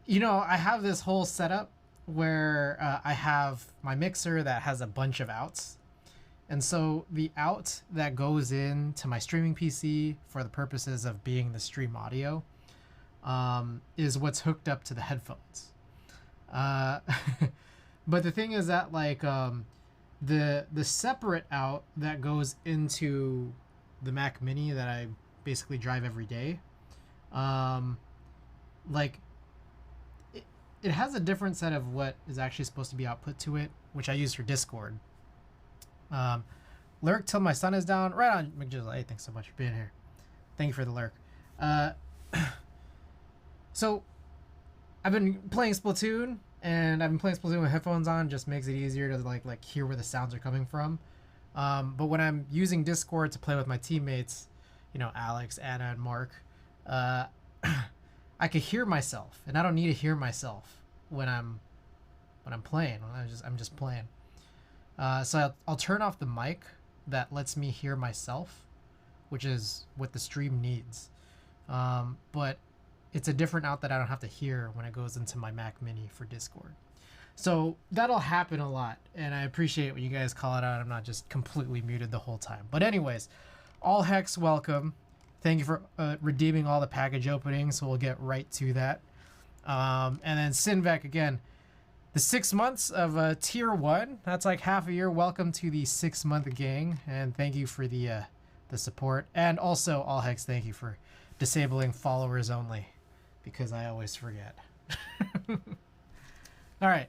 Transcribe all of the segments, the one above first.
You know, I have this whole setup where I have my mixer that has a bunch of outs. And so the out that goes into my streaming PC for the purposes of being the stream audio is what's hooked up to the headphones. Uh, but the thing is that the separate out that goes into the Mac Mini that I basically drive every day, um, like it has a different set of what is actually supposed to be output to it, which I use for Discord. Um, Lurk till my sun is down. Right on, McGizzle. Hey, thanks so much for being here. Thank you for the lurk. Uh, so I've been playing Splatoon, and I've been playing Splatoon with headphones on. Just makes it easier to like hear where the sounds are coming from. But when I'm using Discord to play with my teammates, you know, Alex, Anna, and Mark, uh, I could hear myself, and I don't need to hear myself when I'm playing. When I'm just playing. So I'll turn off the mic that lets me hear myself, which is what the stream needs. But it's a different out that I don't have to hear when it goes into my Mac Mini for Discord. So that'll happen a lot, and I appreciate when you guys call it out. I'm not just completely muted the whole time. But anyways, all hex welcome. Thank you for redeeming all the package openings, so we'll get right to that. And then Sinvec again. The 6 months of tier 1, that's like half a year. Welcome to the 6-month gang, and thank you for the support. And also, All Hex, thank you for disabling followers only, because I always forget. All right.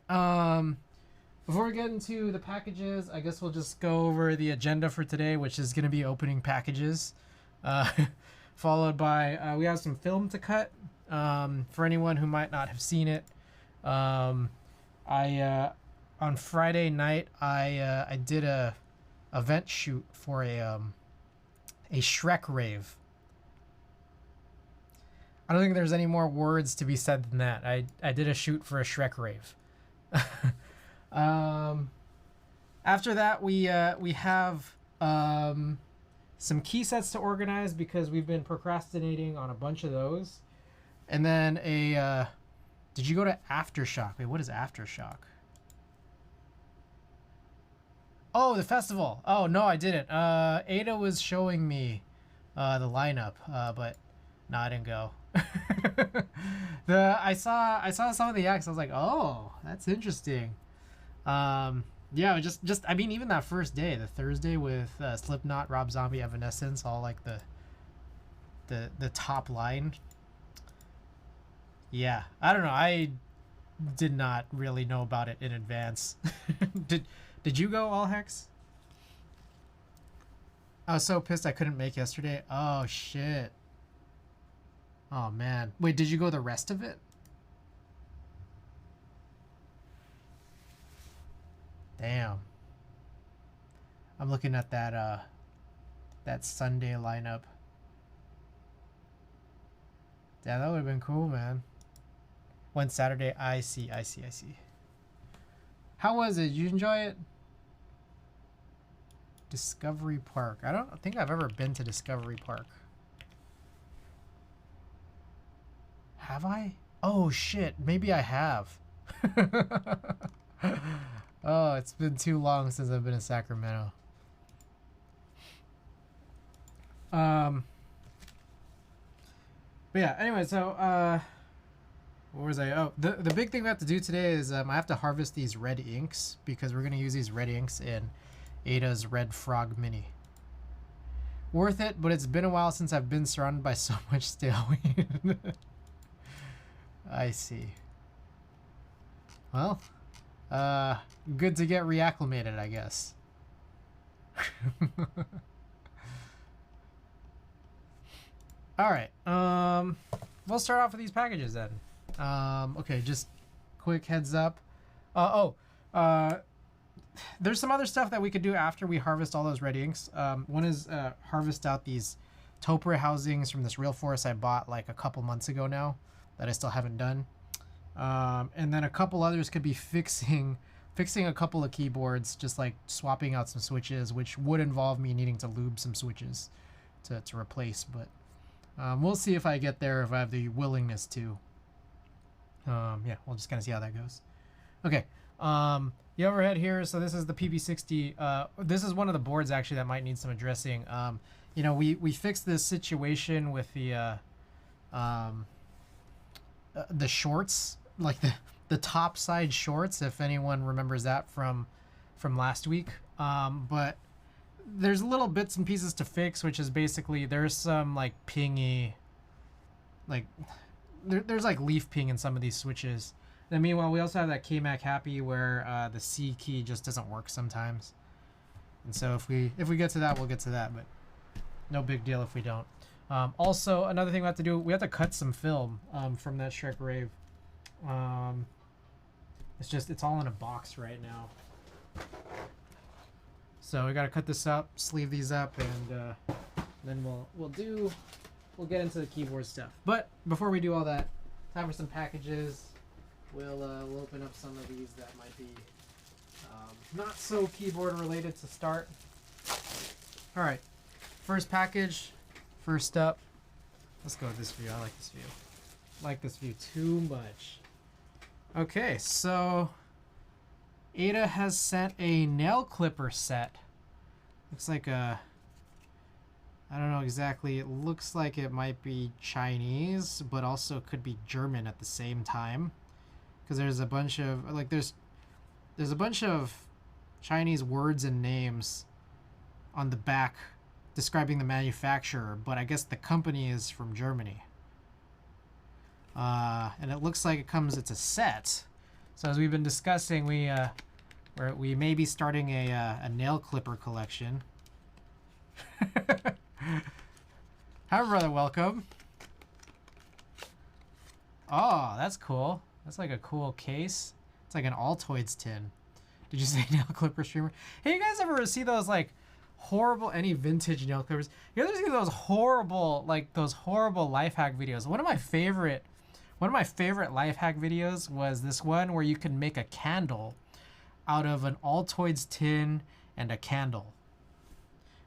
Before we get into the packages, I guess we'll just go over the agenda for today, which is going to be opening packages, followed by we have some film to cut. For anyone who might not have seen it. On Friday night I did a event shoot for a Shrek rave. I don't think there's any more words to be said than that. I did a shoot for a Shrek rave. After that we have some key sets to organize because we've been procrastinating on a bunch of those. And then did you go to Aftershock? Wait, what is Aftershock? Oh, the festival. Oh, no, I didn't. Ada was showing me the lineup, but no, I didn't go. I saw some of the acts. I was like, oh, that's interesting. Yeah, just I mean, even that first day, the Thursday with Slipknot, Rob Zombie, Evanescence, all like the top line. Yeah, I don't know. I did not really know about it in advance. Did you go, All Hex? I was so pissed I couldn't make yesterday. Oh shit. Oh man. Wait, did you go the rest of it? Damn. I'm looking at that Sunday lineup. Yeah, that would have been cool, man. Went Saturday. I see. How was it? Did you enjoy it? Discovery Park. I don't think I've ever been to Discovery Park. Have I? Oh shit, maybe I have. Oh, it's been too long since I've been in Sacramento. But yeah, anyway, so where was I? Oh, the big thing we have to do today is I have to harvest these red inks because we're going to use these red inks in Ada's Red Frog Mini. Worth it, but it's been a while since I've been surrounded by so much stale weed. I see. Well, good to get reacclimated, I guess. All right. We'll start off with these packages then. Okay, just quick heads up. There's some other stuff that we could do after we harvest all those red inks. One is harvest out these topra housings from this real forest I bought like a couple months ago now that I still haven't done. And then a couple others could be fixing a couple of keyboards, just like swapping out some switches, which would involve me needing to lube some switches to replace, but we'll see if I get there, if I have the willingness to. Yeah, we'll just kind of see how that goes. Okay. The overhead here, so this is the PB60. This is one of the boards actually that might need some addressing. You know, we fixed this situation with the shorts, like the top side shorts, if anyone remembers that from last week. But there's little bits and pieces to fix, which is basically there's some like pingy, like there's like leaf ping in some of these switches. And meanwhile, we also have that KMAC happy where the C key just doesn't work sometimes. And so if we get to that, we'll get to that, but no big deal if we don't. Also, another thing we have to do, we have to cut some film from that Shrek Rave. It's all in a box right now. So we got to cut this up, sleeve these up, and then we'll get into the keyboard stuff. But before we do all that, time for some packages. We'll open up some of these that might be not so keyboard related to start. All right, first package, first up. Let's go with this view. I like this view. I like this view too much. Okay, so Ada has sent a nail clipper set. Looks like I don't know exactly. It looks like it might be Chinese, but also could be German at the same time. Because there's a bunch of there's a bunch of Chinese words and names on the back describing the manufacturer, but I guess the company is from Germany. And it looks like it's a set. So as we've been discussing, we may be starting a nail clipper collection. Hi, brother. Welcome. Oh, that's cool. That's like a cool case. It's like an Altoids tin. Did you say nail clipper streamer? Hey, you guys ever see those like horrible, any vintage nail clippers? You ever see those horrible life hack videos? One of my favorite life hack videos was this one where you can make a candle out of an Altoids tin and a candle.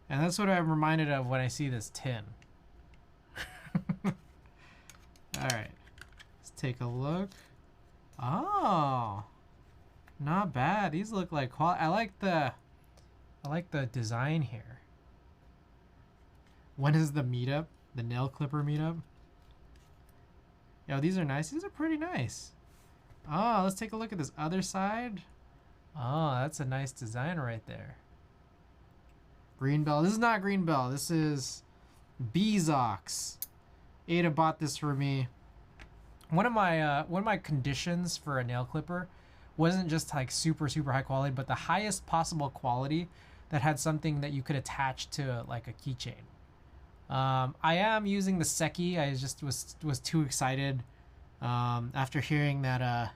And that's what I'm reminded of when I see this tin. All right, let's take a look. Oh, not bad. These look like quality. I like the design here. When is the meetup? The nail clipper meetup? Yo, these are nice. These are pretty nice. Oh, let's take a look at this other side. Oh, that's a nice design right there. Green Bell. This is not Green Bell. This is Bezox. Ada bought this for me. One of my conditions for a nail clipper wasn't just like super high quality, but the highest possible quality that had something that you could attach to like a keychain. I am using the Seki. I just was too excited after hearing that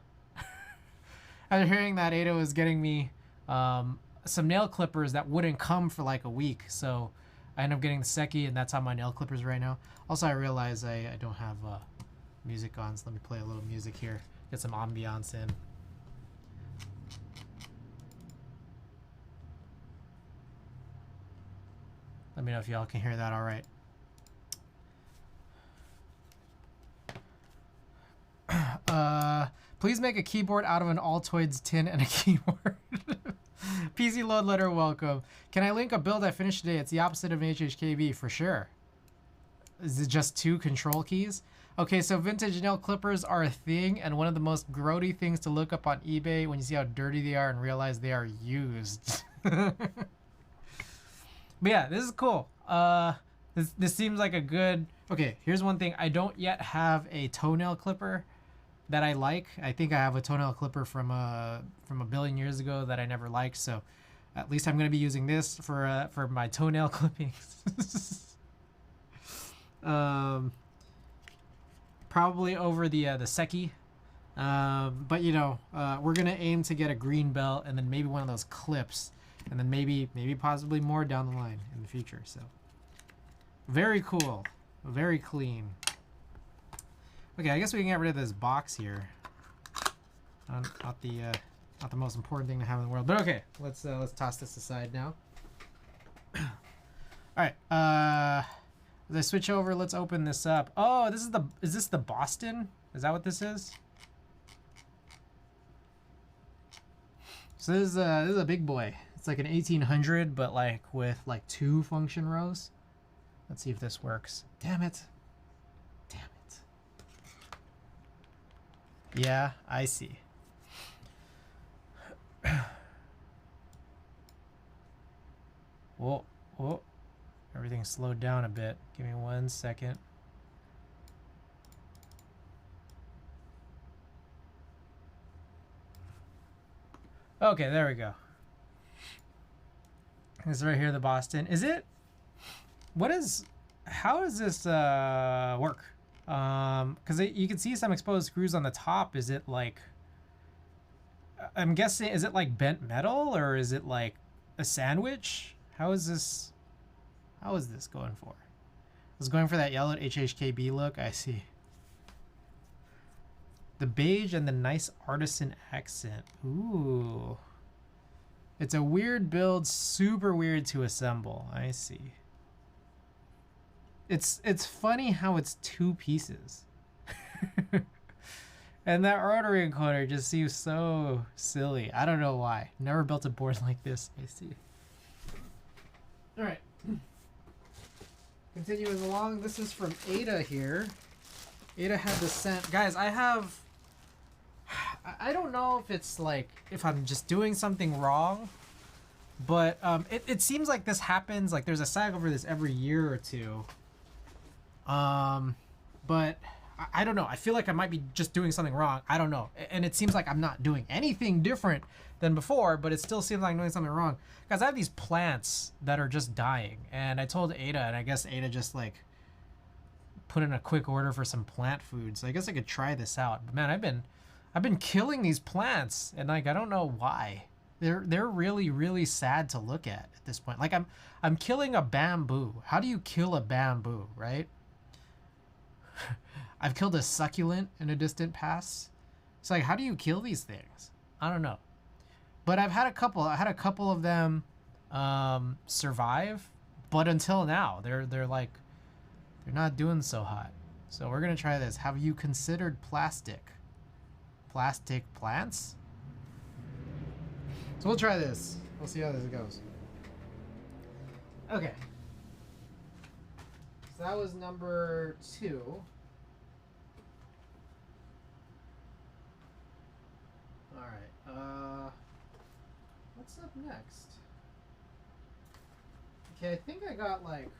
Ada was getting me some nail clippers that wouldn't come for like a week. So I ended up getting the Seki, and that's on my nail clippers right now. Also, I realize I don't have music on, so let me play a little music here, get some ambiance in. Let me know if y'all can hear that all right. Please make a keyboard out of an Altoids tin and a keyboard. PC Load Letter, welcome. Can I link a build I finished today? It's the opposite of HHKB for sure. Is it just 2 control keys? Okay, so vintage nail clippers are a thing, and one of the most grody things to look up on eBay when you see how dirty they are and realize they are used. But yeah, this is cool. This seems like a good... Okay, here's one thing. I don't yet have a toenail clipper that I like. I think I have a toenail clipper from a billion years ago that I never liked, so at least I'm going to be using this for my toenail clippings. Probably over the Seki, but you know, we're gonna aim to get a green belt and then maybe one of those clips, and then maybe possibly more down the line in the future. So very cool, very clean. Okay, I guess we can get rid of this box here. Not the most important thing to have in the world, but okay, let's toss this aside now. All right, as I switch over, let's open this up. Oh, is this the Boston? Is that what this is? So this is a big boy. It's like an 1800, but like with like 2 function rows. Let's see if this works. Damn it. Damn it. Yeah, I see. Whoa, whoa. Everything slowed down a bit. Give me 1 second. Okay, there we go. This is right here, the Boston. Is it? What is? How does this work? Because you can see some exposed screws on the top. Is it like? I'm guessing. Is it like bent metal or is it like a sandwich? How is this? How is this going for? I was going for that yellow HHKB look. I see. The beige and the nice artisan accent. Ooh. It's a weird build, super weird to assemble. I see. It's funny how it's 2 pieces. And that rotary encoder just seems so silly. I don't know why. Never built a board like this. I see. All right. Continuing along, this is from Ada here. Ada had this sent. Guys, I don't know if it's like, if I'm just doing something wrong, but it seems like this happens, like there's a sag over this every year or 2. But I don't know. I feel like I might be just doing something wrong. I don't know. And it seems like I'm not doing anything different than before, but it still seems like I'm doing something wrong. Guys, I have these plants that are just dying, and I told Ada, and I guess Ada just like put in a quick order for some plant food. So I guess I could try this out. But man, I've been killing these plants, and like I don't know why. They're really sad to look at this point. Like I'm killing a bamboo. How do you kill a bamboo, right? I've killed a succulent in a distant past. It's like, how do you kill these things? I don't know. But I had a couple of them survive, but until now they're not doing so hot. So we're gonna try this. Have you considered plastic plants? So we'll try this. We'll see how this goes. Okay. So that was number 2. All right. What's up next? Okay, I think I got like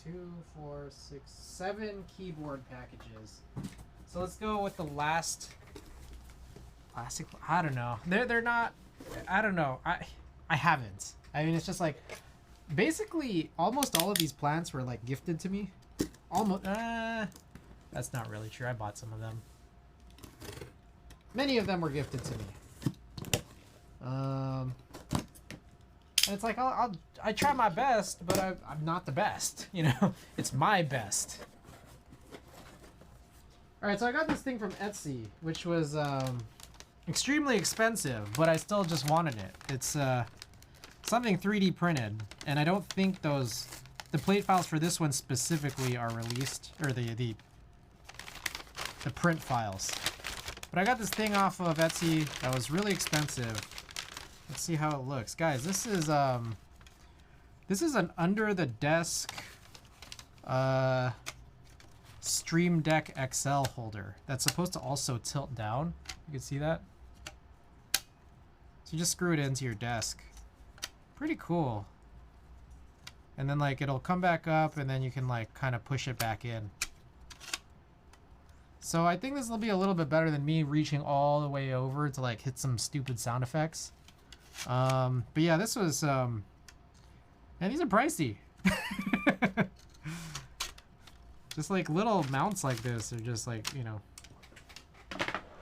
2, 4, 6, 7 keyboard packages. So let's go with the last plastic. I don't know. They're not. I don't know. I haven't. I mean, it's just like basically almost all of these plants were like gifted to me. Almost. That's not really true. I bought some of them. Many of them were gifted to me. And it's like I try my best, but I'm not the best. You know, it's my best. All right, so I got this thing from Etsy, which was extremely expensive, but I still just wanted it. It's something 3D printed, and I don't think the plate files for this one specifically are released, or the print files. But I got this thing off of Etsy that was really expensive. Let's see how it looks, guys. This is an under the desk Stream Deck XL holder that's supposed to also tilt down. You can see that. So you just screw it into your desk. Pretty cool. And then like it'll come back up, and then you can like kind of push it back in. So I think this will be a little bit better than me reaching all the way over to like hit some stupid sound effects. But yeah, this was and these are pricey. Just like little mounts like this are just like, you know,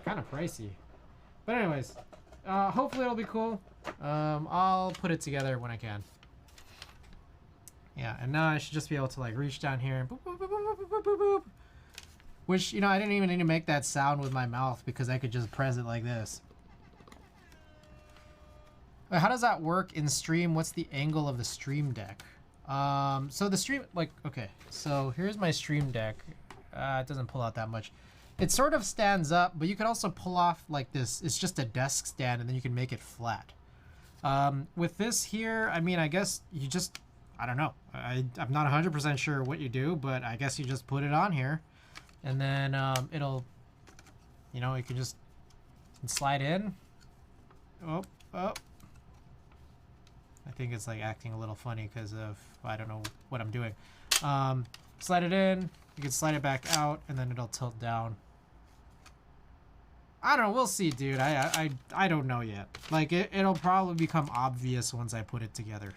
kind of pricey. But anyways, hopefully it'll be cool. I'll put it together when I can. Yeah, and now I should just be able to like reach down here and boop, boop, boop, boop, boop, boop, boop, boop. Which, you know, I didn't even need to make that sound with my mouth because I could just press it like this. How does that work in stream? What's the angle of the Stream Deck? So the stream, like, okay, so here's my Stream Deck. It doesn't pull out that much. It sort of stands up, but you could also pull off like this. It's just a desk stand, and then you can make it flat. With this here, I mean, I guess you just, I don't know. I'm not 100% sure what you do, but I guess you just put it on here, and then it'll, you know, you can just slide in. Oh. I think it's like acting a little funny because of, I don't know what I'm doing. Slide it in, you can slide it back out, and then it'll tilt down. I don't know, we'll see, dude. I don't know yet. Like, it'll probably become obvious once I put it together.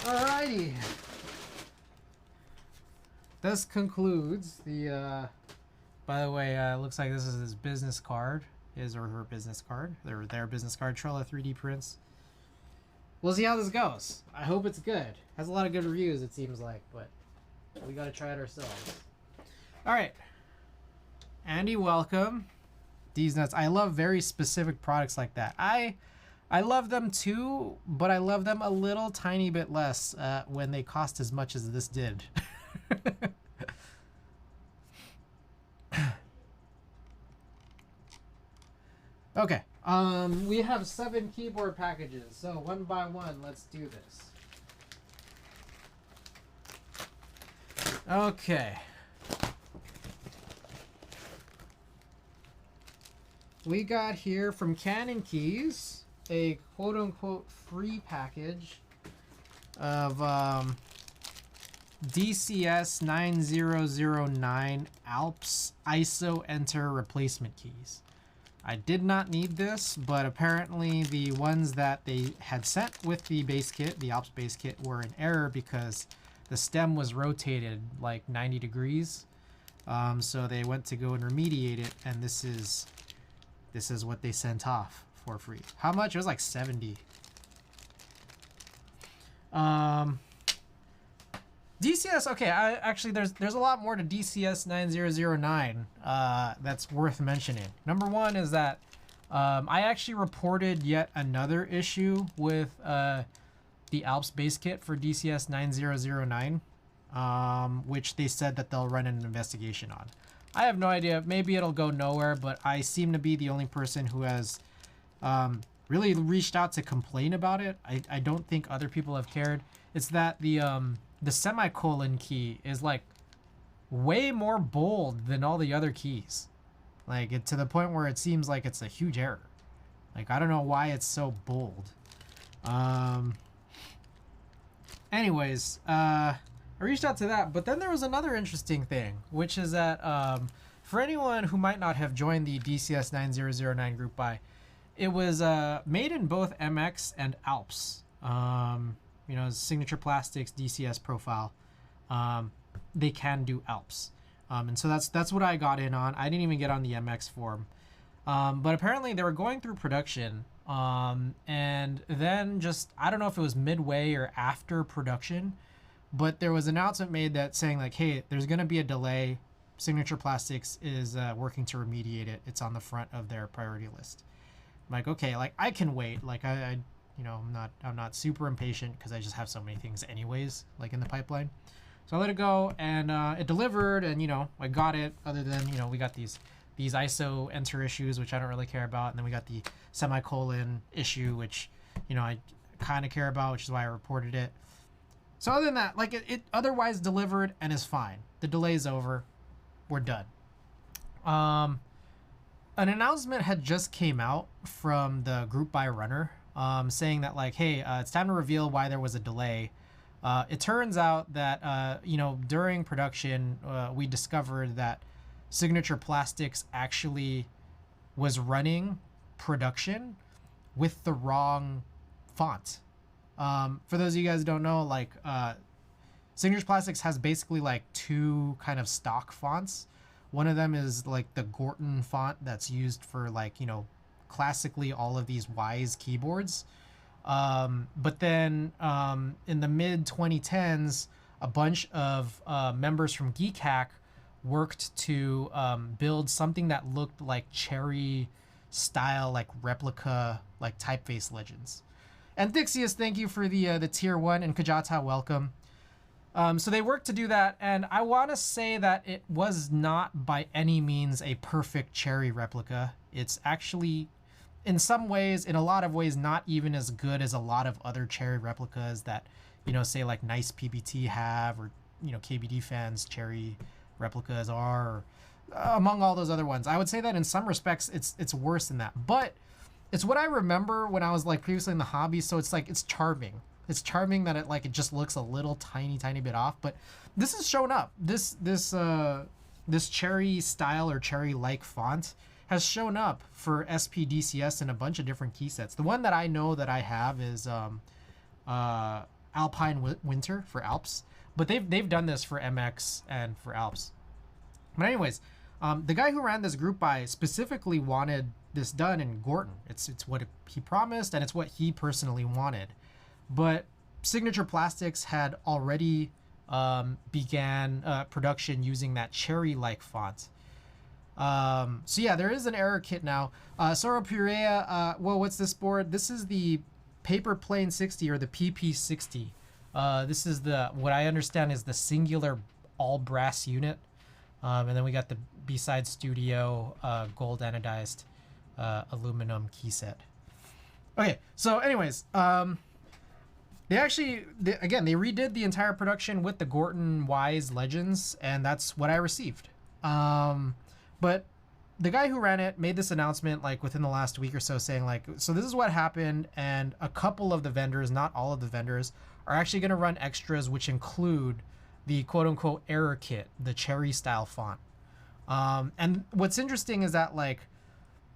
Alrighty. This concludes the, by the way, looks like this is his business card. His or her business card. Their business card. Trello 3D prints. We'll see how this goes. I hope it's good. Has a lot of good reviews, it seems like, but we gotta try it ourselves. Alright. Andy, welcome. These nuts. I love very specific products like that. I love them too, but I love them a little tiny bit less when they cost as much as this did. Okay, we have 7 keyboard packages, so one by one, let's do this. Okay. We got here from Canon Keys a quote-unquote free package of DCS 9009 Alps ISO Enter replacement keys. I did not need this, but apparently the ones that they had sent with the base kit, the Alps base kit, were in error because the stem was rotated like 90 degrees. So they went to go and remediate it, and this is what they sent off for free. How much? It was like 70. DCS, okay, actually there's a lot more to DCS 9009 that's worth mentioning. Number one is that I actually reported yet another issue with the Alps base kit for DCS 9009, which they said that they'll run an investigation on. I have no idea, maybe it'll go nowhere, but I seem to be the only person who has really reached out to complain about it. I don't think other people have cared. It's that the semicolon key is like way more bold than all the other keys, like to the point where it seems like it's a huge error. Like, I don't know why it's so bold. Anyways, I reached out to that, but then there was another interesting thing, which is that for anyone who might not have joined the DCS 9009 group buy, it was made in both MX and Alps. You know, Signature Plastics DCS profile, they can do Alps. And so that's what I got in on. I didn't even get on the MX form. But apparently they were going through production. And then just, I don't know if it was midway or after production, but there was an announcement made that saying like, hey, there's going to be a delay. Signature Plastics is working to remediate it. It's on the front of their priority list. I'm like, okay, like I can wait. Like I you know, I'm not super impatient because I just have so many things anyways, like in the pipeline. So I let it go, and it delivered, and you know, I got it. Other than, you know, we got these ISO enter issues, which I don't really care about, and then we got the semicolon issue, which, you know, I kind of care about, which is why I reported it. So other than that, like it otherwise delivered and is fine. The delay's over. We're done. An announcement had just came out from the group buy runner, saying that like, hey, it's time to reveal why there was a delay. It turns out that, you know, during production, we discovered that Signature Plastics actually was running production with the wrong font. For those of you guys who don't know, like, Signature Plastics has basically like 2 kind of stock fonts. One of them is like the Gorton font that's used for, like, you know, classically all of these Wise keyboards. But then in the mid 2010s, a bunch of members from Geek Hack worked to build something that looked like Cherry style, like replica, like typeface legends. And Dixius, thank you for the tier 1, and Kajata, welcome. So they worked to do that, and I want to say that it was not by any means a perfect Cherry replica. It's actually, in some ways, in a lot of ways, not even as good as a lot of other Cherry replicas that, you know, say like Nice PBT have, or, you know, KBD fans Cherry replicas are, or, among all those other ones. I would say that in some respects it's worse than that, but it's what I remember when I was like previously in the hobby. So it's like, it's charming. It's charming that it just looks a little tiny bit off, but this has shown up. This Cherry style or Cherry like font has shown up for SPDCS in a bunch of different key sets. The one that I know that I have is Alpine Winter for Alps, but they've done this for MX and for Alps. But anyways, the guy who ran this group buy specifically wanted this done in Gorton. It's what he promised, and it's what he personally wanted. But Signature Plastics had already began production using that Cherry-like font. So yeah, there is an error kit now. Soro Purea, well, what's this board? This is the Paper Plane 60 or the PP60. This is what I understand is the singular all brass unit. And then we got the B-Side Studio gold anodized aluminum key set. Okay, so anyways, they redid the entire production with the Gorton Wise Legends, and that's what I received. But the guy who ran it made this announcement like within the last week or so, saying like, so this is what happened, and a couple of the vendors, not all of the vendors, are actually going to run extras which include the quote-unquote error kit, the Cherry style font. And what's interesting is that like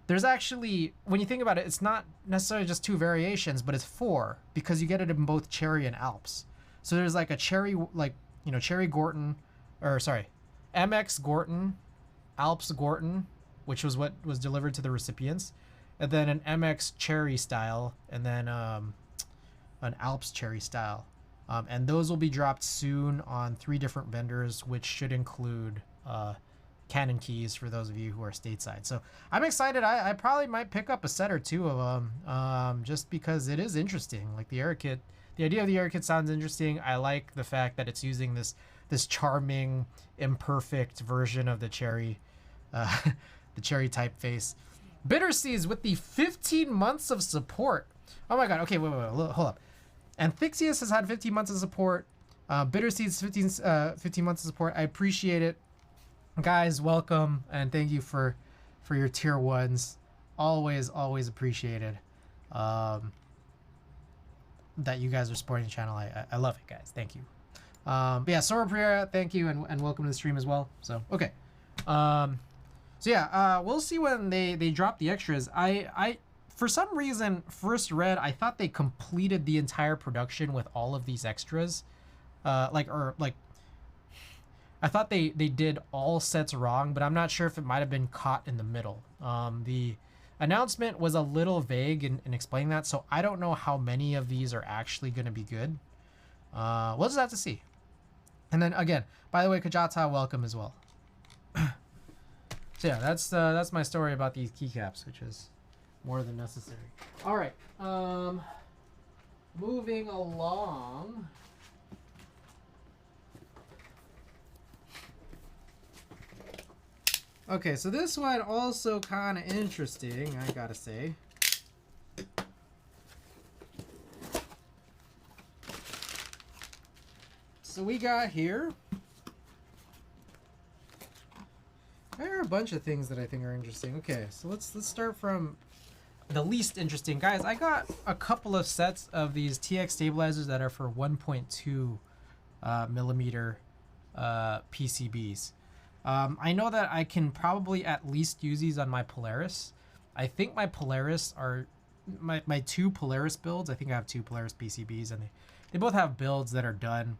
there's actually, when you think about it, it's not necessarily just 2 variations, but it's 4, because you get it in both Cherry and Alps. So there's like a Cherry, like, you know, Cherry Gorton, or sorry, MX Gorton, Alps Gorton, which was what was delivered to the recipients, and then an MX Cherry style, and then an Alps Cherry style. And those will be dropped soon on 3 different vendors, which should include Canon keys for those of you who are stateside. So I'm excited. I probably might pick up a set or 2 of them, just because it is interesting. Like the error kit, the idea of the error kit sounds interesting. I like the fact that it's using this charming, imperfect version of the Cherry, the Cherry typeface. Bitter Seeds with the 15 months of support. Oh my god. Okay, wait, hold up. Anthixius has had 15 months of support. Bitter Seeds 15 months of support. I appreciate it. Guys, welcome, and thank you for your tier 1s. Always appreciated that you guys are supporting the channel. I love it, guys. Thank you. But yeah, Sora Pereira, thank you, and welcome to the stream as well. So okay, so yeah, we'll see when they drop the extras. I for some reason first read, I thought they completed the entire production with all of these extras, I thought they did all sets wrong, but I'm not sure if it might have been caught in the middle. The announcement was a little vague in explaining that, so I don't know how many of these are actually going to be good. We'll just have to see. And then again, by the way, Kajata, welcome as well. So yeah, that's my story about these keycaps, which is more than necessary. All right, moving along. Okay, so this one also kind of interesting, I gotta say. So we got here. There are a bunch of things that I think are interesting. Okay, so let's start from the least interesting. Guys, I got a couple of sets of these TX stabilizers that are for 1.2 millimeter PCBs. I know that I can probably at least use these on my Polaris. I think my Polaris are my 2 Polaris builds. I think I have 2 Polaris PCBs, and they both have builds that are done.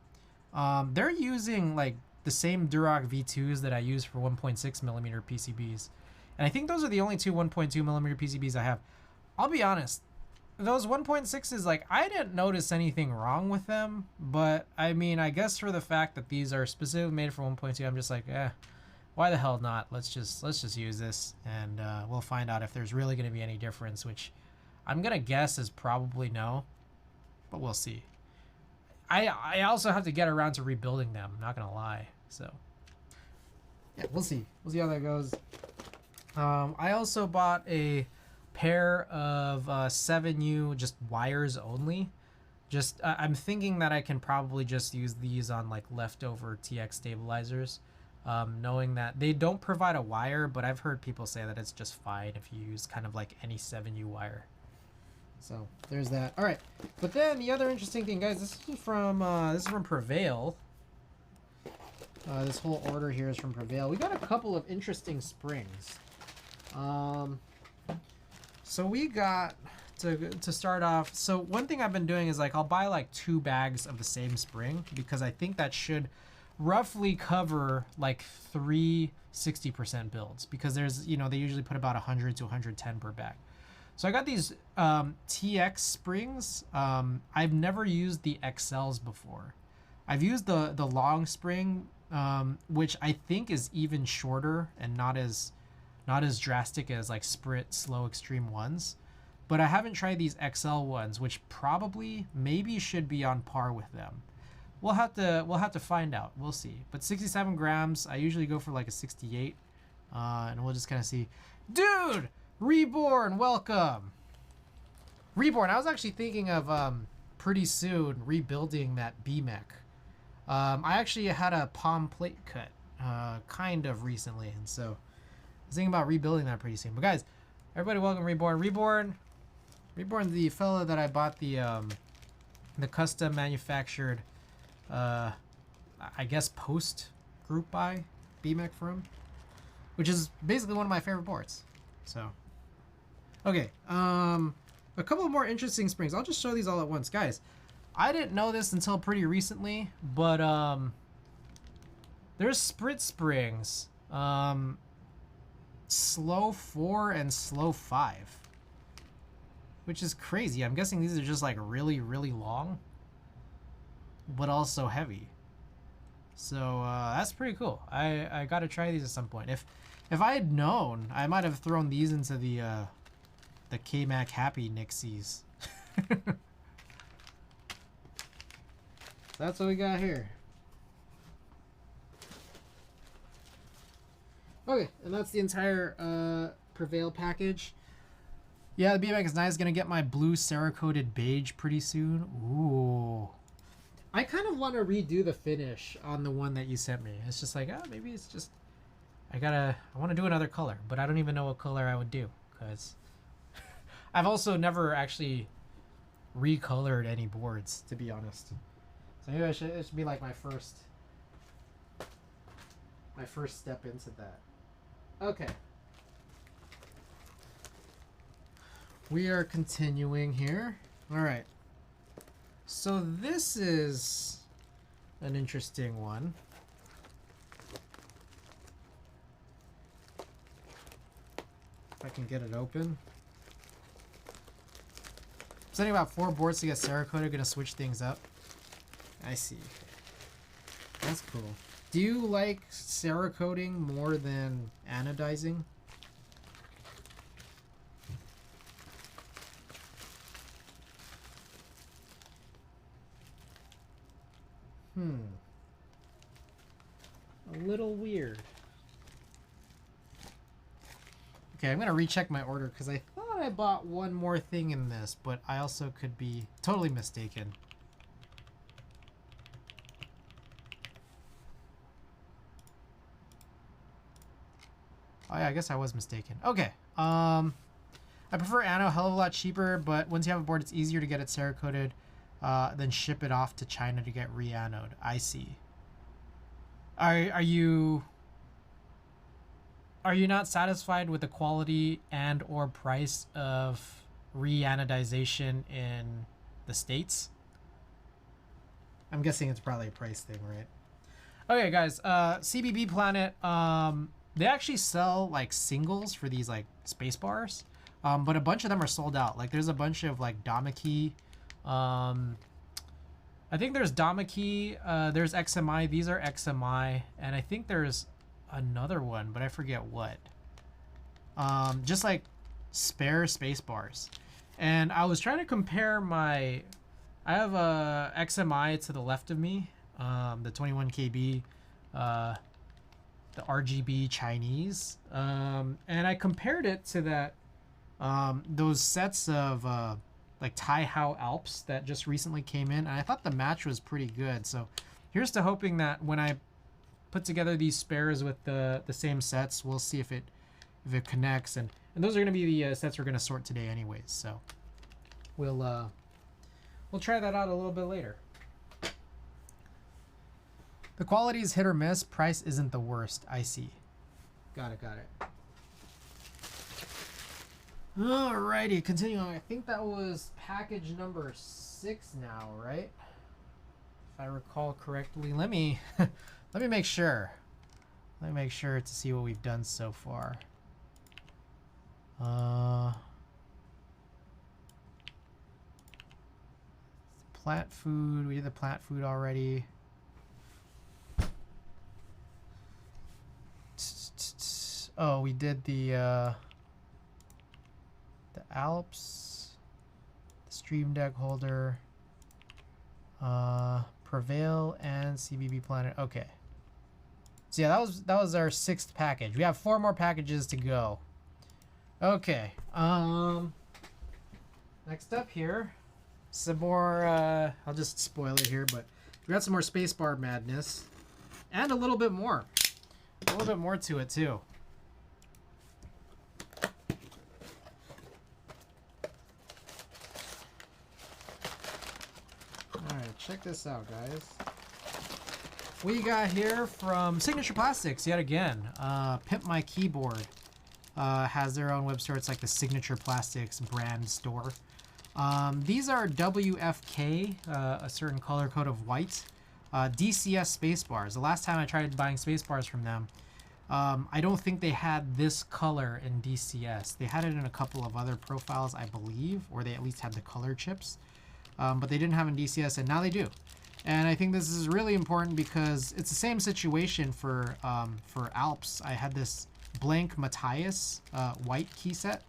They're using like the same Duroc V2s that I use for 1.6 millimeter PCBs, and I think those are the only 2 1.2 millimeter PCBs I have. I'll be honest, those 1.6s, like, I didn't notice anything wrong with them, but I mean, I guess for the fact that these are specifically made for 1.2, I'm just like, why the hell not? Let's just use this, and we'll find out if there's really going to be any difference, which I'm gonna guess is probably no, but we'll see. I also have to get around to rebuilding them, not gonna lie. So yeah, we'll see how that goes. I also bought a pair of 7U just wires only. Just I'm thinking that I can probably just use these on like leftover TX stabilizers, knowing that they don't provide a wire, but I've heard people say that it's just fine if you use kind of like any 7U wire. So there's that. All right, but then the other interesting thing, guys, this is from Prevail. This whole order here is from Prevail. We got a couple of interesting springs. So we got to start off. So one thing I've been doing is like I'll buy like 2 bags of the same spring because I think that should roughly cover like 3 60% builds, because there's, you know, they usually put about 100 to 110 per bag. So I got these TX springs. I've never used the XLs before. I've used the long spring, which I think is even shorter and not as drastic as like Sprint Slow Extreme ones. But I haven't tried these XL ones, which probably maybe should be on par with them. We'll have to find out. We'll see. But 67 grams, I usually go for like a 68, and we'll just kind of see. Dude, Reborn, welcome. Reborn, I was actually thinking of pretty soon rebuilding that BMech. I actually had a palm plate cut kind of recently, and so I was thinking about rebuilding that pretty soon. But guys, everybody, welcome Reborn. Reborn, the fella that I bought the custom manufactured, I guess post group buy BMech from, which is basically one of my favorite boards. So, okay, a couple of more interesting springs. I'll just show these all at once, guys. I didn't know this until pretty recently, but there's split springs, slow 4 and slow 5, which is crazy. I'm guessing these are just like really, really long, but also heavy. So that's pretty cool. I gotta try these at some point. If I had known, I might have thrown these into the K-Mac Happy Nixies. That's what we got here. Okay, and that's the entire Prevail package. Yeah, the BMech is nice. Gonna get my blue Cerakoted beige pretty soon. Ooh. I kind of want to redo the finish on the one that you sent me. It's just like, maybe it's just... I want to do another color, but I don't even know what color I would do, because I've also never actually recolored any boards, to be honest. So maybe it should be like my first step into that. Okay. We are continuing here. All right. So this is an interesting one. If I can get it open. Setting about 4 boards to get Cerakoted. Gonna switch things up. I see. That's cool. Do you like Cerakoting more than anodizing? A little weird. Okay, I'm gonna recheck my order because I thought I bought one more thing in this, but I also could be totally mistaken. Oh yeah, I guess I was mistaken. Okay. I prefer Anno, a hell of a lot cheaper, but once you have a board, it's easier to get it Cerakoted, then ship it off to China to get re-anode. I see. Are you not satisfied with the quality and or price of re-anodization in the States? I'm guessing it's probably a price thing, right? Okay, guys. CBB Planet. They actually sell like singles for these like space bars, but a bunch of them are sold out. Like there's a bunch of like Damaki. I think there's Damaki. There's XMI. These are XMI, and I think there's another one, but I forget what. Just like spare space bars, and I was trying to compare my I have a XMI to the left of me, the 21 KB, the RGB Chinese, and I compared it to that those sets of like Tai Hao Alps that just recently came in, and I thought the match was pretty good. So here's to hoping that when I put together these spares with the same sets, we'll see if it connects, and those are going to be the sets we're going to sort today anyways. So we'll try that out a little bit later. The quality is hit or miss. Price isn't the worst. I see. Got it. Alrighty, continuing on. I think that was package number 6 now, right? If I recall correctly. Let me make sure. Let me make sure to see what we've done so far. Plant food. We did the plant food already. Oh, we did the Alps, the Stream Deck holder, Prevail, and CBB Planet. Okay. So yeah, that was our 6th package. We have 4 more packages to go. Okay. Next up here, some more. I'll just spoil it here, but we got some more spacebar madness, and a little bit more to it too. Check this out, guys. We got here from Signature Plastics yet again. Pimp My Keyboard has their own web store. It's like the Signature Plastics brand store. These are WFK, a certain color code of white. DCS spacebars. The last time I tried buying spacebars from them, I don't think they had this color in DCS. They had it in a couple of other profiles, I believe, or they at least had the color chips. But they didn't have in DCS, and now they do. And I think this is really important because it's the same situation for Alps. I had this blank Matthias white key set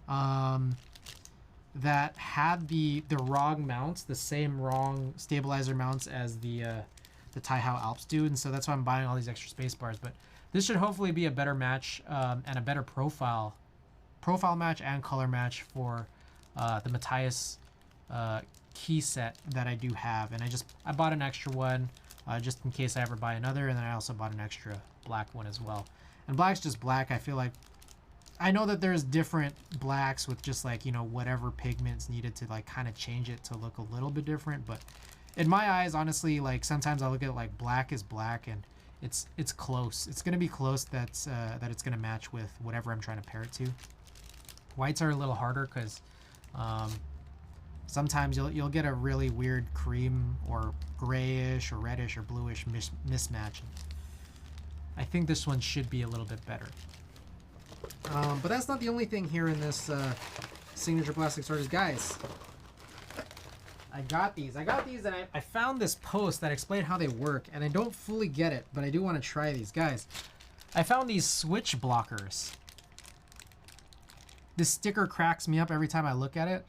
that had the wrong mounts, the same wrong stabilizer mounts as the Tai Hao Alps do, and so that's why I'm buying all these extra space bars. But this should hopefully be a better match and a better profile match and color match for the Matthias key set that I do have. And I bought an extra one just in case I ever buy another, and then I also bought an extra black one as well. And black's just black. I feel like I know that there's different blacks with just like, you know, whatever pigments needed to like kind of change it to look a little bit different, but in my eyes, honestly, like sometimes I look at it like black is black, and it's close. It's gonna be close. That it's gonna match with whatever I'm trying to pair it to. Whites are a little harder because sometimes you'll get a really weird cream or grayish or reddish or bluish mismatch. I think this one should be a little bit better. But that's not the only thing here in this Signature Plastic Sorters. Guys, I got these and I found this post that explained how they work, and I don't fully get it, but I do want to try these. Guys, I found these switch blockers. This sticker cracks me up every time I look at it.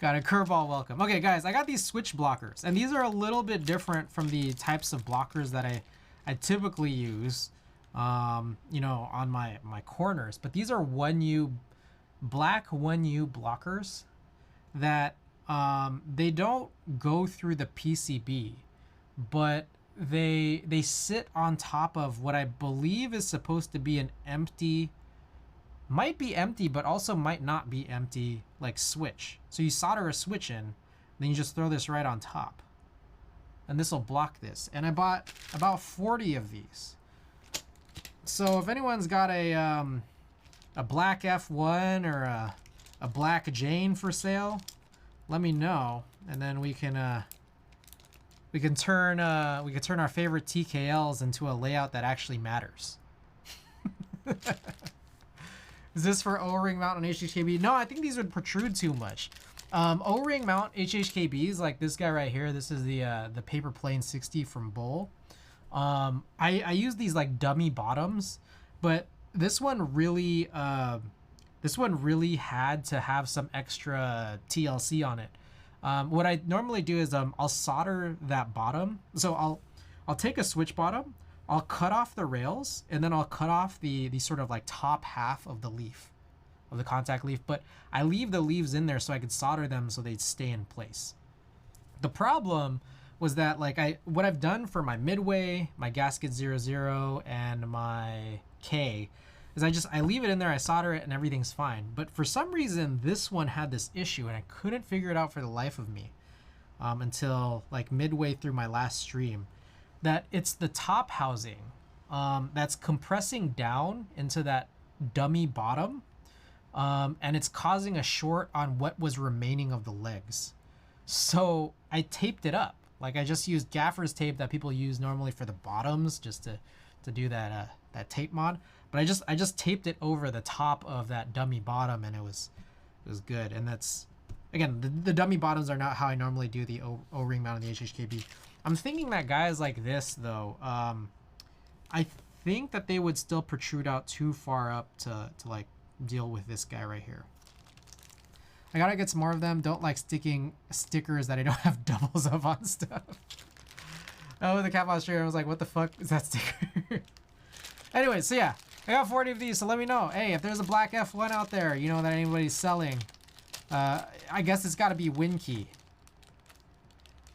Got a curveball welcome. Okay, guys, I got these switch blockers, and these are a little bit different from the types of blockers that I typically use, you know, on my corners. But these are black 1U blockers that they don't go through the PCB, but they sit on top of what I believe is supposed to be an empty, might be empty, but also might not be empty, like switch. So you solder a switch in, then you just throw this right on top, and this will block this. And I bought about 40 of these. So if anyone's got a black F1 or a black Jane for sale, let me know, and then we can turn our favorite TKLs into a layout that actually matters. Is this for O-ring mount on HHKB? No, I think these would protrude too much. O-ring mount HHKBs, like this guy right here. This is the Paper Plane 60 from Bull. I use these like dummy bottoms, but this one really, the This one really had to have some extra TLC on it. What I normally do is I'll solder that bottom. So I'll take a switch bottom, I'll cut off the rails, and then I'll cut off the sort of like top half of the leaf, of the contact leaf. But I leave the leaves in there so I could solder them so they'd stay in place. The problem was that what I've done for my Midway, my Gasket 00, and my K is I leave it in there, I solder it, and everything's fine. But for some reason, this one had this issue, and I couldn't figure it out for the life of me until like midway through my last stream. That it's the top housing that's compressing down into that dummy bottom, and it's causing a short on what was remaining of the legs. So I taped it up. Like I just used gaffer's tape that people use normally for the bottoms, just to do that tape mod. But I just taped it over the top of that dummy bottom, and it was good. And that's, again, the dummy bottoms are not how I normally do the O-ring mount on the HHKB. I'm thinking that guys like this though, I think that they would still protrude out too far up to like deal with this guy right here. I gotta get some more of them. Don't like sticking stickers that I don't have doubles of on stuff. Oh, the Cap Australia, I was like, what the fuck is that sticker? Anyway, so yeah, I got 40 of these, so let me know. Hey, if there's a black F1 out there, you know, that anybody's selling, I guess it's gotta be Winkey.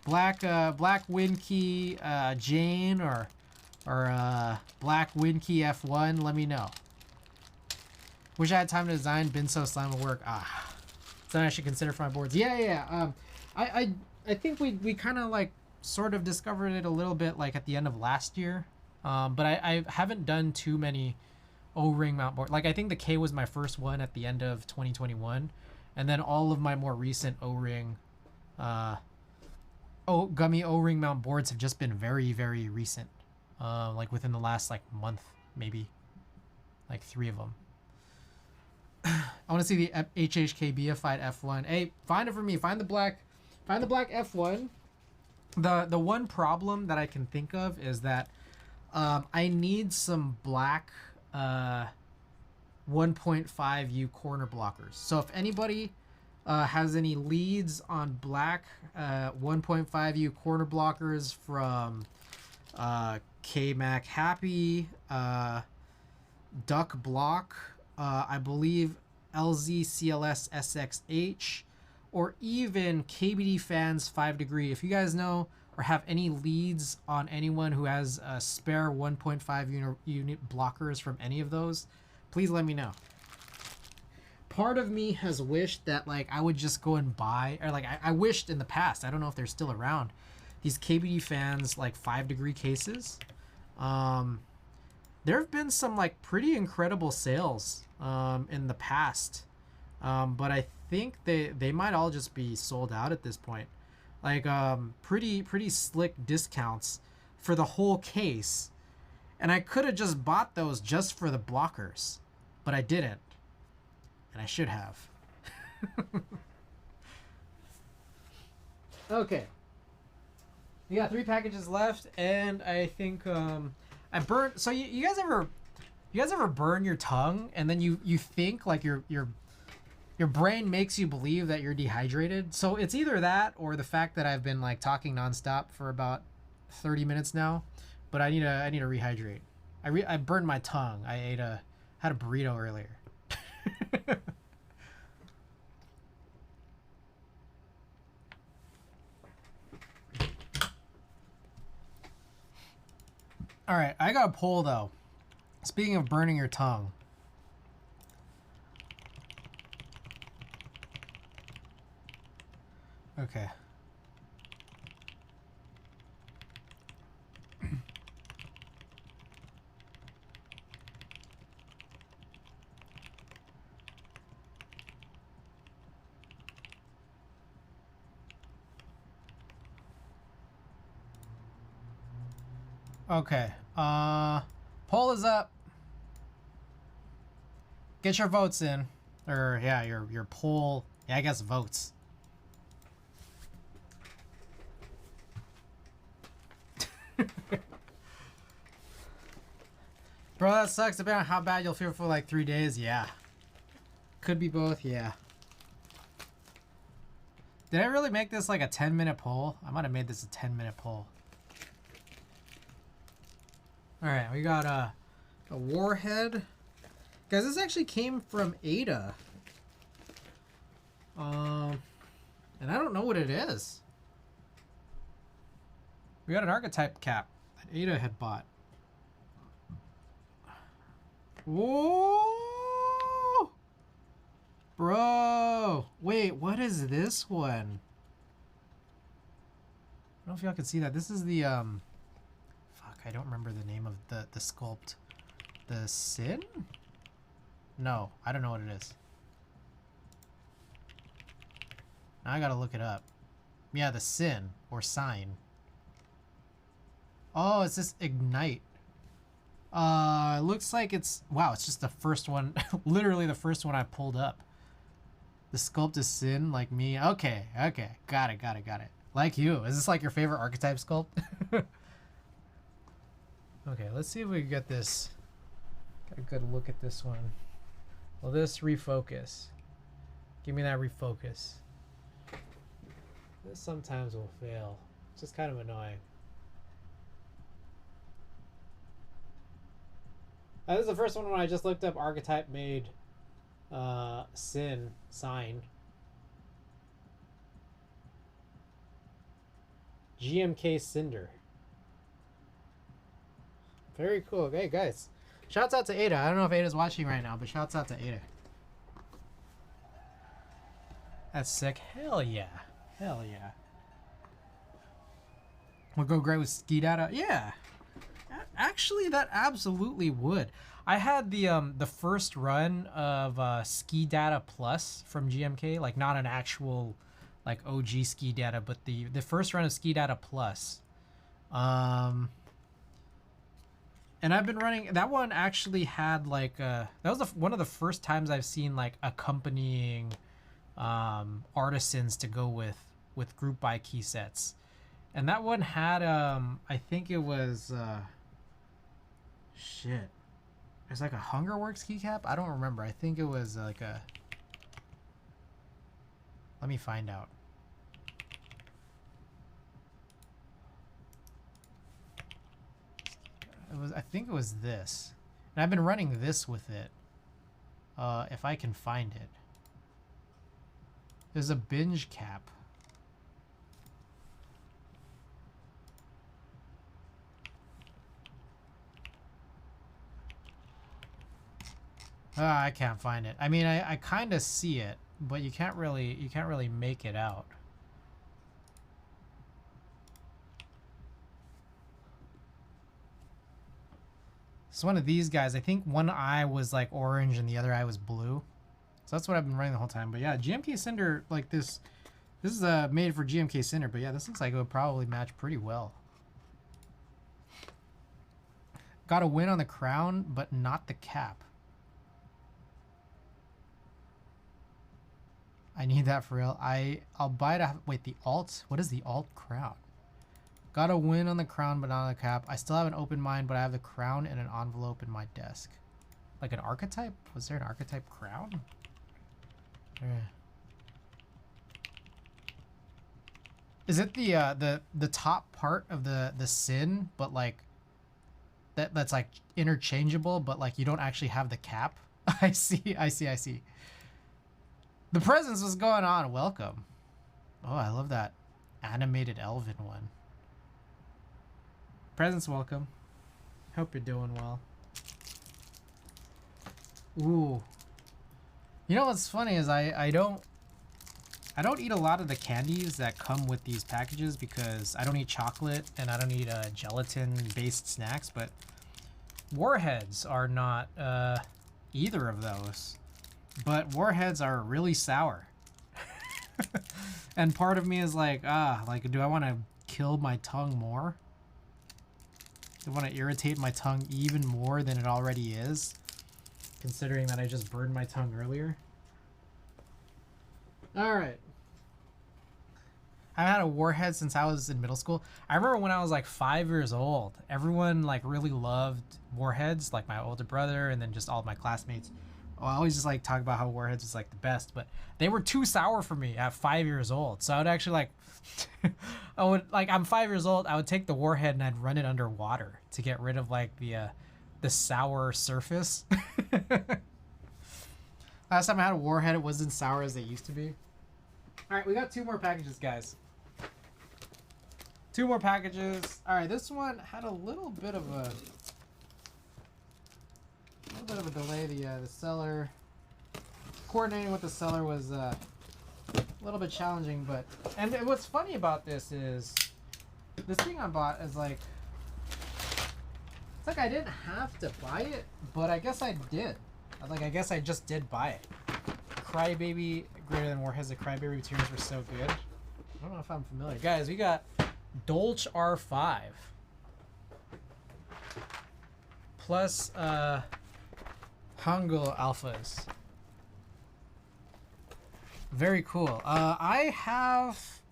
Black Winkey Jane or black Winkey F1, let me know. Wish I had time to design, been so slime at work. Something I should consider for my boards. Yeah. I think we kind of like sort of discovered it a little bit like at the end of last year. But I haven't done too many O-ring mount boards. Like I think the K was my first one at the end of 2021, and then all of my more recent O-ring, gummy O-ring mount boards have just been very, very recent. Like within the last like month, maybe, like 3 of them. I want to see the HHKBified F1. Hey, find it for me. Find the black F1. The one problem that I can think of is that I need some black 1.5U corner blockers. So if anybody has any leads on black 1.5U corner blockers from KMac Happy, Duck Block, I believe LZ CLS SXH, or even KBD Fans 5 Degree. If you guys know or have any leads on anyone who has spare 1.5 unit blockers from any of those, please let me know. Part of me has wished that like I would just go and buy, or like I wished in the past, I don't know if they're still around, these KBD Fans like 5 Degree cases. There have been some like pretty incredible sales in the past, but I think they might all just be sold out at this point. Like pretty slick discounts for the whole case, and I could have just bought those just for the blockers, but I didn't, and I should have. Okay, we got 3 packages left, and I think I burnt. So you guys ever burn your tongue and then you think like your brain makes you believe that you're dehydrated? So it's either that or the fact that I've been like talking nonstop for about 30 minutes now, but I need to rehydrate. I burned my tongue. I had a burrito earlier. All right, I got a poll though. Speaking of burning your tongue. Okay. Okay. Poll is up. Get your votes in. Or yeah, your poll, yeah, I guess votes. Bro, that sucks. Depending on how bad you'll feel for like 3 days, yeah. Could be both, yeah. Did I really make this like a 10-minute poll? I might have made this a 10-minute poll. Alright, we got a warhead. Guys, this actually came from Ada. And I don't know what it is. We got an archetype cap that Ada had bought. Whoa! Bro! Wait, what is this one? I don't know if y'all can see that. This is the, fuck, I don't remember the name of the sculpt. The Sin? No, I don't know what it is. Now I gotta look it up. Yeah, the Sin, or Sign. Oh, it's this Ignite. It looks like it's, wow, it's just the first one, literally the first one I pulled up. The sculpt is Sin, like me. Okay, okay, got it. Like you. Is this like your favorite archetype sculpt? Okay, let's see if we can get this. Get a good look at this one. Will this refocus? Give me that refocus. This sometimes will fail. It's just kind of annoying. This is the first one when I just looked up archetype made Sin sign. GMK Cinder. Very cool. Hey guys, shouts out to Ada. I don't know if Ada's watching right now, but shouts out to Ada. That's sick. Hell yeah. Hell yeah. Would go great with ski data. Yeah. Actually, that absolutely would. I had the first run of Ski Data Plus from GMK, like not an actual like OG Ski Data, but the first run of Ski Data Plus. And I've been running that one. Actually had like that was one of the first times I've seen like accompanying artisans to go with group buy key sets, and that one had I think it was shit. It's like a Hungerworks keycap. I don't remember. I think it was like a. Let me find out. It was. I think it was this, and I've been running this with it. If I can find it. There's a binge cap. I can't find it. I mean, I kind of see it, but you can't really make it out. It's one of these guys. I think one eye was like orange and the other eye was blue. So that's what I've been running the whole time. But yeah, GMK Cinder, like this is made for GMK Cinder, but yeah, this looks like it would probably match pretty well. Got a win on the crown, but not the cap. I need that for real. I'll buy it. Wait, the alt? What is the alt crown? Got a win on the crown, but not on the cap. I still have an open mind, but I have the crown and an envelope in my desk. Like an archetype? Was there an archetype crown? Is it the top part of the Sin, but like that's like interchangeable, but like you don't actually have the cap? I see. The presence was going on. Welcome. Oh, I love that animated elven one. Presence, welcome. Hope you're doing well. Ooh. You know what's funny is I don't eat a lot of the candies that come with these packages because I don't eat chocolate and I don't eat gelatin-based snacks, but warheads are not either of those. But warheads are really sour. And part of me is like, do I want to kill my tongue more? Do I want to irritate my tongue even more than it already is? Considering that I just burned my tongue earlier. Alright. I've had a warhead since I was in middle school. I remember when I was like 5 years old, everyone like really loved warheads, like my older brother and then just all of my classmates. I always just like talk about how Warheads was like the best, but they were too sour for me at 5 years old. So I would actually like, I'm 5 years old. I would take the Warhead and I'd run it underwater to get rid of like the sour surface. Last time I had a Warhead, it wasn't sour as they used to be. All right, we got 2 more packages, guys. 2 more packages. All right, this one had a little bit of a delay. The seller coordinating with the seller was a little bit challenging, but and what's funny about this is this thing I bought is like it's like I didn't have to buy it, but I guess I did. Like I guess I just did buy it. Crybaby greater than Warheads. The Crybaby materials were so good. I don't know if I'm familiar, guys. We got Dolch R5 plus Hangul alphas. Very cool. I have.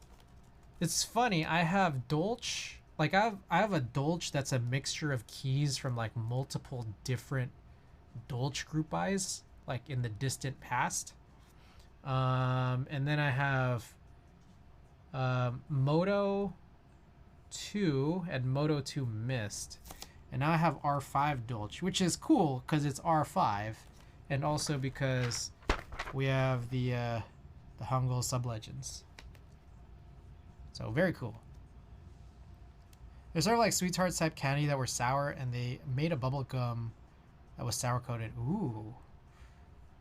It's funny. I have Dolch. Like I have a Dolch that's a mixture of keys from like multiple different Dolch group buys, like in the distant past. And then I have Moto 2 and Moto 2 Mist. And now I have R5 Dolch, which is cool because it's R5, and also because we have the Hangul Sub-Legends. So very cool. There's sort of like Sweet Tarts type candy that were sour, and they made a bubble gum that was sour coated. Ooh.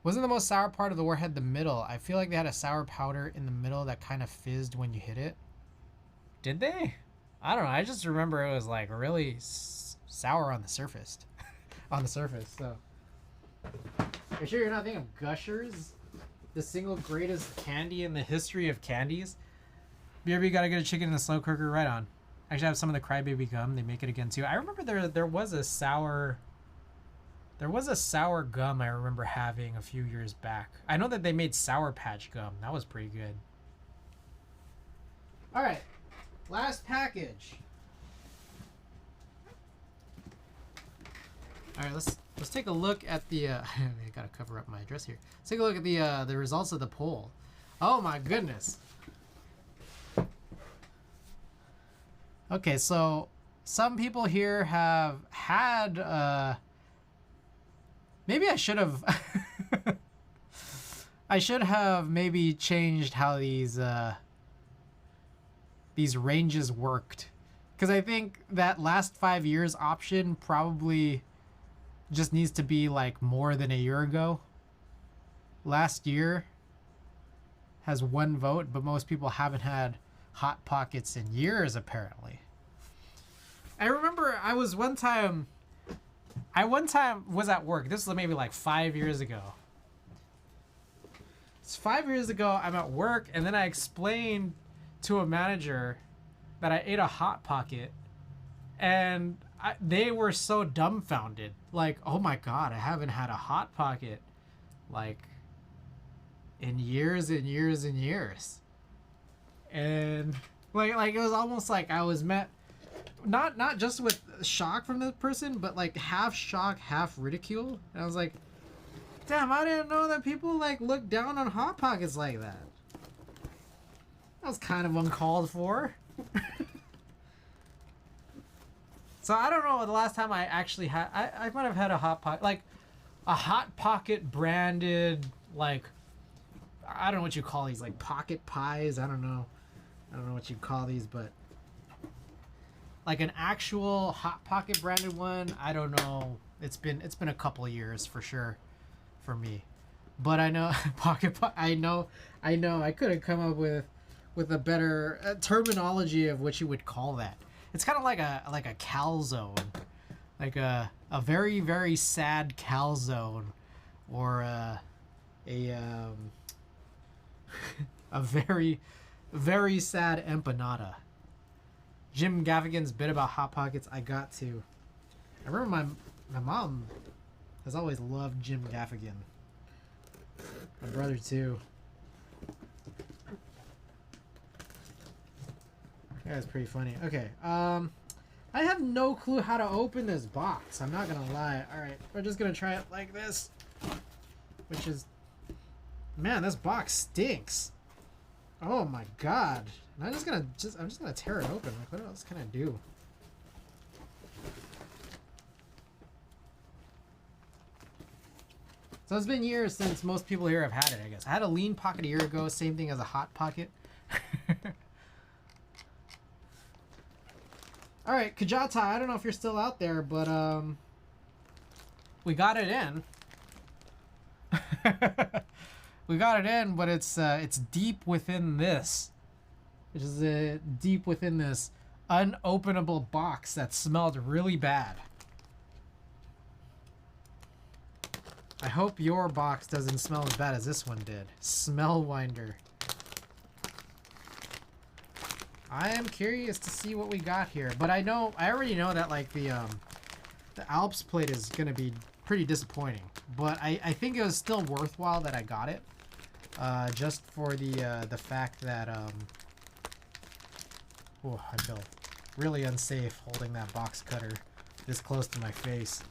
Wasn't the most sour part of the Warhead the middle? I feel like they had a sour powder in the middle that kind of fizzed when you hit it. Did they? I don't know. I just remember it was like really sour on the surface. On the surface, so. Are you sure you're not thinking of Gushers? The single greatest candy in the history of candies? BRB gotta get a chicken in the slow cooker, right on. Actually, I have some of the Crybaby gum. They make it again too. I remember there was a sour gum I remember having a few years back. I know that they made Sour Patch gum. That was pretty good. All right, last package. All right, let's take a look at the. I gotta cover up my address here. Let's take a look at the results of the poll. Oh my goodness. Okay, so some people here have had. Maybe I should have. I should have maybe changed how these ranges worked, because I think that last 5 years option probably just needs to be like more than a year ago. Last year has 1 vote, but most people haven't had Hot Pockets in years, apparently. I remember I one time was at work. This was maybe like 5 years ago. It's 5 years ago. I'm at work, and then I explained to a manager that I ate a Hot Pocket, and they were so dumbfounded. Like, oh my God, I haven't had a Hot Pocket like in years and years and years. And like it was almost like I was met not just with shock from the person, but like half shock, half ridicule. And I was like, damn, I didn't know that people like look down on Hot Pockets like that. That was kind of uncalled for. So I don't know the last time I actually had. I might have had a Hot Pocket, like a Hot Pocket branded, like, I don't know what you call these, like pocket pies. I don't know what you call these, but like an actual Hot Pocket branded one, I don't know. It's been a couple of years for sure for me. But I know I know I could have come up with a better terminology of what you would call that. It's kind of like a calzone, like a very, very sad calzone, or a very, very sad empanada. Jim Gaffigan's bit about Hot Pockets, I got to. I remember my mom has always loved Jim Gaffigan. My brother too. That's pretty funny. Okay, I have no clue how to open this box. I'm not gonna lie. All right, we're just gonna try it like this. which is, man, this box stinks. Oh my god. I'm just gonna tear it open. Like, what else can I do? So it's been years since most people here have had it, I guess. I had a lean pocket a year ago, same thing as a hot pocket. Alright, Kajata, I don't know if you're still out there, but we got it in. We got it in, but it's deep within this. Which is deep within this unopenable box that smelled really bad. I hope your box doesn't smell as bad as this one did. Smell winder. I am curious to see what we got here, but I already know that like the Alps plate is gonna be pretty disappointing, but I think it was still worthwhile that I got it, just for the fact that oh, I feel really unsafe holding that box cutter this close to my face.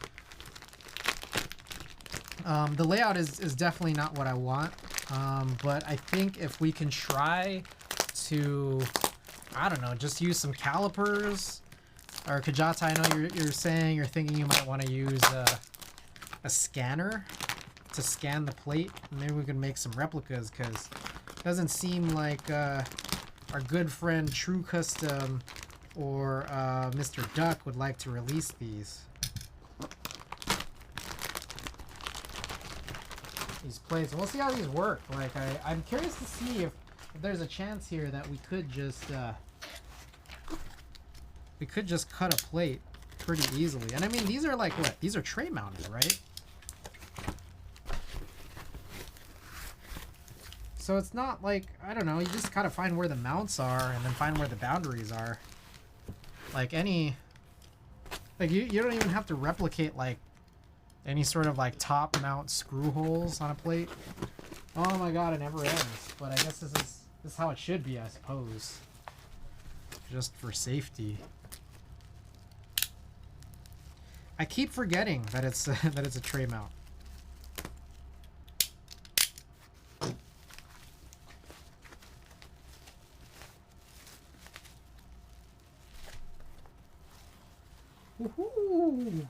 The layout is definitely not what I want, but I think if we can try to, I don't know, just use some calipers, or Kajata, I know you're thinking you might want to use a scanner to scan the plate. Maybe we can make some replicas, because it doesn't seem like our good friend True Custom or Mr. Duck would like to release these. These plates. We'll see how these work. Like I'm curious to see if there's a chance here that we could just cut a plate pretty easily. And I mean, these are like what? These are tray mounted, right? So it's not like, I don't know, you just gotta find where the mounts are and then find where the boundaries are. Like you don't even have to replicate like any sort of like top mount screw holes on a plate. Oh my god, it never ends. But I guess this is how it should be, I suppose. Just for safety. I keep forgetting that it's that it's a tray mount. Woohoo!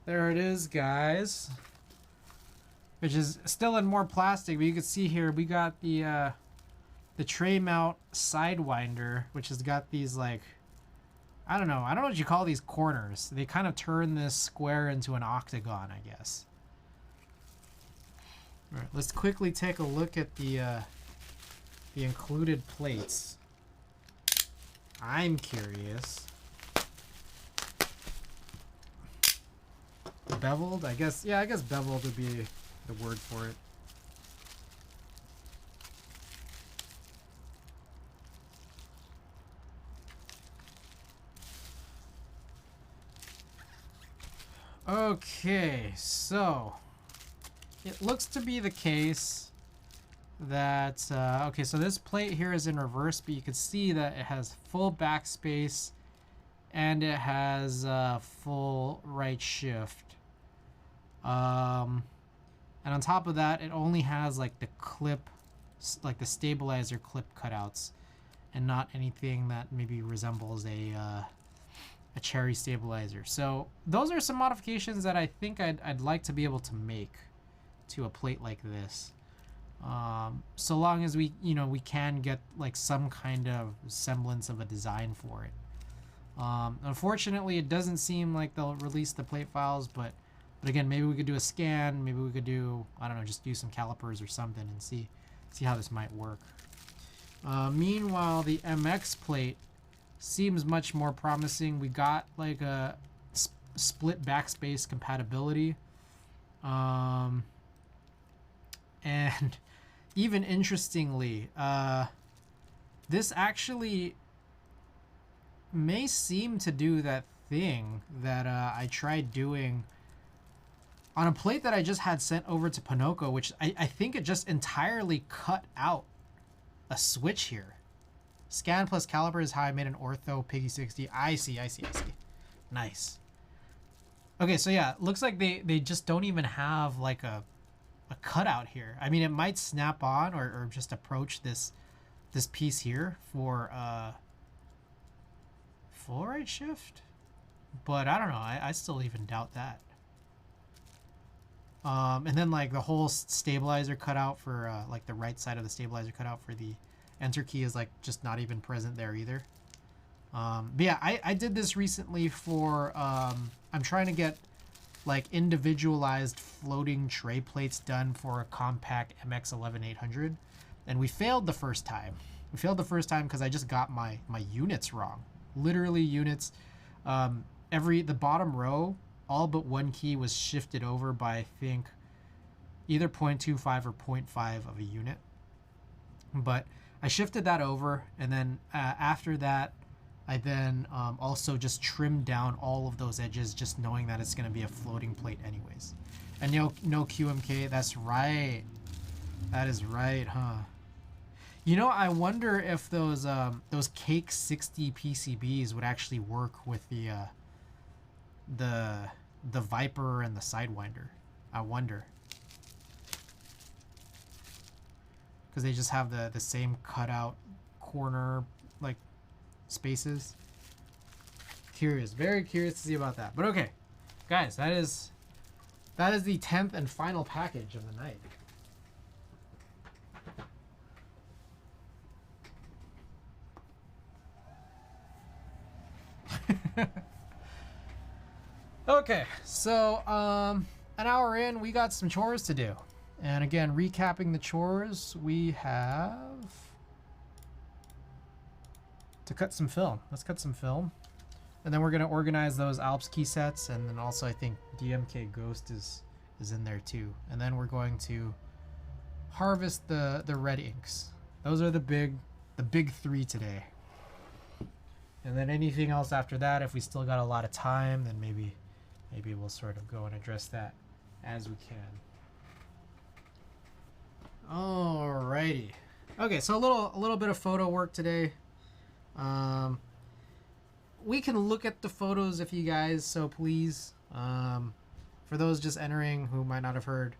There it is, guys. Which is still in more plastic, but you can see here we got the tray mount sidewinder, which has got these like, I don't know what you call these corners. They kind of turn this square into an octagon, I guess. All right, let's quickly take a look at the included plates. I'm curious. Beveled, I guess. Yeah, I guess beveled would be the word for it. Okay, so it looks to be the case that okay, so this plate here is in reverse, but you can see that it has full backspace and it has full right shift. And on top of that, it only has like the clip, like the stabilizer clip cutouts, and not anything that maybe resembles a cherry stabilizer. So those are some modifications that I think I'd like to be able to make to a plate like this. So long as we can get like some kind of semblance of a design for it. Unfortunately, it doesn't seem like they'll release the plate files, but again, maybe we could do a scan, maybe we could do, I don't know, just use some calipers or something and see how this might work. Meanwhile, the MX plate seems much more promising. We got like a split backspace compatibility. And even interestingly, this actually may seem to do that thing that I tried doing on a plate that I just had sent over to Pinocchio, which I think it just entirely cut out a switch here. Scan plus caliper is how I made an ortho Piggy 60. I see. Nice. Okay, so yeah, looks like they just don't even have like a a cutout here. I mean, it might snap on or just approach this piece here for full right shift, but I don't know. I still even doubt that. And then like the whole stabilizer cutout for like the right side of the stabilizer cutout for the enter key is like just not even present there either. But yeah, I did this recently for I'm trying to get like individualized floating tray plates done for a compact MX-11800, and we failed the first time. We failed the first time because I just got my units wrong. Literally units. The bottom row, all but one key was shifted over by I think either 0.25 or 0.5 of a unit. But I shifted that over, and then after that, I then also just trimmed down all of those edges, just knowing that it's going to be a floating plate anyways. And no QMK, that's right. That is right, huh? You know, I wonder if those Cake 60 PCBs would actually work with the Viper and the Sidewinder. I wonder. Because they just have the same cutout corner like spaces. Curious, very curious to see about that. But okay, guys, that is the 10th and final package of the night. Okay, so an hour in, we got some chores to do. And again, recapping the chores, we have to cut some film. Let's cut some film. And then we're going to organize those Alps key sets, and then also I think DMK Ghost is in there too. And then we're going to harvest the red inks. Those are the big three today. And then anything else after that, if we still got a lot of time, then maybe we'll sort of go and address that as we can. Alrighty. Okay, so a little bit of photo work today. We can look at the photos if you guys so please. For those just entering who might not have heard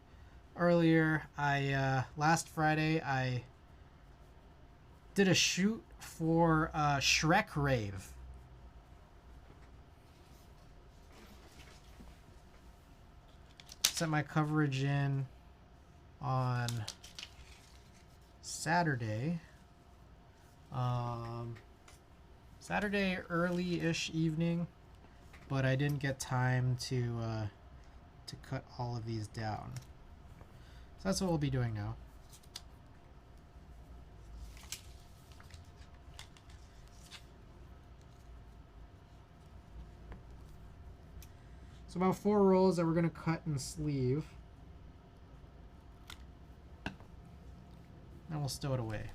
earlier, I last Friday I did a shoot for Shrek Rave. Set my coverage in on Saturday. Saturday early-ish evening, but I didn't get time to cut all of these down. So that's what we'll be doing now. So about 4 rolls that we're going to cut and sleeve. And we'll stow it away.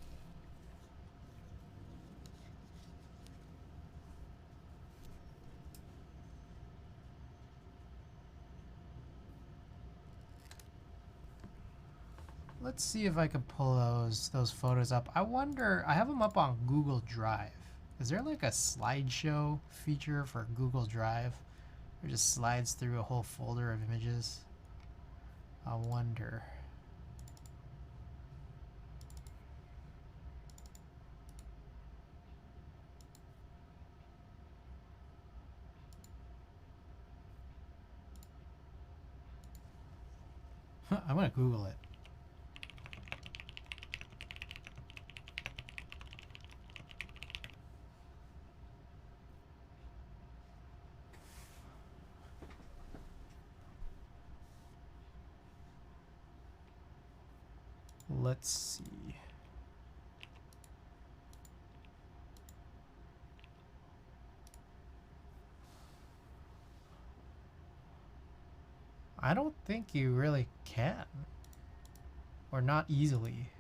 Let's see if I can pull those photos up. I wonder, I have them up on Google Drive. Is there like a slideshow feature for Google Drive? It just slides through a whole folder of images. I wonder. I'm gonna Google it. Let's see. I don't think you really can. Or not easily.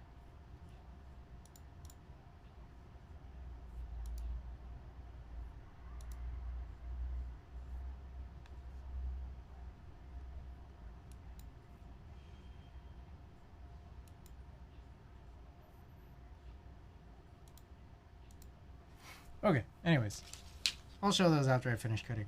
Okay, anyways. I'll show those after I finish cutting.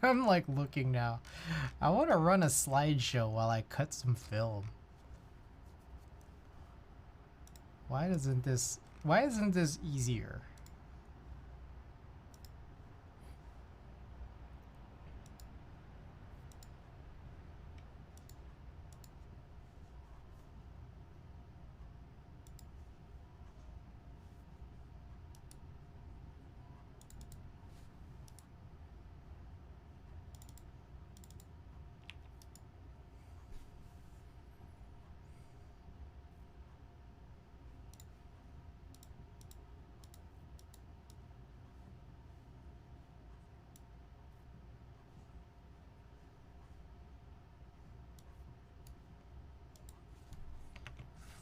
I'm like looking now. I want to run a slideshow while I cut some film. Why isn't this easier?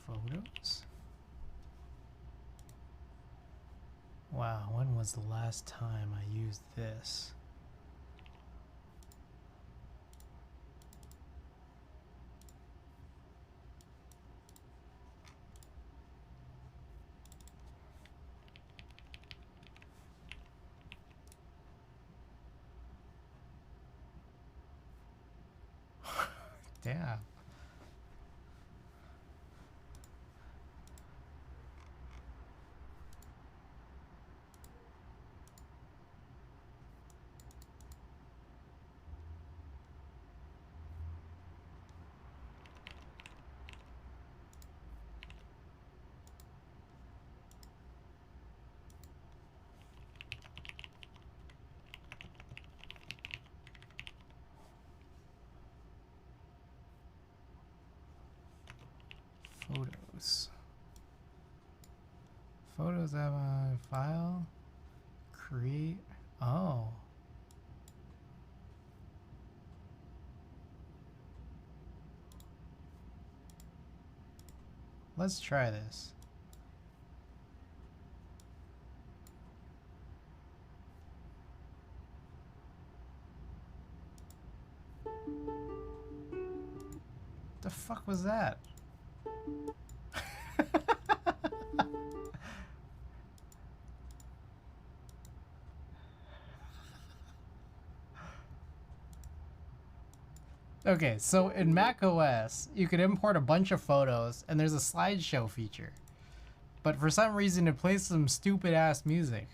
Photos? Wow, when was the last time I used this? Damn. Photos. Photos I have on file. Create. Oh. Let's try this. The fuck was that? Okay, so in Mac OS, you can import a bunch of photos, and there's a slideshow feature. But for some reason, it plays some stupid ass music.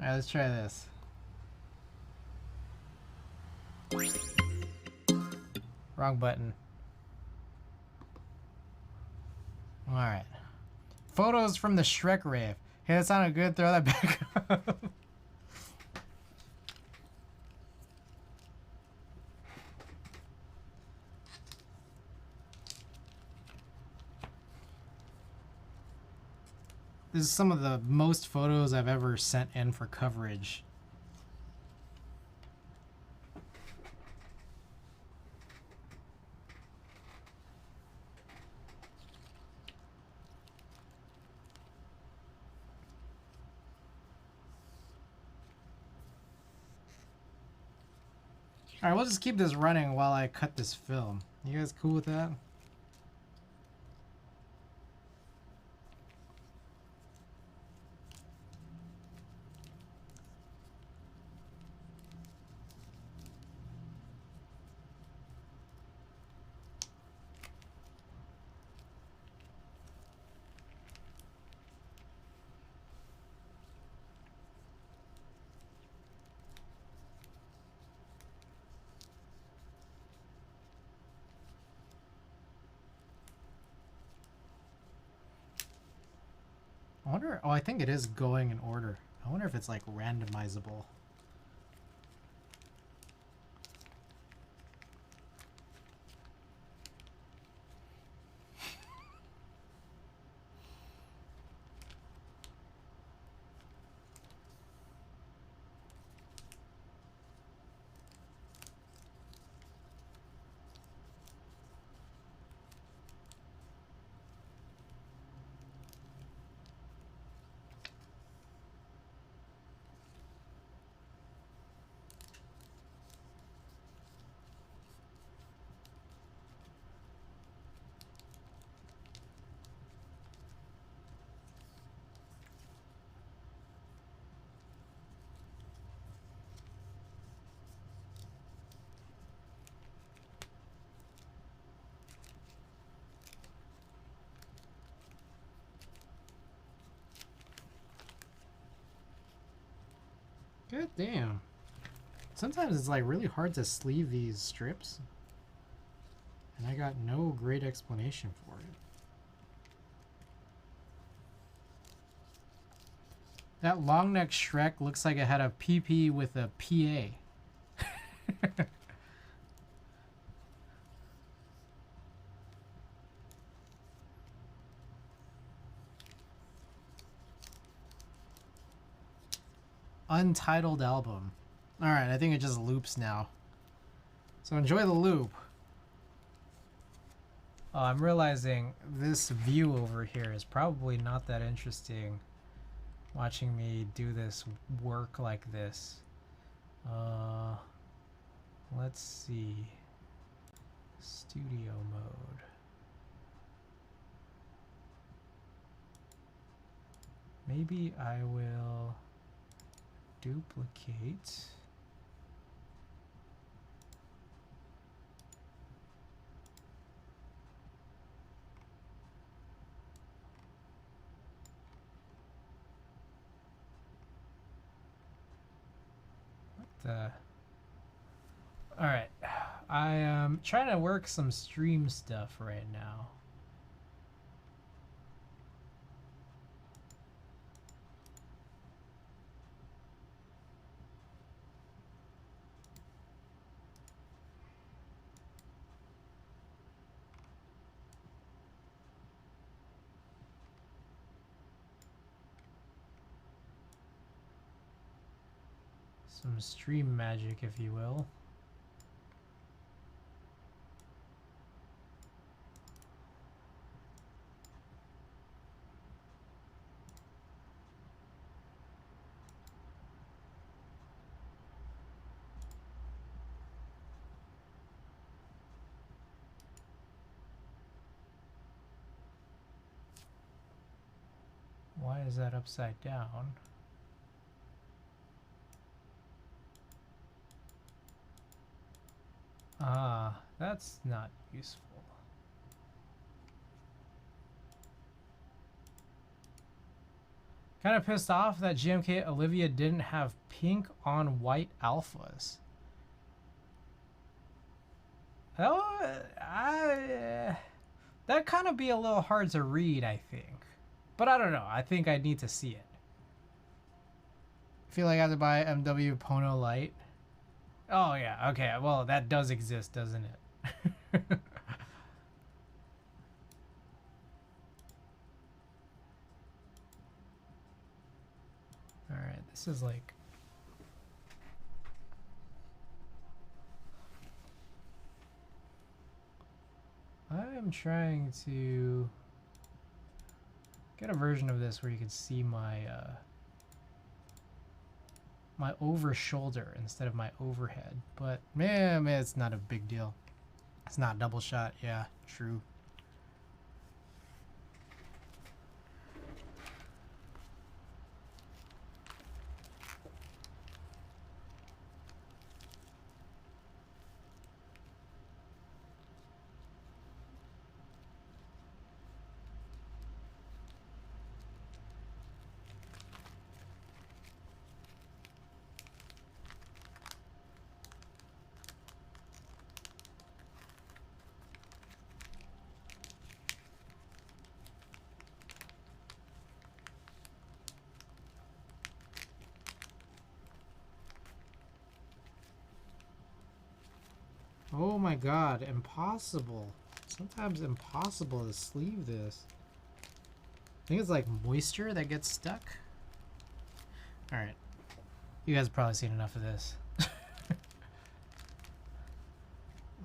Alright, let's try this. Wrong button. Alright. Photos from the Shrek rave. Hey, that sounded good. Throw that back up. This is some of the most photos I've ever sent in for coverage. Alright, we'll just keep this running while I cut this film. You guys cool with that? I wonder, oh, I think it is going in order. I wonder if it's like randomizable. God damn. Sometimes it's like really hard to sleeve these strips. And I got no great explanation for it. That long neck Shrek looks like it had a PP with a PA. Untitled album. Alright, I think it just loops now. So enjoy the loop. Oh, I'm realizing this view over here is probably not that interesting. Watching me do this work like this. Let's see. Studio mode. Maybe I will duplicate. All right, I am trying to work some stream stuff right now. Some stream magic, if you will. Why is that upside down? Ah, that's not useful. Kind of pissed off that GMK Olivia didn't have pink on white alphas. Oh, that'd kind of be a little hard to read, I think. But I don't know. I think I need to see it. I feel like I have to buy MW Pono Light. Oh, yeah. Okay. Well, that does exist, doesn't it? All right. This is like... I am trying to get a version of this where you can see my my over shoulder instead of my overhead, but man, it's not a big deal. It's not double shot. Yeah, true. Oh my god, impossible. Sometimes impossible to sleeve this. I think it's like moisture that gets stuck. Alright. You guys have probably seen enough of this. Let's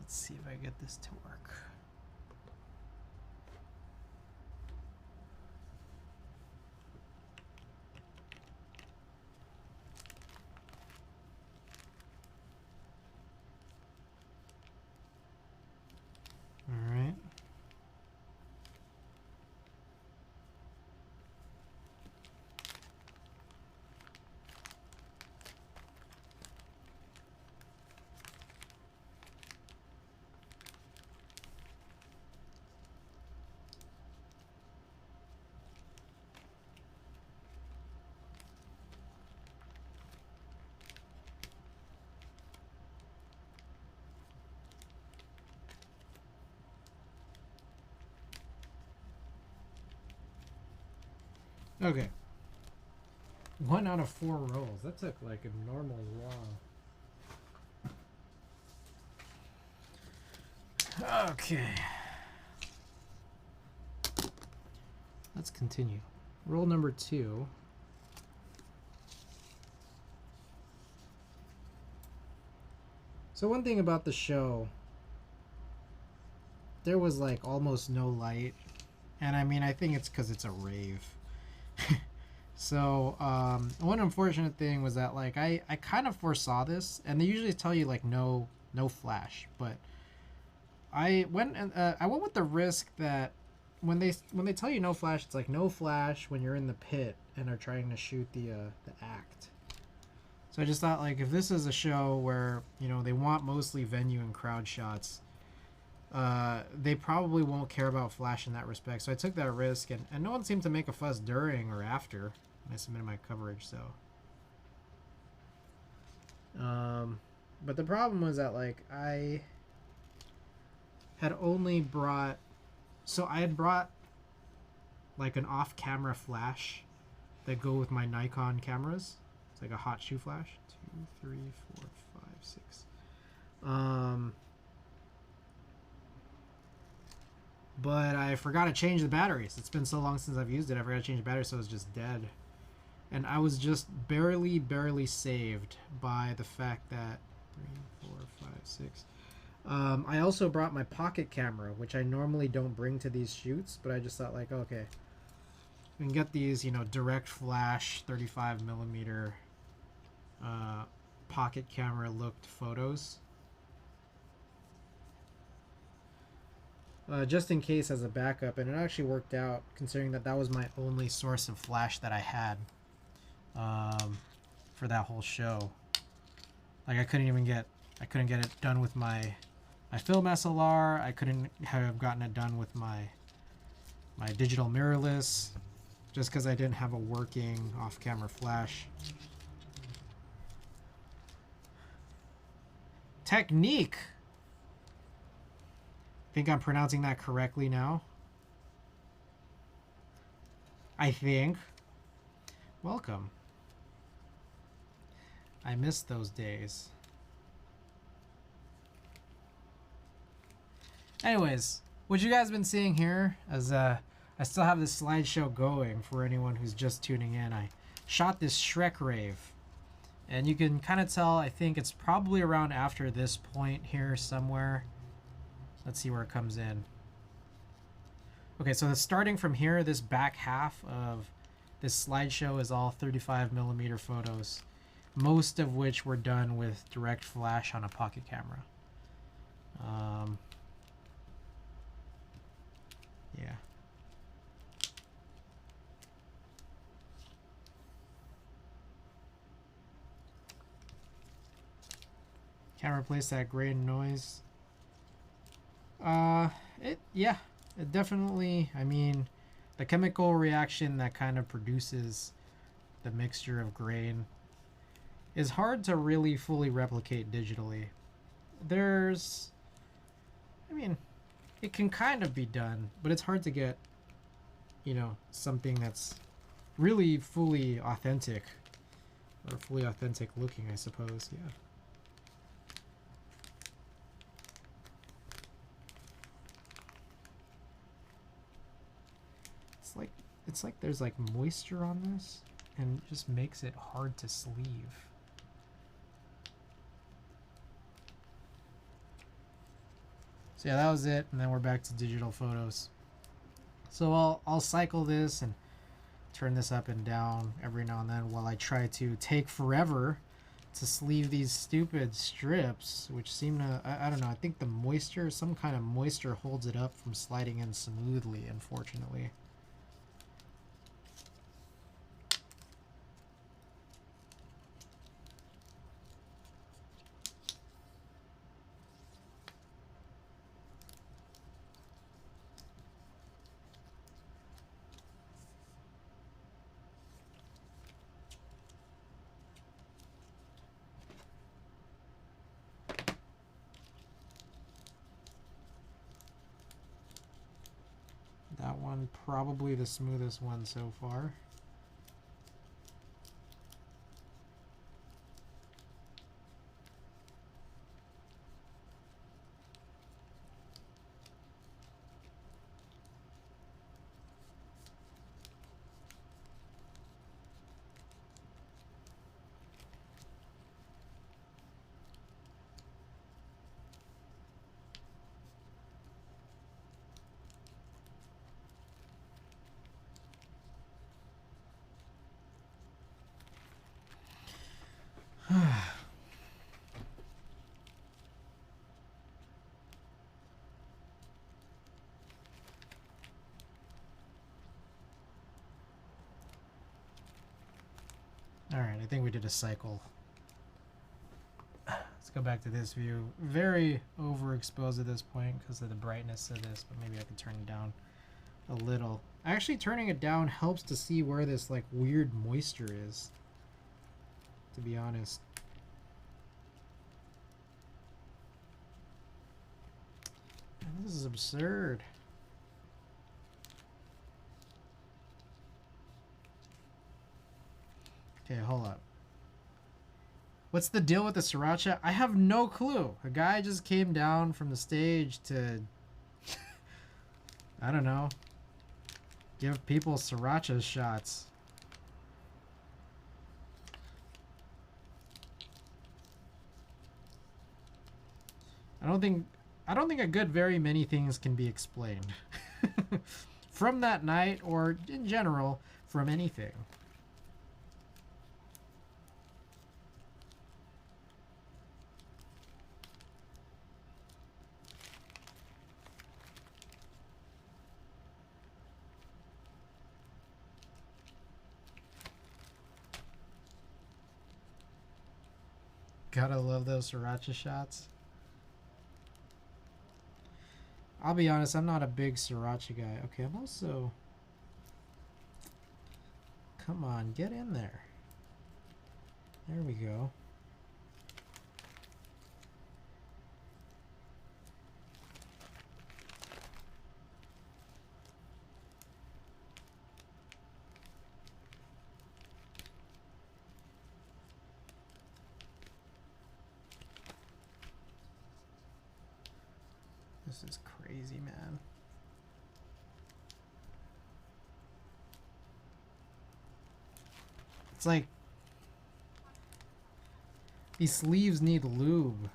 see if I get this to work. Alright. Okay. 1 out of 4 rolls. That took like a normal while. Okay. Let's continue. Roll number 2. So one thing about the show, there was like almost no light. And I mean, I think it's because it's a rave. So one unfortunate thing was that like I kind of foresaw this, and they usually tell you like no flash, but I went with the risk that when they tell you no flash, it's like no flash when you're in the pit and are trying to shoot the act. So I just thought like if this is a show where they want mostly venue and crowd shots, they probably won't care about flash in that respect. So I took that risk, and no one seemed to make a fuss during or after I submitted my coverage. So but the problem was that like I had only brought, so I had brought like an off-camera flash that go with my Nikon cameras. It's like a hot shoe flash. 2, 3, 4, 5, 6. But I forgot to change the batteries. It's been so long since I've used it. I forgot to change the battery, so it's just dead. And I was just barely saved by the fact that 3, 4, 5, 6. I also brought my pocket camera, which I normally don't bring to these shoots, but I just thought like, okay, we can get these, direct flash 35 millimeter pocket camera looked photos. Just in case as a backup, and it actually worked out considering that was my only source of flash that I had for that whole show. Like I couldn't get it done with my film SLR. I couldn't have gotten it done with my digital mirrorless, just because I didn't have a working off-camera flash. Technique. Think I'm pronouncing that correctly now. I think. Welcome. I missed those days. Anyways, what you guys been seeing here is I still have this slideshow going for anyone who's just tuning in. I shot this Shrek rave, and you can kind of tell, I think it's probably around after this point here somewhere. Let's see where it comes in. Okay, so starting from here, this back half of this slideshow is all 35 millimeter photos, most of which were done with direct flash on a pocket camera. Yeah. Can't replace that grain noise. It definitely, I mean, the chemical reaction that kind of produces the mixture of grain is hard to really fully replicate digitally. It can kind of be done, but it's hard to get, something that's really fully authentic, or fully authentic looking, I suppose. Yeah. It's like there's like moisture on this, and it just makes it hard to sleeve. So yeah, that was it, and then we're back to digital photos. So I'll cycle this and turn this up and down every now and then while I try to take forever to sleeve these stupid strips, which seem to, I don't know, I think the moisture, some kind of moisture holds it up from sliding in smoothly, unfortunately. That one, probably the smoothest one so far. Alright, I think we did a cycle. Let's go back to this view. Very overexposed at this point because of the brightness of this, but maybe I could turn it down a little. Actually, turning it down helps to see where this like weird moisture is, to be honest. This is absurd. Okay, hold up. What's the deal with the sriracha? I have no clue. A guy just came down from the stage to, I don't know, give people sriracha shots. I don't think a good very many things can be explained from that night or in general from anything. Gotta love those sriracha shots. I'll be honest, I'm not a big sriracha guy. Okay, I'm also... Come on, get in there. There we go. This is crazy, man. It's like these sleeves need lube.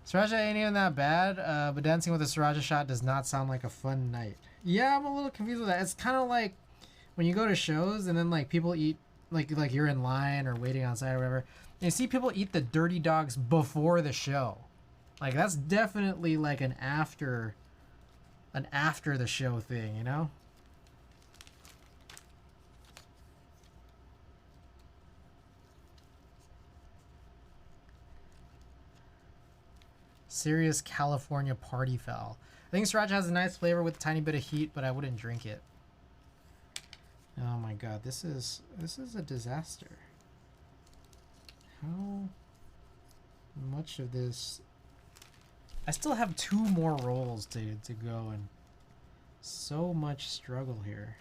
Sriracha ain't even that bad, but dancing with a sriracha shot does not sound like a fun night. Yeah, I'm a little confused with that. It's kind of like when you go to shows and then like people eat, like you're in line or waiting outside or whatever, and you see people eat the dirty dogs before the show. Like that's definitely like an after the show thing, you know? Serious California party foul. I think sriracha has a nice flavor with a tiny bit of heat, but I wouldn't drink it. Oh my god, this is a disaster. How much of this? I still have 2 more rolls to go, and so much struggle here.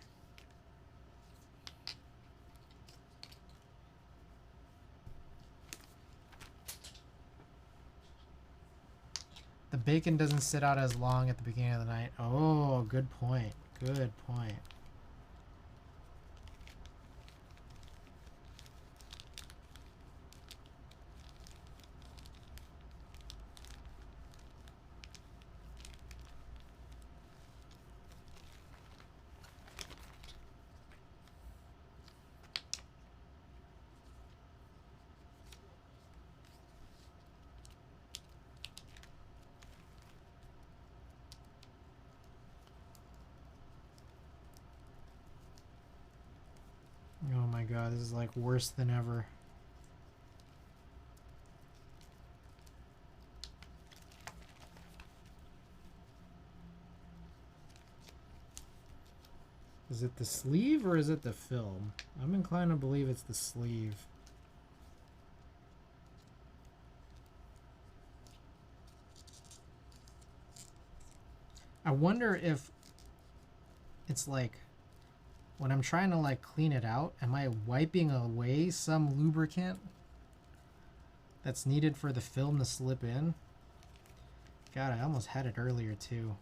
The bacon doesn't sit out as long at the beginning of the night. Oh, good point. Good point. Oh my god, this is like worse than ever. Is it the sleeve or is it the film? I'm inclined to believe it's the sleeve. I wonder if it's like when I'm trying to like clean it out, am I wiping away some lubricant that's needed for the film to slip in? God, I almost had it earlier too.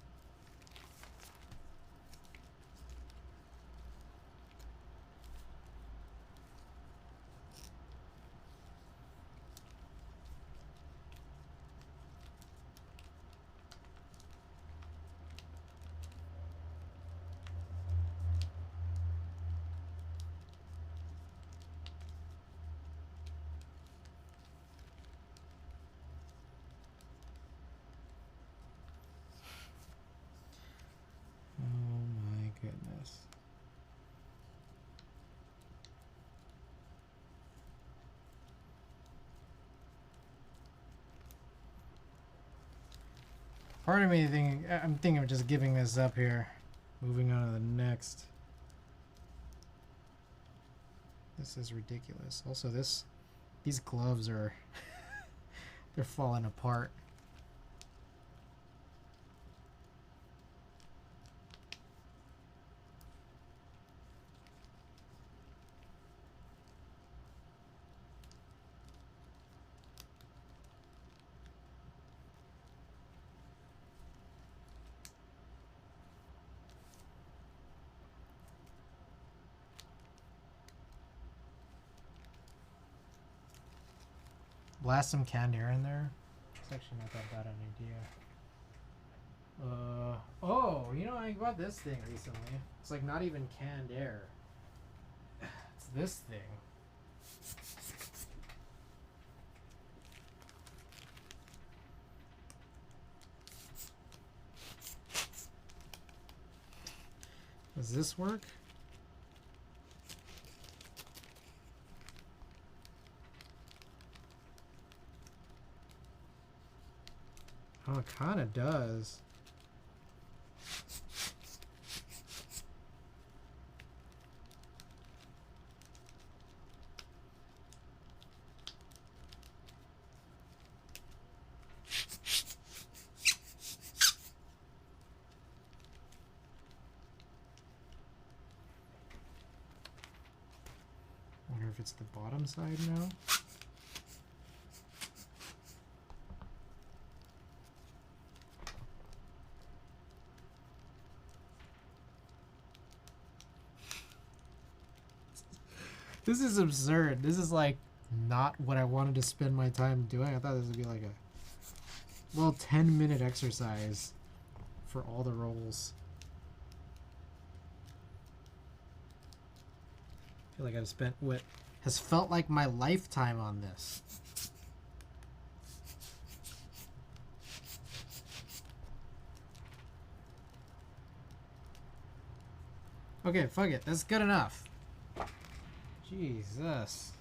Part of me I'm thinking of just giving this up here. Moving on to the next. This is ridiculous. Also, these gloves are they're falling apart. Blast some canned air in there. It's actually not that bad an idea. Oh, you know, I bought this thing recently. It's like not even canned air. It's this thing. Does this work? Oh, it kind of does. Wonder if it's the bottom side now. This is absurd. This is like not what I wanted to spend my time doing. I thought this would be like a little 10-minute exercise for all the rolls. I feel like I've spent what has felt like my lifetime on this. Okay, fuck it. That's good enough. Jesus.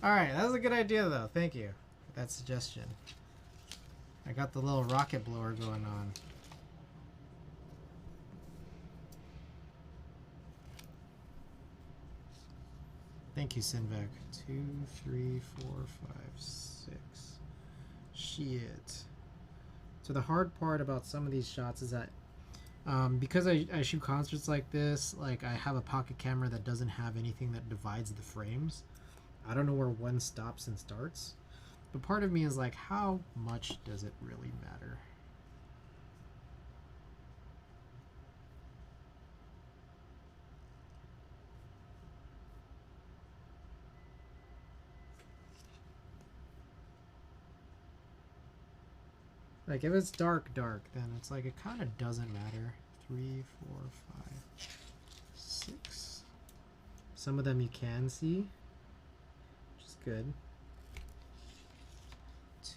Alright, that was a good idea though. Thank you for that suggestion. I got the little rocket blower going on. Thank you, Sinvec. 2, 3, 4, 5, 6. Shit. So the hard part about some of these shots is that because I shoot concerts like this, like I have a pocket camera that doesn't have anything that divides the frames. I don't know where one stops and starts. But part of me is like, how much does it really matter? Like if it's dark, then it's like it kind of doesn't matter. 3, 4, 5, 6. Some of them you can see, which is good.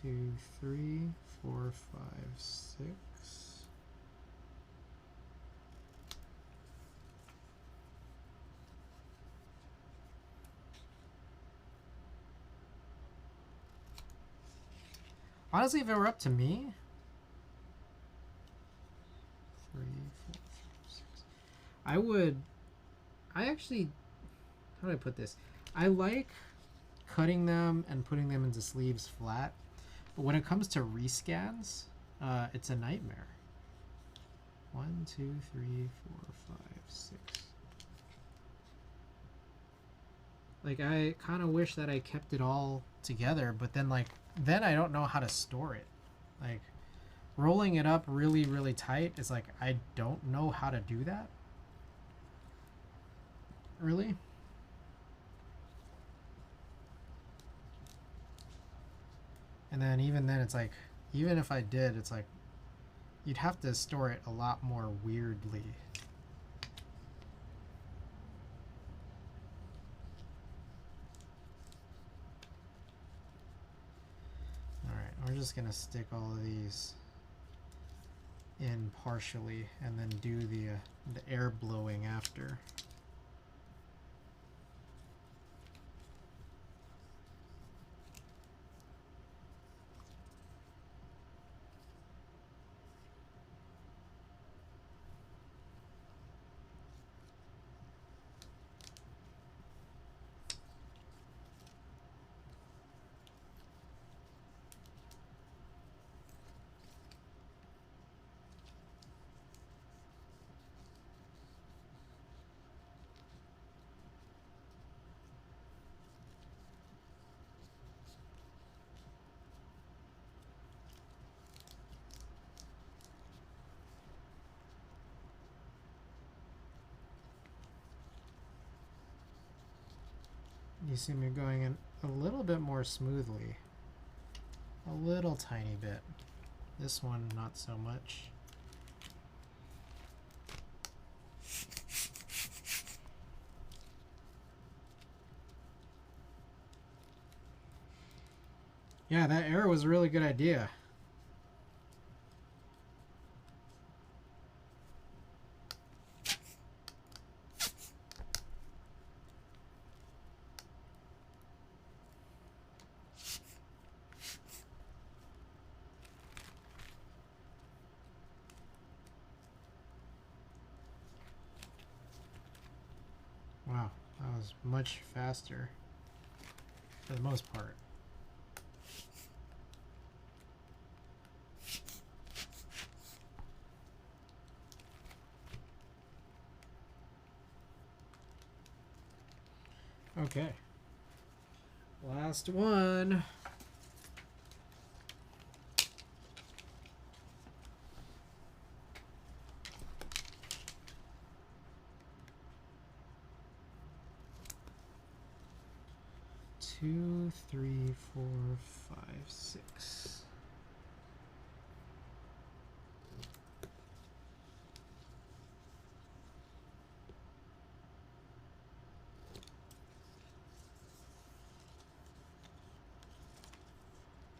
2, 3, 4, 5, 6. Honestly, if it were up to me, 3, 4, 5, 6. I actually, how do I put this? I like cutting them and putting them into sleeves flat, but when it comes to rescans, it's a nightmare. 1, 2, 3, 4, 5, 6. Like I kind of wish that I kept it all together, but then then I don't know how to store it. Like rolling it up really, really tight is like, I don't know how to do that. Really? And then even then it's like, even if I did, it's like, you'd have to store it a lot more weirdly. Alright, we're just gonna stick all of these in partially and then do the air blowing after. you see me going in a little bit more smoothly. A little tiny bit. This one, not so much. Yeah, that arrow was a really good idea. Wow, that was much faster for the most part. Okay, last one. Two, three, four, five, six.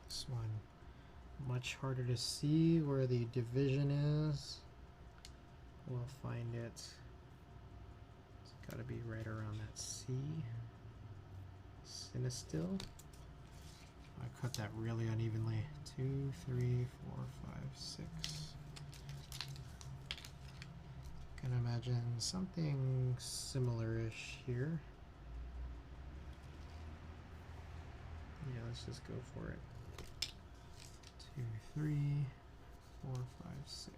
This one, much harder to see where the division is. We'll find it. It's got to be right around that C. Cinestill. I cut that really unevenly. 2, 3, 4, 5, 6. Can imagine something similar-ish here. Yeah, let's just go for it. 2, 3, 4, 5, 6.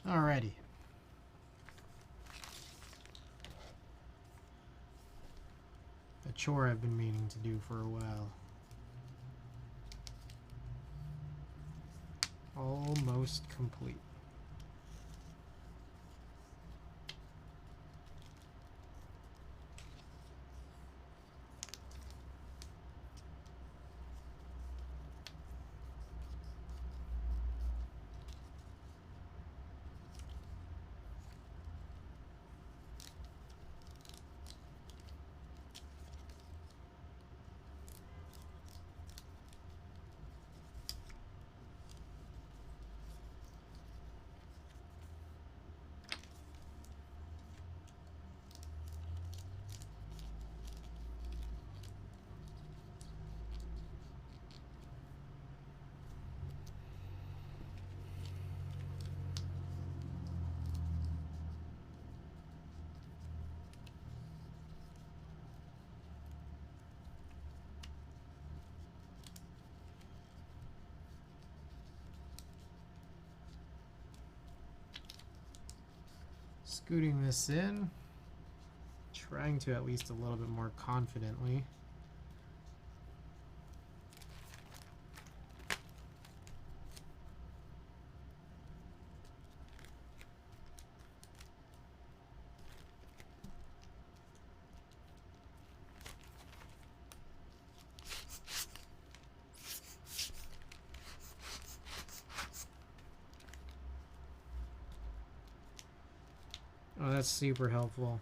Alrighty. A chore I've been meaning to do for a while. Almost complete. Scooting this in, trying to at least a little bit more confidently. Oh, that's super helpful.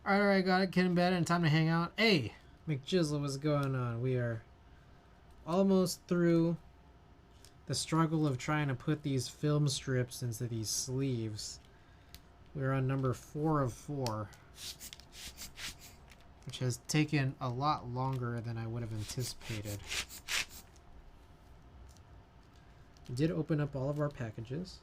Alright, got it. Kid in bed and time to hang out. Hey, McJizzle, what's going on? We are almost through the struggle of trying to put these film strips into these sleeves. We're on number 4 of 4, which has taken a lot longer than I would have anticipated. did open up all of our packages.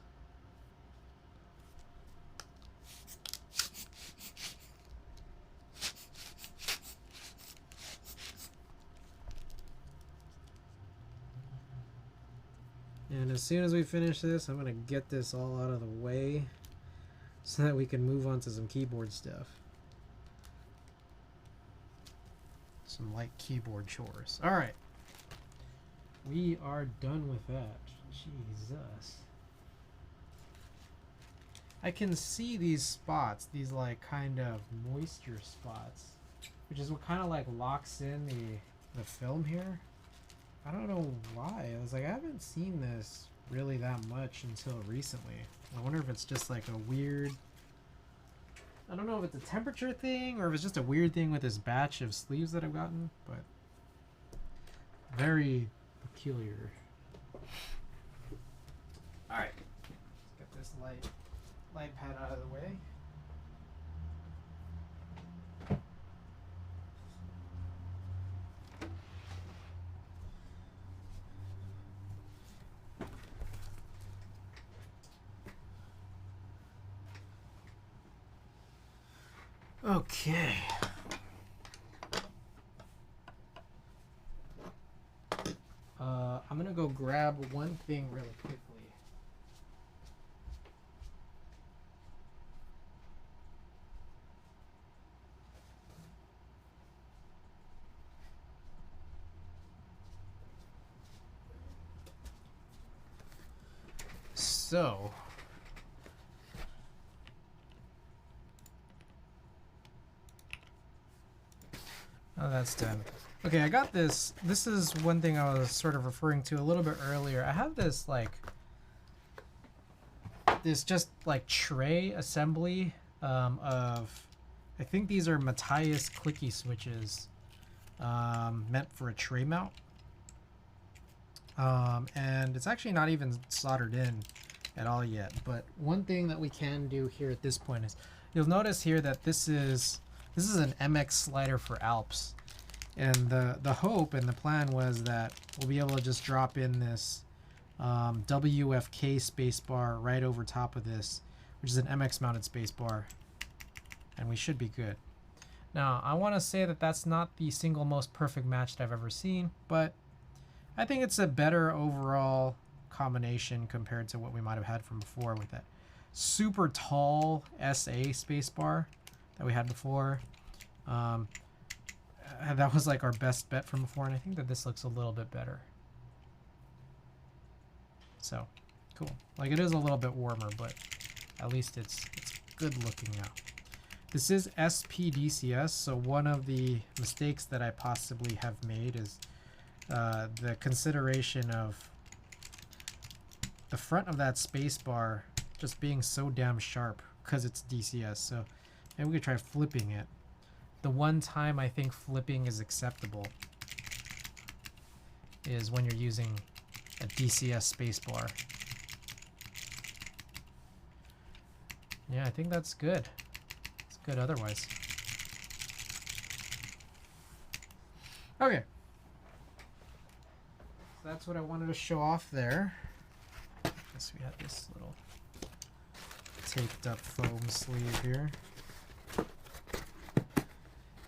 And as soon as we finish this, I'm going to get this all out of the way so that we can move on to some keyboard stuff. Some light keyboard chores. All right. We are done with that. Jesus. I can see these spots, these like kind of moisture spots, which is what kind of like locks in the film here. I don't know why. I was like, I haven't seen this really that much until recently. I wonder if it's just like a weird, I don't know if it's a temperature thing or if it's just a weird thing with this batch of sleeves that I've gotten, but very peculiar. All right, let's get this light pad out of the way. Okay. I'm gonna go grab one thing really quickly. So, oh, that's done. Okay, I got this. This is one thing I was sort of referring to a little bit earlier. I have this just like tray assembly of, I think these are Matthias clicky switches meant for a tray mount. And it's actually not even soldered in at all yet. But one thing that we can do here at this point is, you'll notice here that this is an MX slider for Alps. And the hope and the plan was that we'll be able to just drop in this WFK spacebar right over top of this, which is an MX mounted spacebar, and we should be good. Now, I want to say that that's not the single most perfect match that I've ever seen, but I think it's a better overall combination compared to what we might have had from before with that super tall SA spacebar that we had before. That was like our best bet from before, and I think that this looks a little bit better. So, cool. Like, it is a little bit warmer, but at least it's good looking now. This is SPDCS, so one of the mistakes that I possibly have made is the consideration of the front of that spacebar just being so damn sharp because it's DCS. So maybe we could try flipping it. The one time I think flipping is acceptable is when you're using a DCS spacebar. Yeah, I think that's good. It's good otherwise. Okay. So that's what I wanted to show off there. I guess we have this little taped up foam sleeve here.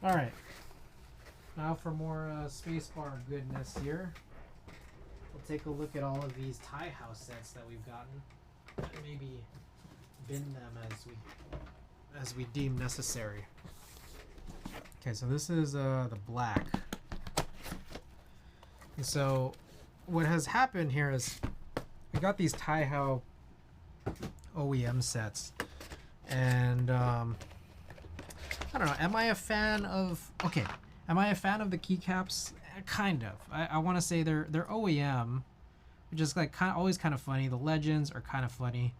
All right, now for more spacebar goodness here. We'll take a look at all of these Tai Hao sets that we've gotten, and maybe bin them as we deem necessary. Okay, so this is the black. And so what has happened here is we got these Tai Hao OEM sets, and I don't know. Am I a fan of? Okay, am I a fan of the keycaps? Kind of. I want to say they're OEM, which is like always kind of funny. The legends are kind of funny,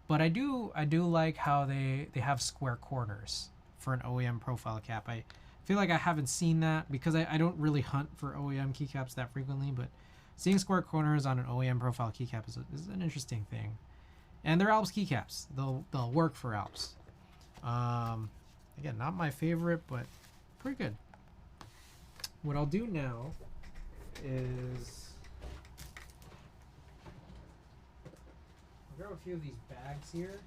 but I do like how they have square corners for an OEM profile cap. I feel like I haven't seen that because I don't really hunt for OEM keycaps that frequently, but seeing square corners on an OEM profile keycap is an interesting thing. And they're Alps keycaps. They'll work for Alps. Again, not my favorite, but pretty good. What I'll do now is grab a few of these bags here.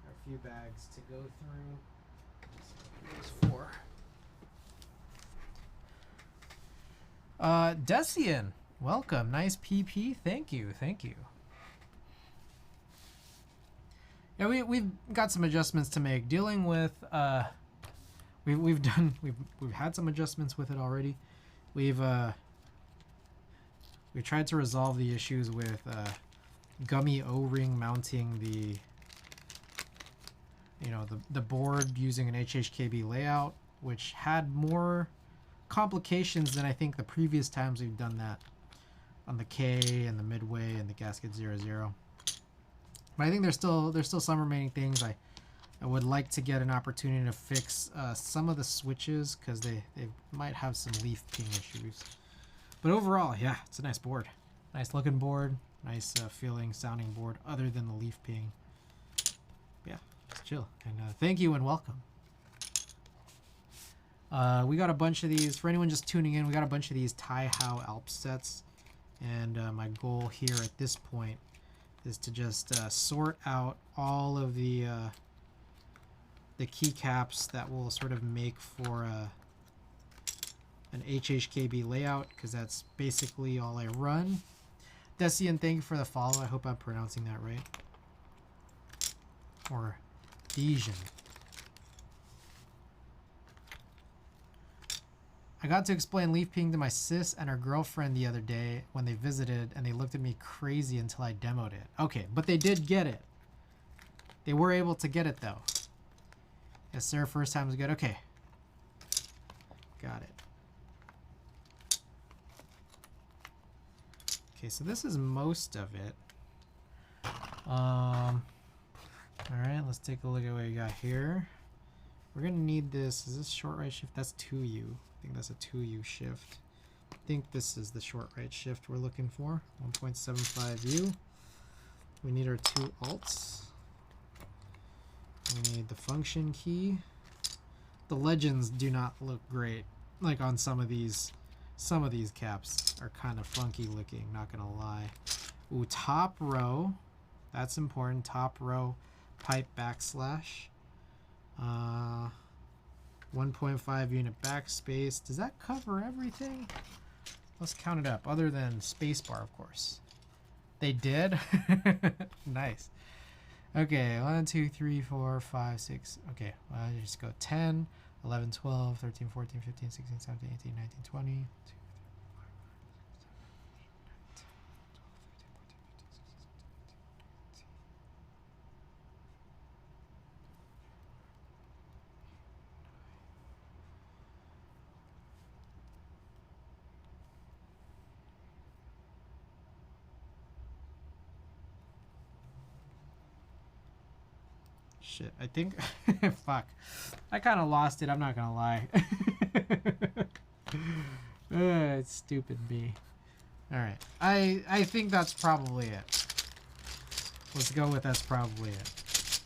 A few bags to go through. There's 4. Decian, welcome. Nice PP. Thank you. Thank you. Yeah, we've got some adjustments to make. Dealing with we've had some adjustments with it already. We've tried to resolve the issues with gummy O-ring mounting the the board using an HHKB layout, which had more complications than I think the previous times we've done that on the K and the Midway and the Gasket 00. But I think there's still some remaining things. I would like to get an opportunity to fix some of the switches because they might have some leaf ping issues. But overall, yeah, it's a nice board. Nice looking board. Nice feeling, sounding board other than the leaf ping. Yeah, it's chill. And thank you and welcome. We got a bunch of these. For anyone just tuning in, we got a bunch of these Tai Hao Alps sets. And my goal here at this point is to just sort out all of the keycaps that will sort of make for an HHKB layout, because that's basically all I run. Decian, thank you for the follow. I hope I'm pronouncing that right. Or Dejan. I got to explain leaf ping to my sis and her girlfriend the other day when they visited, and they looked at me crazy until I demoed it. Okay, but they did get it. They were able to get it though. Yes, sir. First time was good. Okay. Got it. Okay, so this is most of it. All right, let's take a look at what we got here. We're gonna need this. Is this short right shift? That's 2U. I think that's a 2U shift. I think this is the short right shift we're looking for. 1.75U. We need our 2 alts. We need the function key. The legends do not look great. Like on some of these caps are kind of funky looking, not gonna lie. Ooh, top row. That's important. Top row pipe backslash. 1.5 unit backspace. Does that cover everything? Let's count it up, other than spacebar, of course. They did? Nice. Okay, 1, 2, 3, 4, 5, 6. Okay, well, just go 10, 11, 12, 13, 14, 15, 16, 17, 18, 19, 20. Shit, I think, fuck, I kind of lost it, I'm not gonna lie. It's stupid me. Alright, I think that's probably it. Let's go with that's probably it.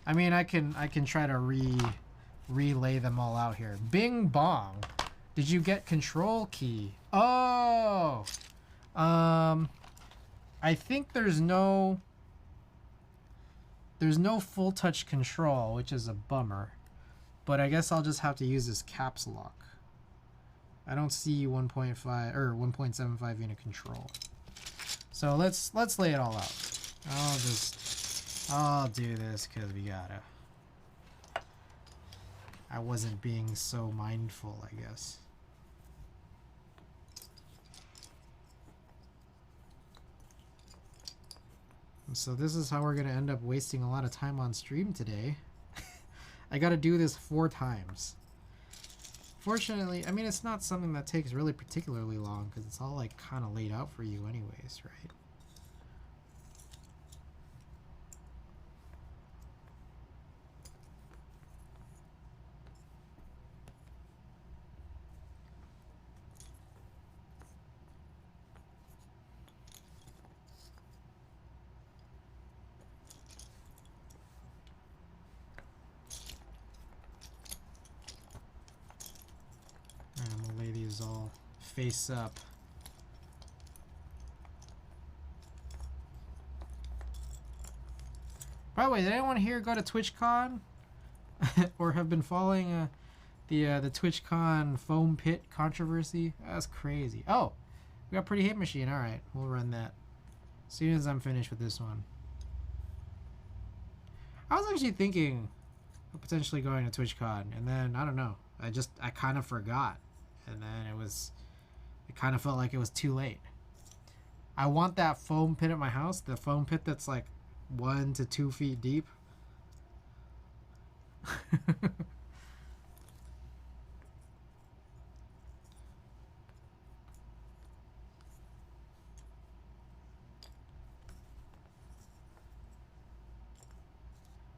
I mean, I can try to relay them all out here. Bing bong. Did you get control key? Oh! I think there's no full touch control, which is a bummer, but I guess I'll just have to use this caps lock. I don't see 1.5 or 1.75 unit control. So let's lay it all out. I'll do this because we gotta. I wasn't being so mindful, I guess. So this is how we're going to end up wasting a lot of time on stream today. I got to do this 4 times. Fortunately, I mean, it's not something that takes really particularly long because it's all like kind of laid out for you anyways, right? All face up. By the way, did anyone here go to TwitchCon or have been following the TwitchCon foam pit controversy? That's crazy. Oh, we got Pretty Hit Machine. All right, we'll run that as soon as I'm finished with this one. I was actually thinking of potentially going to TwitchCon, and then I don't know. I kind of forgot, and then it kind of felt like it was too late. I want that foam pit at my house, the foam pit that's like 1 to 2 feet deep.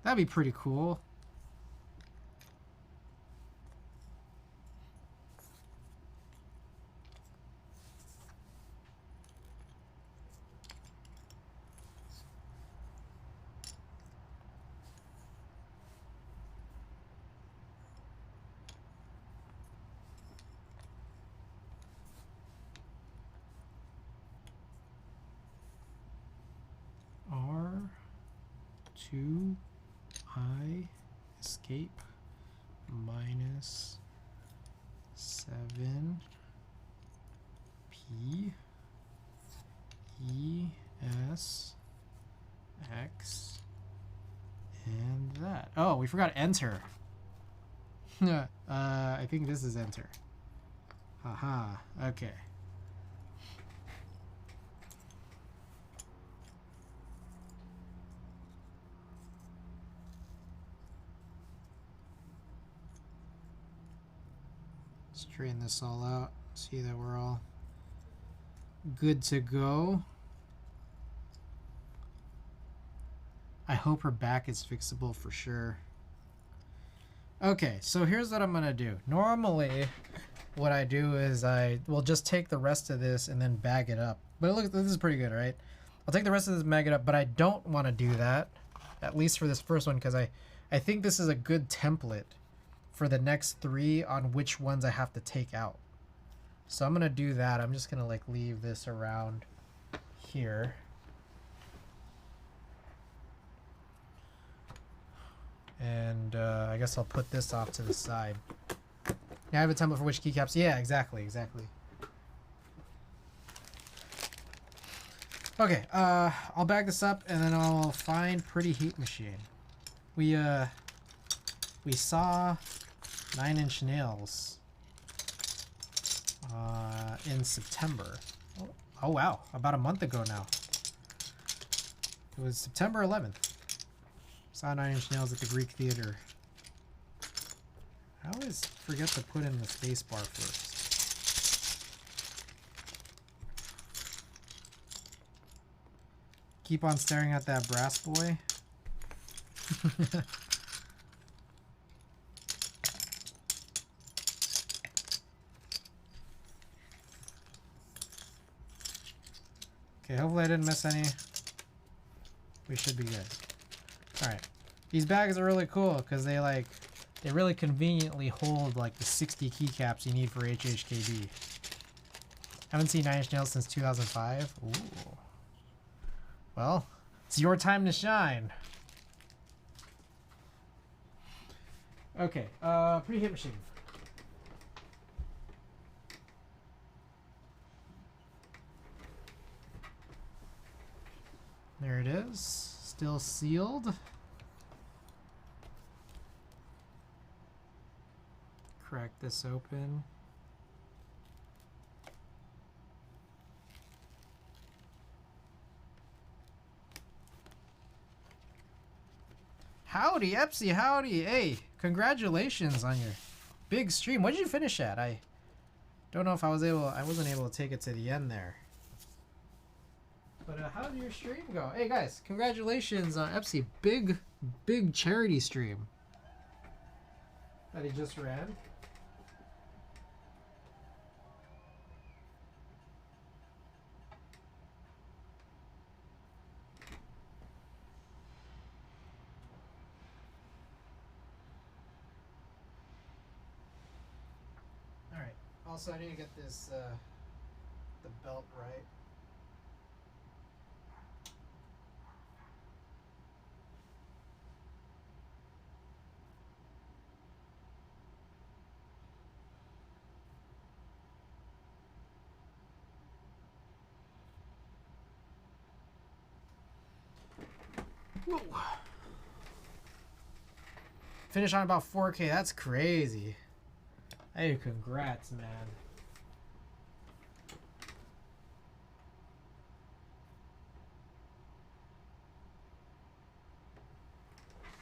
That'd be pretty cool. R2I escape minus 7 P E S X and that. Oh, we forgot enter. I think this is enter. Haha. Okay. Straighten this all out. See that we're all good to go. I hope her back is fixable for sure. Okay, so here's what I'm gonna do. Normally, what I do is I will just take the rest of this and then bag it up. But look, this is pretty good, right? I'll take the rest of this and bag it up, but I don't want to do that, at least for this first one, because I think this is a good template for the next 3 on which ones I have to take out. So I'm gonna do that. I'm just gonna like leave this around here. And I guess I'll put this off to the side. Now I have a template for which keycaps. Yeah, exactly. Okay, I'll bag this up and then I'll find Pretty Heat Machine. We saw 9 Inch Nails in September. Oh wow, about a month ago now. It was September 11th. Saw 9 Inch Nails at the Greek Theater. I always forget to put in the space bar first. Keep on staring at that brass boy. Okay, hopefully I didn't miss any. We should be good. Alright. These bags are really cool because they really conveniently hold like the 60 keycaps you need for HHKD. Haven't seen 9 Inch Nails since 2005. Ooh. Well, it's your time to shine. Okay, Pretty Hit Machine. There it is, still sealed. Crack this open. Howdy, Epsy, howdy. Hey, congratulations on your big stream. What did you finish at? I don't know if I wasn't able to take it to the end there. But how did your stream go? Hey guys, congratulations on Epsy. Big charity stream that he just ran. Alright, also I need to get this, the belt right. Whoa. Finish on about 4K. That's crazy. Hey, congrats, man.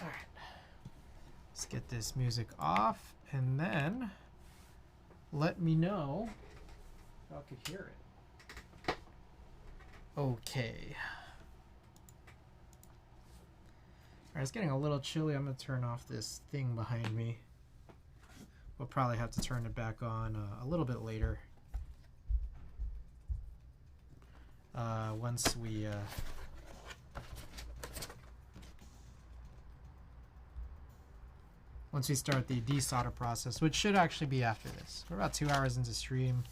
All right. Let's get this music off, and then let me know if y'all could hear it. Okay. Alright, it's getting a little chilly. I'm going to turn off this thing behind me. We'll probably have to turn it back on a little bit later. Once we... once we start the desolder process, which should actually be after this. We're about 2 hours into stream.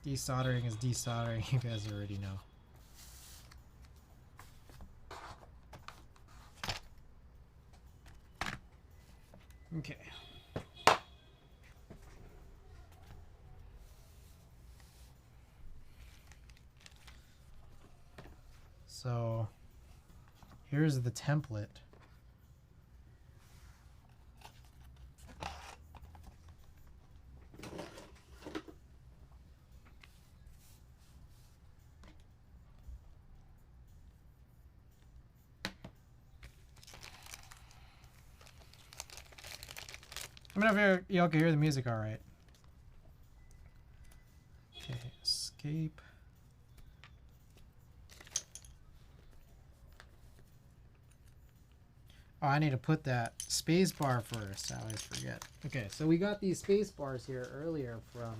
Desoldering is desoldering, you guys already know. Okay. So here's the template. I mean, if y'all can hear the music all right. Okay, escape. Oh, I need to put that space bar first. I always forget. Okay, so we got these space bars here earlier from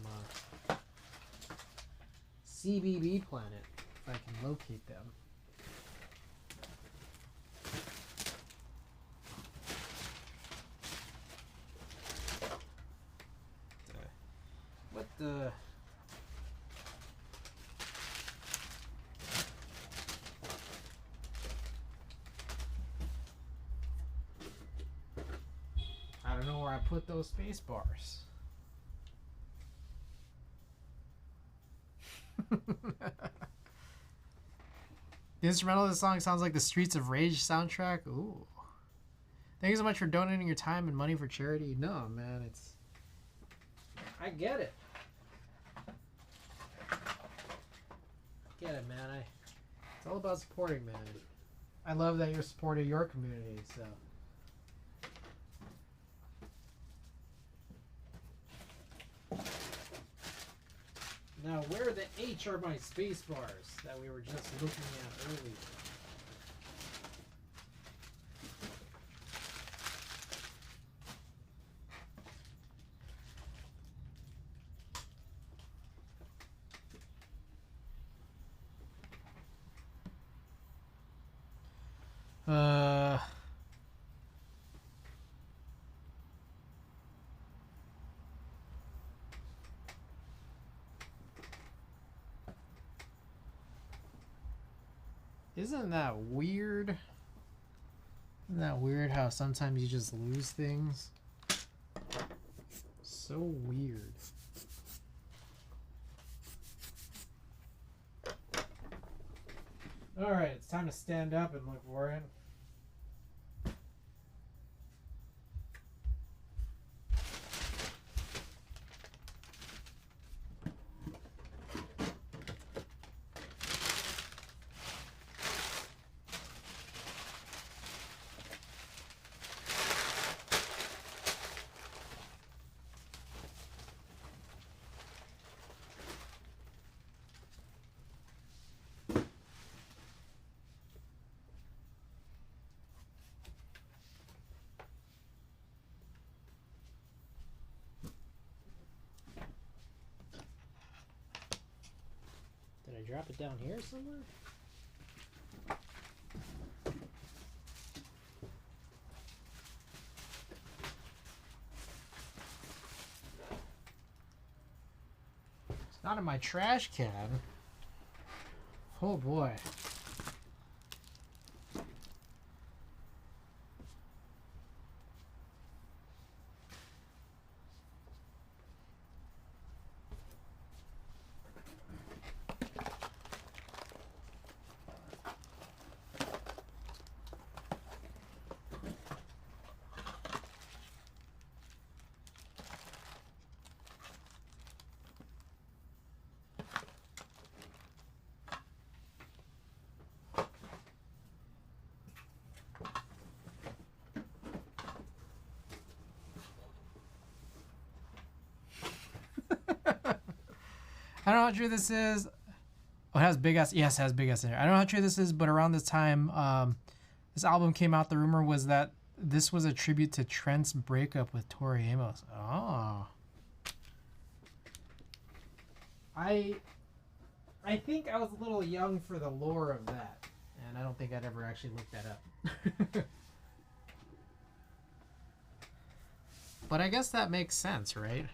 CBB Planet, if I can locate them. What the... I don't know where I put those space bars. The instrumental of the song sounds like the Streets of Rage soundtrack. Ooh. Thank you so much for donating your time and money for charity. No, man, it's... I get it. I get it, man. It's all about supporting, man. I love that you're supporting your community, so... Now, where the H are my space bars that we were just looking at earlier? Isn't that weird? Isn't that weird how sometimes you just lose things? So weird. Alright, it's time to stand up and look for it. Did I drop it down here somewhere? It's not in my trash can. Oh boy. I don't know how true this is. Oh, it has big ass. Yes, it has big ass in here. I don't know how true this is, but around this time, this album came out. The rumor was that this was a tribute to Trent's breakup with Tori Amos. Oh. I think I was a little young for the lore of that, and I don't think I'd ever actually looked that up. But I guess that makes sense, right?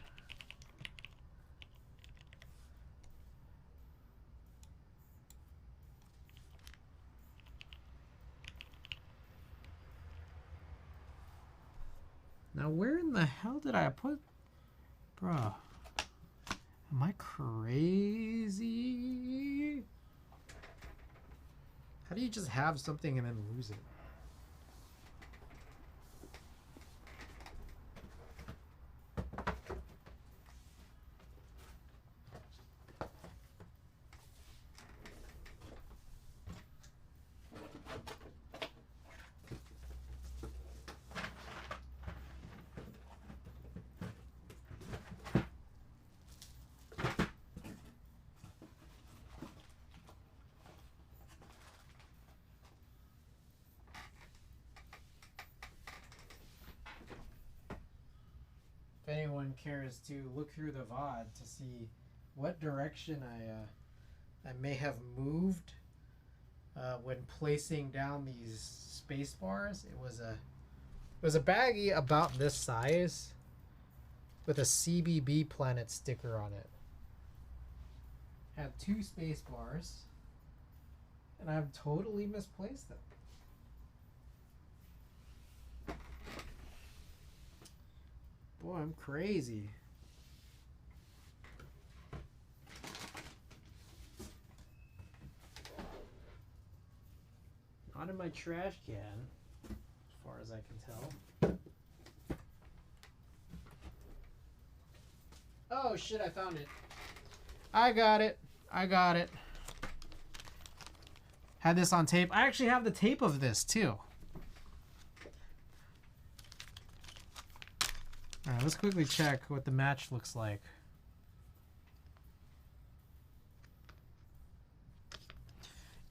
Now, where in the hell did I put... Bruh. Am I crazy? How do you just have something and then lose it? If anyone cares to look through the VOD to see what direction I may have moved when placing down these space bars, it was a baggie about this size with a CBB Planet sticker on it. Had 2 space bars, and I've totally misplaced them. Boy, I'm crazy. Not in my trash can, as far as I can tell. Oh shit, I found it. I got it. I got it. Had this on tape. I actually have the tape of this too. Alright, let's quickly check what the match looks like.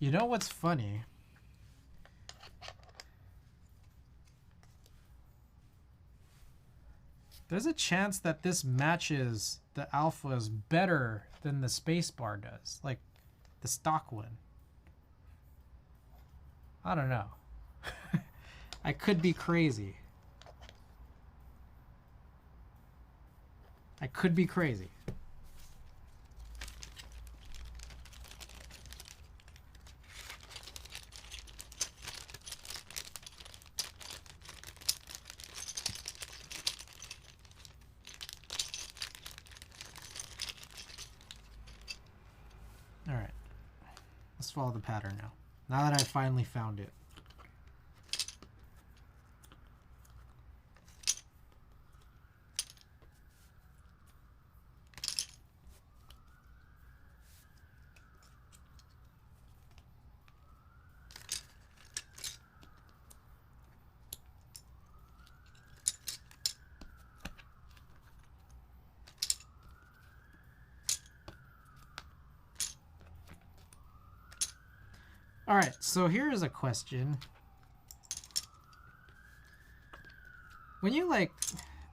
You know what's funny? There's a chance that this matches the alphas better than the spacebar does. Like the stock one. I don't know. I could be crazy. I could be crazy. All right. Let's follow the pattern now. Now that I finally found it. All right, so here's a question. When you like,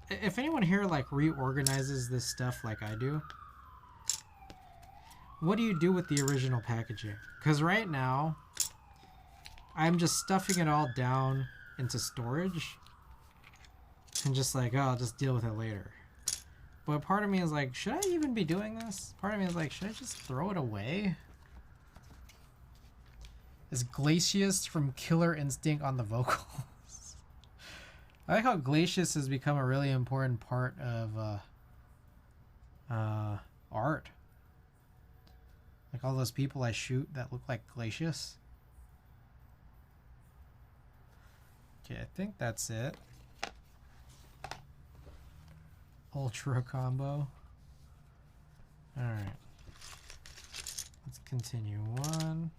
if anyone here like reorganizes this stuff like I do, what do you do with the original packaging? Because right now, I'm just stuffing it all down into storage and just like, oh, I'll just deal with it later. But part of me is like, should I even be doing this? Part of me is like, should I just throw it away? Is Glacius from Killer Instinct on the vocals? I like how Glacius has become a really important part of art. Like all those people I shoot that look like Glacius. Okay, I think that's it. Ultra combo. Alright. Let's continue. 1.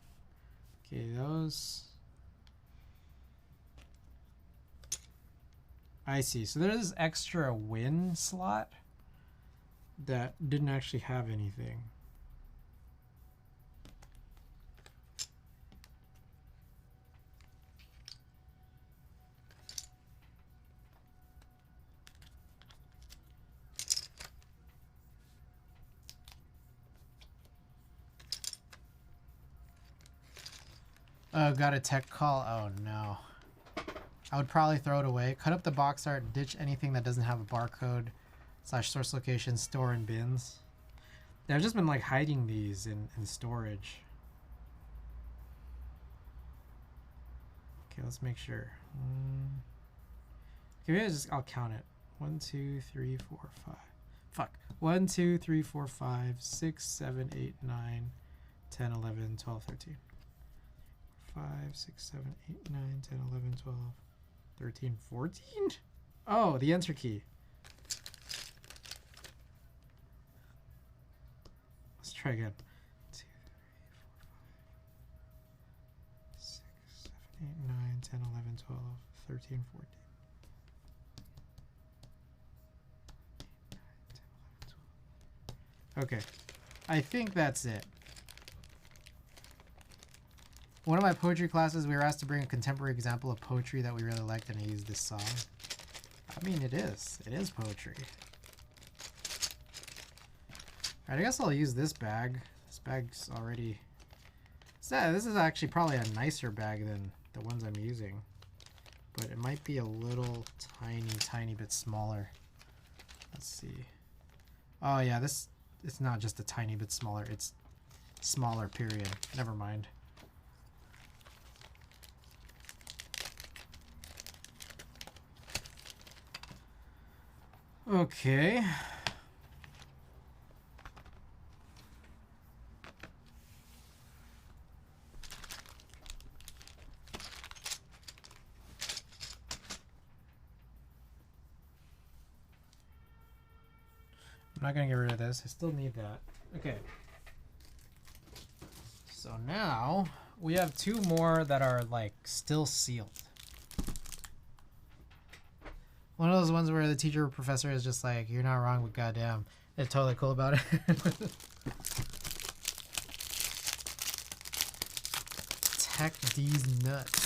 Okay, those. I see. So there's this extra win slot that didn't actually have anything. Oh, got a tech call. Oh no. I would probably throw it away. Cut up the box art, ditch anything that doesn't have a barcode / source location, store in bins. Yeah, I've just been like hiding these in storage. Okay, let's make sure. Okay, maybe I'll count it. 1, 2, 3, 4, 5. Fuck. 1, 2, 3, 4, 5, 6, 7, 8, 9, 10, 11, 12, 13. 5, 6, 7, 8, 9, 10, 11, 12, 13, 14? Oh, the enter key. Let's try again. 2, 3, 4, 5, 6, 7, 8, 9, 10, 11, 12, 13, 14. Okay, I think that's it. One of my poetry classes, we were asked to bring a contemporary example of poetry that we really liked, and I used this song. I mean, it is poetry. Alright, I guess I'll use this bag. This bag's already... This is actually probably a nicer bag than the ones I'm using. But it might be a little tiny bit smaller. Let's see. Oh yeah, this... It's not just a tiny bit smaller, it's smaller, period. Never mind. Okay. I'm not gonna get rid of this. I still need that. Okay. So now we have 2 more that are like still sealed. One of those ones where the teacher or professor is just like, you're not wrong, but goddamn, they're totally cool about it. Tech these nuts.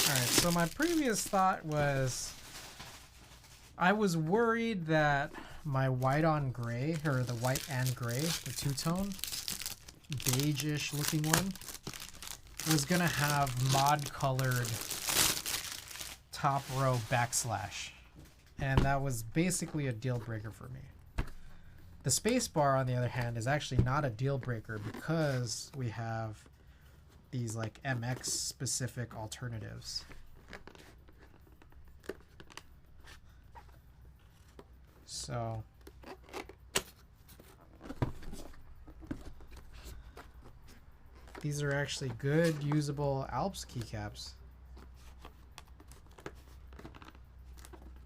Alright, so my previous thought was I was worried that my white on gray, or the white and gray, the two-tone, beige-ish looking one, was gonna have mod colored top row backslash, and that was basically a deal breaker for me. The space bar, on the other hand, is actually not a deal breaker because we have these like MX specific alternatives. So these are actually good, usable Alps keycaps.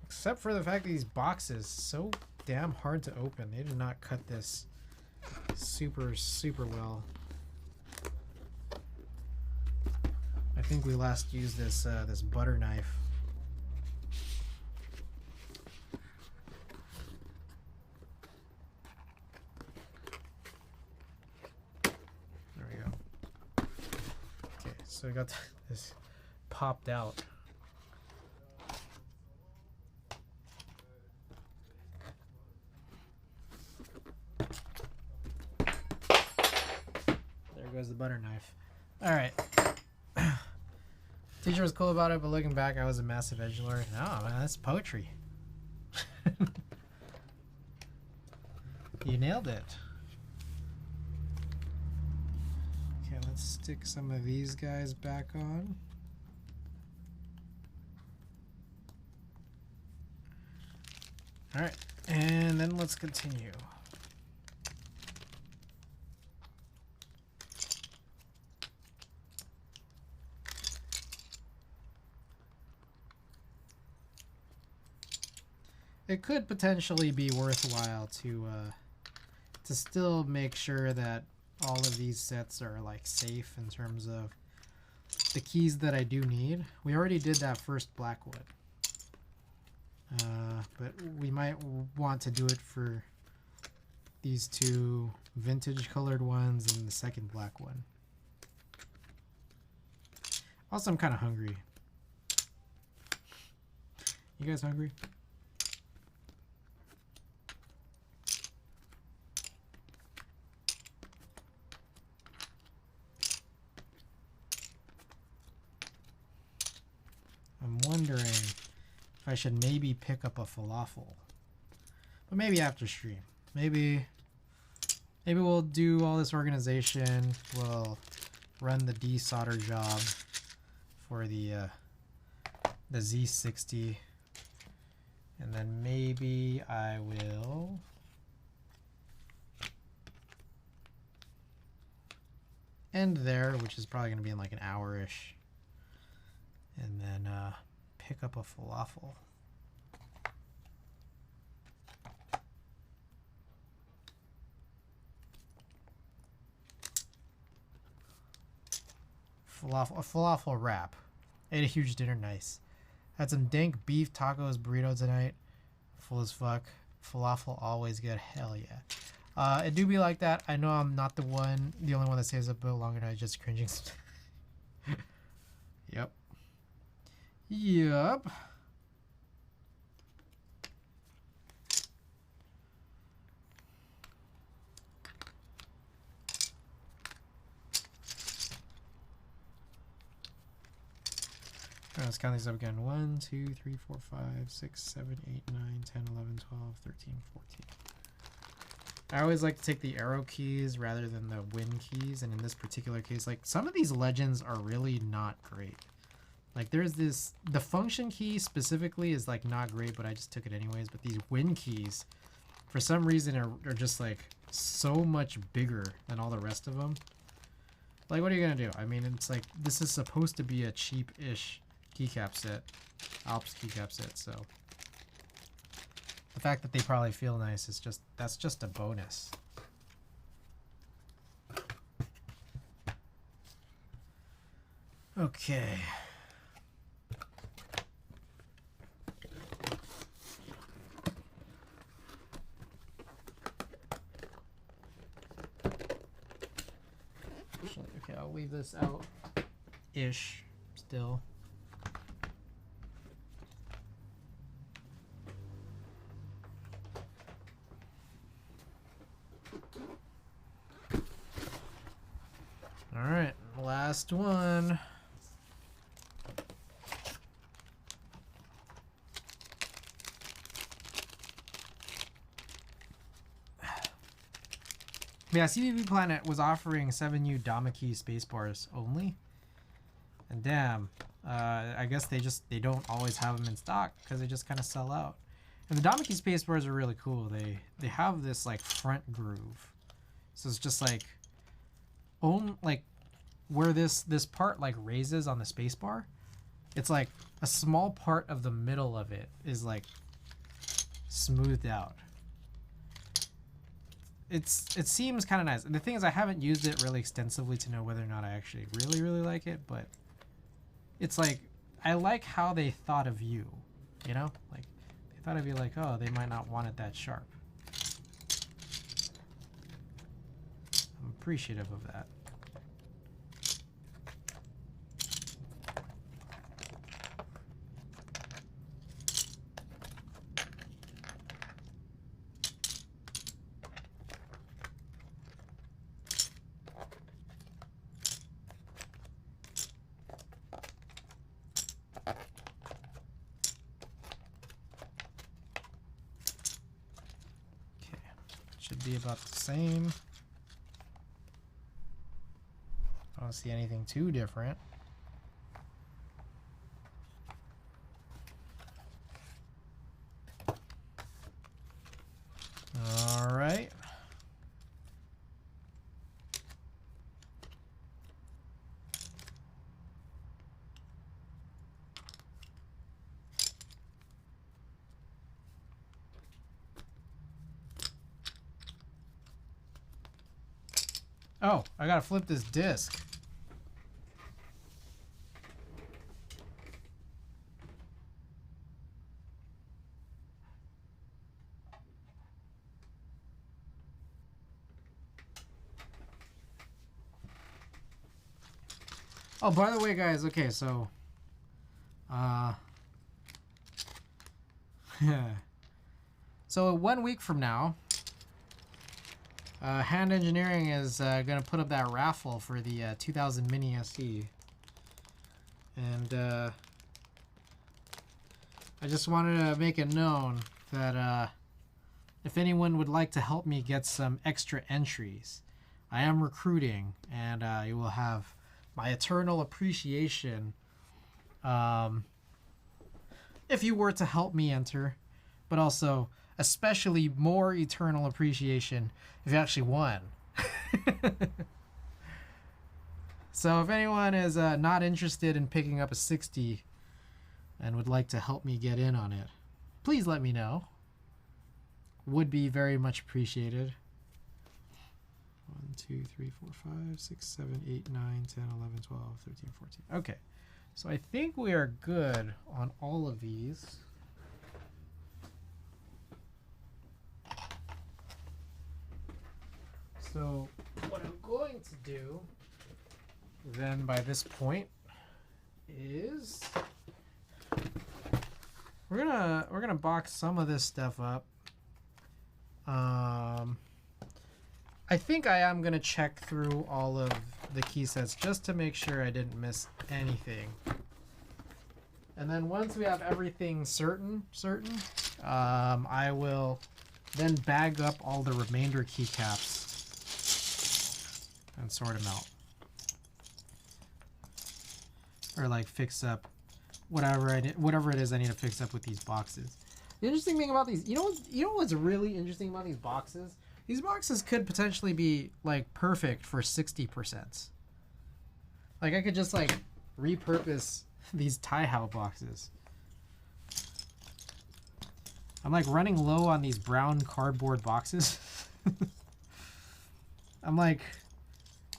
Except for the fact that these boxes so damn hard to open. They did not cut this super well. I think we last used this this butter knife. So I got this popped out. There goes the butter knife. All right. Teacher was cool about it, but looking back, I was a massive edgelord. No, man, that's poetry. You nailed it. Let's stick some of these guys back on. All right, and then let's continue. It could potentially be worthwhile to still make sure that all of these sets are like safe in terms of the keys that I do need. We already did that first Blackwood, but we might want to do it for these 2 vintage colored ones and the second black one. Also, I'm kind of hungry. You guys hungry? if I should maybe pick up a falafel. But maybe after stream. Maybe we'll do all this organization. We'll run the desolder job for the Z60. And then maybe I will end there, which is probably going to be in like an hour-ish. And then pick up a falafel. A falafel wrap. Ate a huge dinner, nice. Had some dank beef tacos burrito tonight. Full as fuck. Falafel always good. Hell yeah. It do be like that. I know I'm not the only one that stays up a bit longer than I just cringing. Yep. Yep. Let's count these up again. 1, 2, 3, 4, 5, 6, 7, 8, 9, 10, 11, 12, 13, 14. I always like to take the arrow keys rather than the win keys, and in this particular case, like, some of these legends are really not great. Like, there's this, the function key specifically is like not great, but I just took it anyways. But these win keys, for some reason, are just like so much bigger than all the rest of them. Like, what are you gonna do? I mean, it's like, this is supposed to be a cheap-ish keycap set, Alps keycap set, so the fact that they probably feel nice is just, that's just a bonus. Okay. Okay, I'll leave this out-ish still. Alright, last one. Yeah, CVV Planet was offering 7U Dama-key spacebars only. And damn, I guess they don't always have them in stock because they just kind of sell out. And the Dama-key spacebars are really cool. They have this like front groove. So it's just like where this part like raises on the spacebar, it's like a small part of the middle of it is like smoothed out. It seems kind of nice. And the thing is, I haven't used it really extensively to know whether or not I actually really like it, but it's like, I like how they thought of you, you know? Like, they thought of you like, oh, they might not want it that sharp. I'm appreciative of that. Should be about the same. I don't see anything too different. All right. Oh, I gotta flip this disc. Oh, by the way, guys, okay, so so 1 week from now, Hand Engineering is going to put up that raffle for the 2000 Mini SE. And I just wanted to make it known that if anyone would like to help me get some extra entries, I am recruiting, and you will have my eternal appreciation if you were to help me enter, but also especially more eternal appreciation if you actually won. So if anyone is not interested in picking up a 60 and would like to help me get in on it, please let me know. Would be very much appreciated. 1, 2, 3, 4, 5, 6, 7, 8, 9, 10, 11, 12, 13, 14. Okay. So I think we are good on all of these. So what I'm going to do then by this point is we're gonna box some of this stuff up. I think I am gonna check through all of the key sets just to make sure I didn't miss anything. And then once we have everything certain, I will then bag up all the remainder keycaps and sort them out. Or like fix up whatever it is I need to fix up with these boxes. The interesting thing about these, you know what's really interesting about these boxes? These boxes could potentially be like perfect for 60%. Like I could just like repurpose these Tai Hao boxes. I'm like running low on these brown cardboard boxes. I'm like,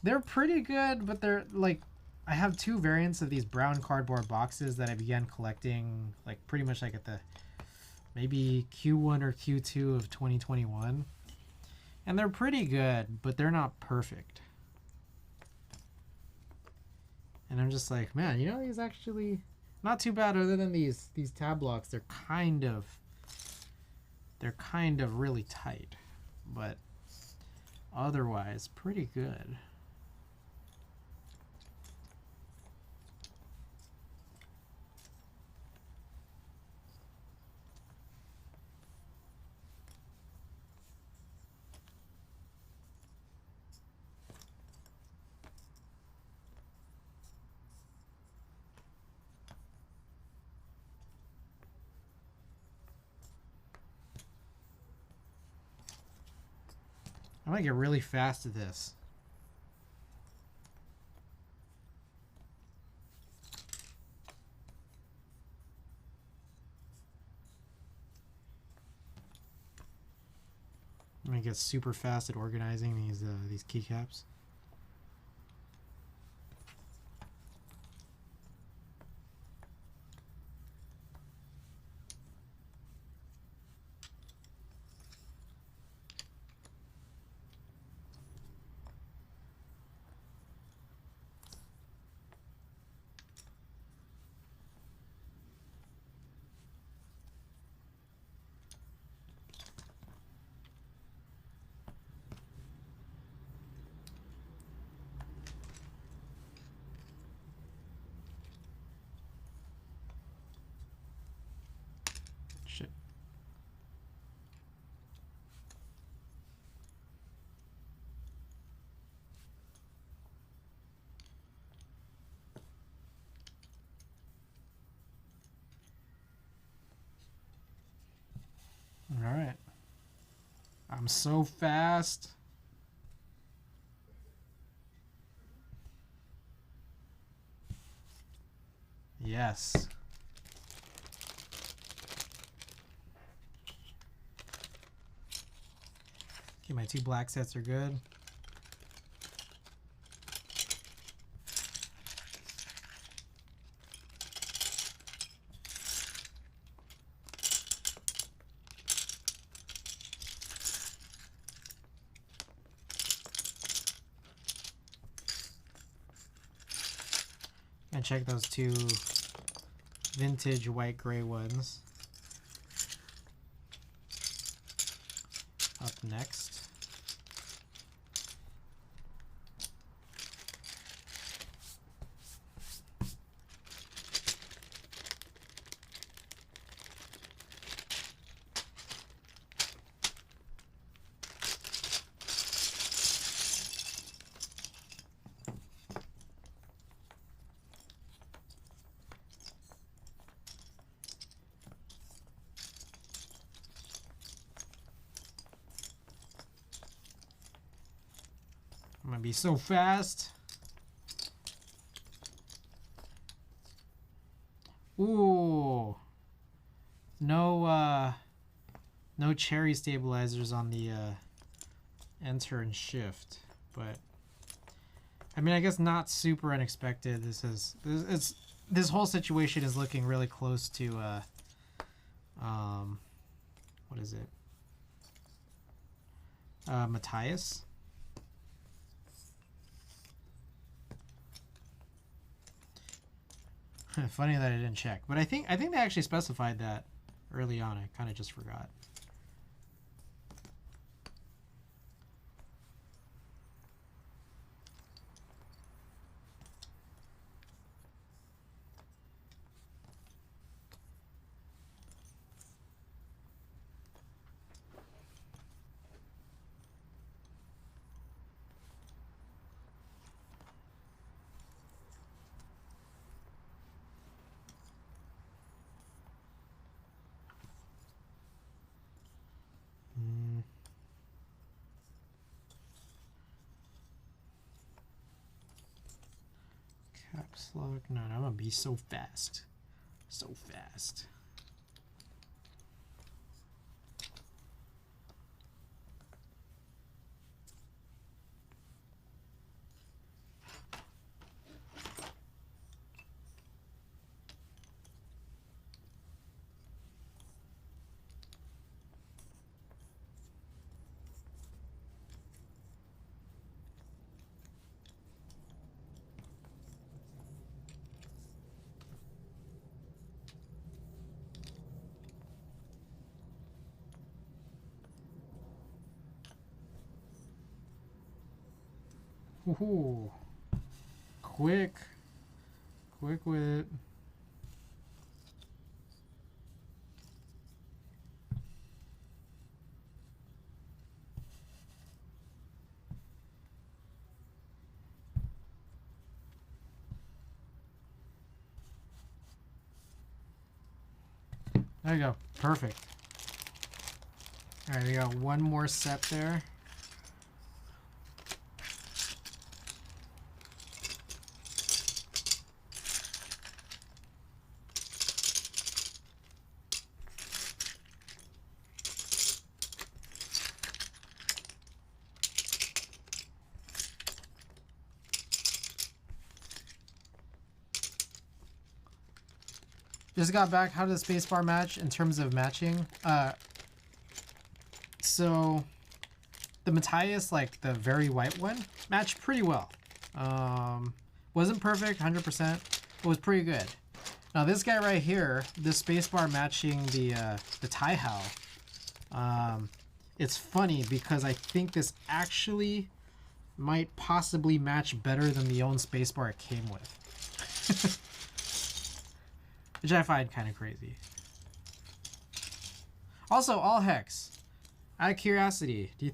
they're pretty good, but they're like, I have 2 variants of these brown cardboard boxes that I began collecting like pretty much like at the maybe Q1 or Q2 of 2021. And they're pretty good, but they're not perfect. And I'm just like, man, you know, these actually not too bad other than these tab blocks. They're kind of really tight, but otherwise pretty good. I might get really fast at this. I'm gonna get super fast at organizing these keycaps. Shit. All right. I'm so fast. Yes. Okay, my 2 black sets are good. And check those 2 vintage white gray ones. Up next. gonna be so fast. Ooh. No no cherry stabilizers on the enter and shift, but I mean, I guess not super unexpected. This whole situation is looking really close to what is it? Matthias. Funny that I didn't check, but I think they actually specified that early on. I kind of just forgot. Caps lock. No, I'm gonna be so fast. So fast. Ooh, quick with it. There you go, perfect. All right, we got one more set there. Just got back. How did the spacebar match in terms of matching? So the Matthias, like the very white one, matched pretty well. Wasn't perfect, 100%, but was pretty good. Now this guy right here, this spacebar matching the Tai Hao. It's funny because I think this actually might possibly match better than the own spacebar it came with. Which I find kind of crazy. Also, all hex. Out of curiosity, do you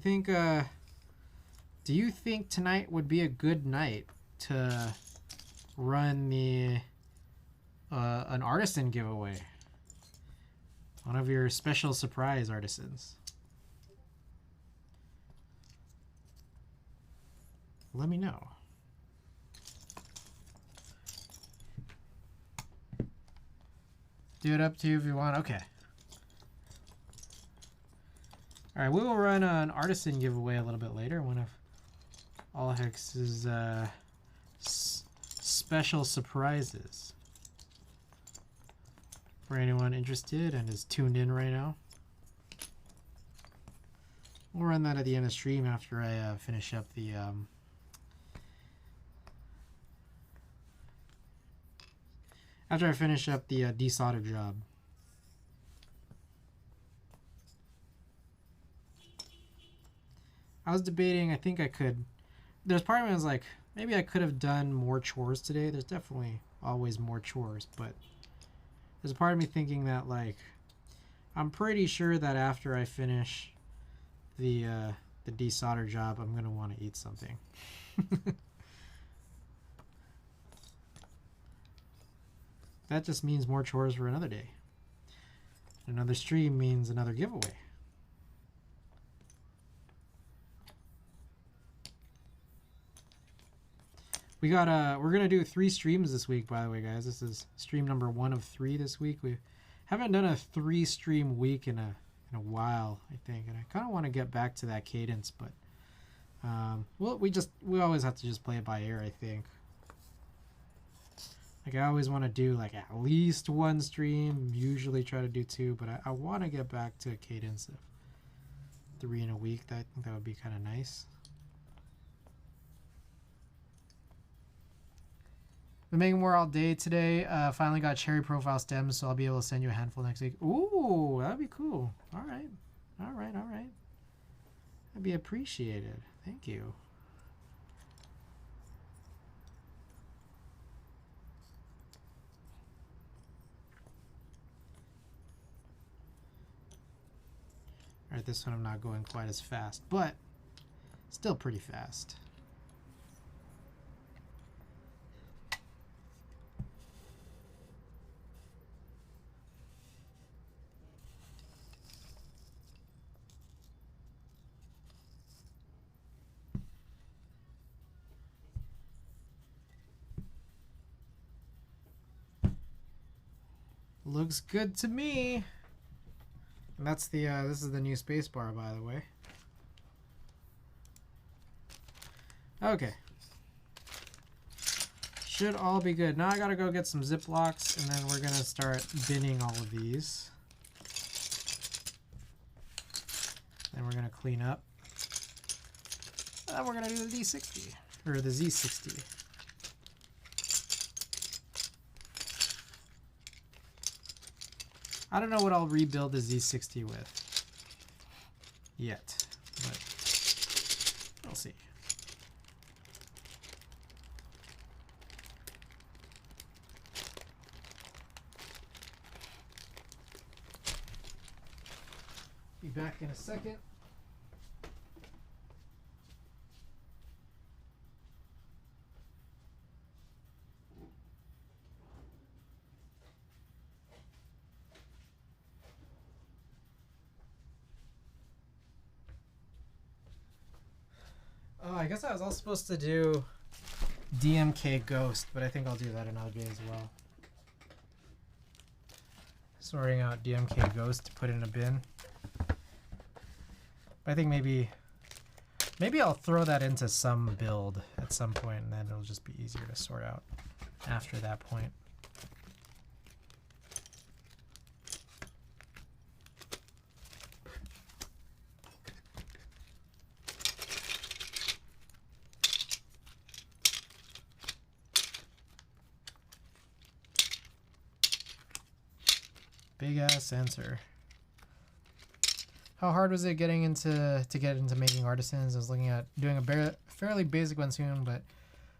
think tonight would be a good night to run the an artisan giveaway? One of your special surprise artisans. Let me know. Do it up to you if you want. Okay. All right, we will run an artisan giveaway a little bit later. One of All Hex's special surprises for anyone interested and is tuned in right now. We'll run that at the end of the stream after I finish up the desolder job. I was debating, I think I could, there's part of me that was like, maybe I could have done more chores today. There's definitely always more chores, but there's a part of me thinking that, like, I'm pretty sure that after I finish the desolder job, I'm gonna want to eat something. That just means more chores for another day. Another stream means another giveaway. We got we're gonna do 3 streams this week, by the way, guys. This is stream number 1 of 3 this week. We haven't done a 3 stream week in a while, I think, and I kind of want to get back to that cadence, but well, we always have to just play it by ear, I think. Like, I always want to do like at least 1 stream, usually try to do 2, but I want to get back to a cadence of 3 in a week. I think that would be kind of nice. Been making more all day today. Finally got cherry profile stems, so I'll be able to send you a handful next week. Ooh, that'd be cool. All right. All right, all right. That'd be appreciated. Thank you. All right, this one I'm not going quite as fast, but still pretty fast. Looks good to me. And that's the this is the new space bar, by the way. Okay. Should all be good. Now I gotta go get some Ziplocs, and then we're gonna start binning all of these. Then we're gonna clean up. And we're gonna do the D60 or the Z60. I don't know what I'll rebuild the Z60 with yet, but we'll see. Be back in a second. Oh, I guess I was also supposed to do DMK Ghost, but I think I'll do that another day as well. Sorting out DMK Ghost to put in a bin. But I think maybe I'll throw that into some build at some point, and then it'll just be easier to sort out after that point. Big ass sensor. How hard was it getting into making artisans? I was looking at doing a fairly basic one soon, but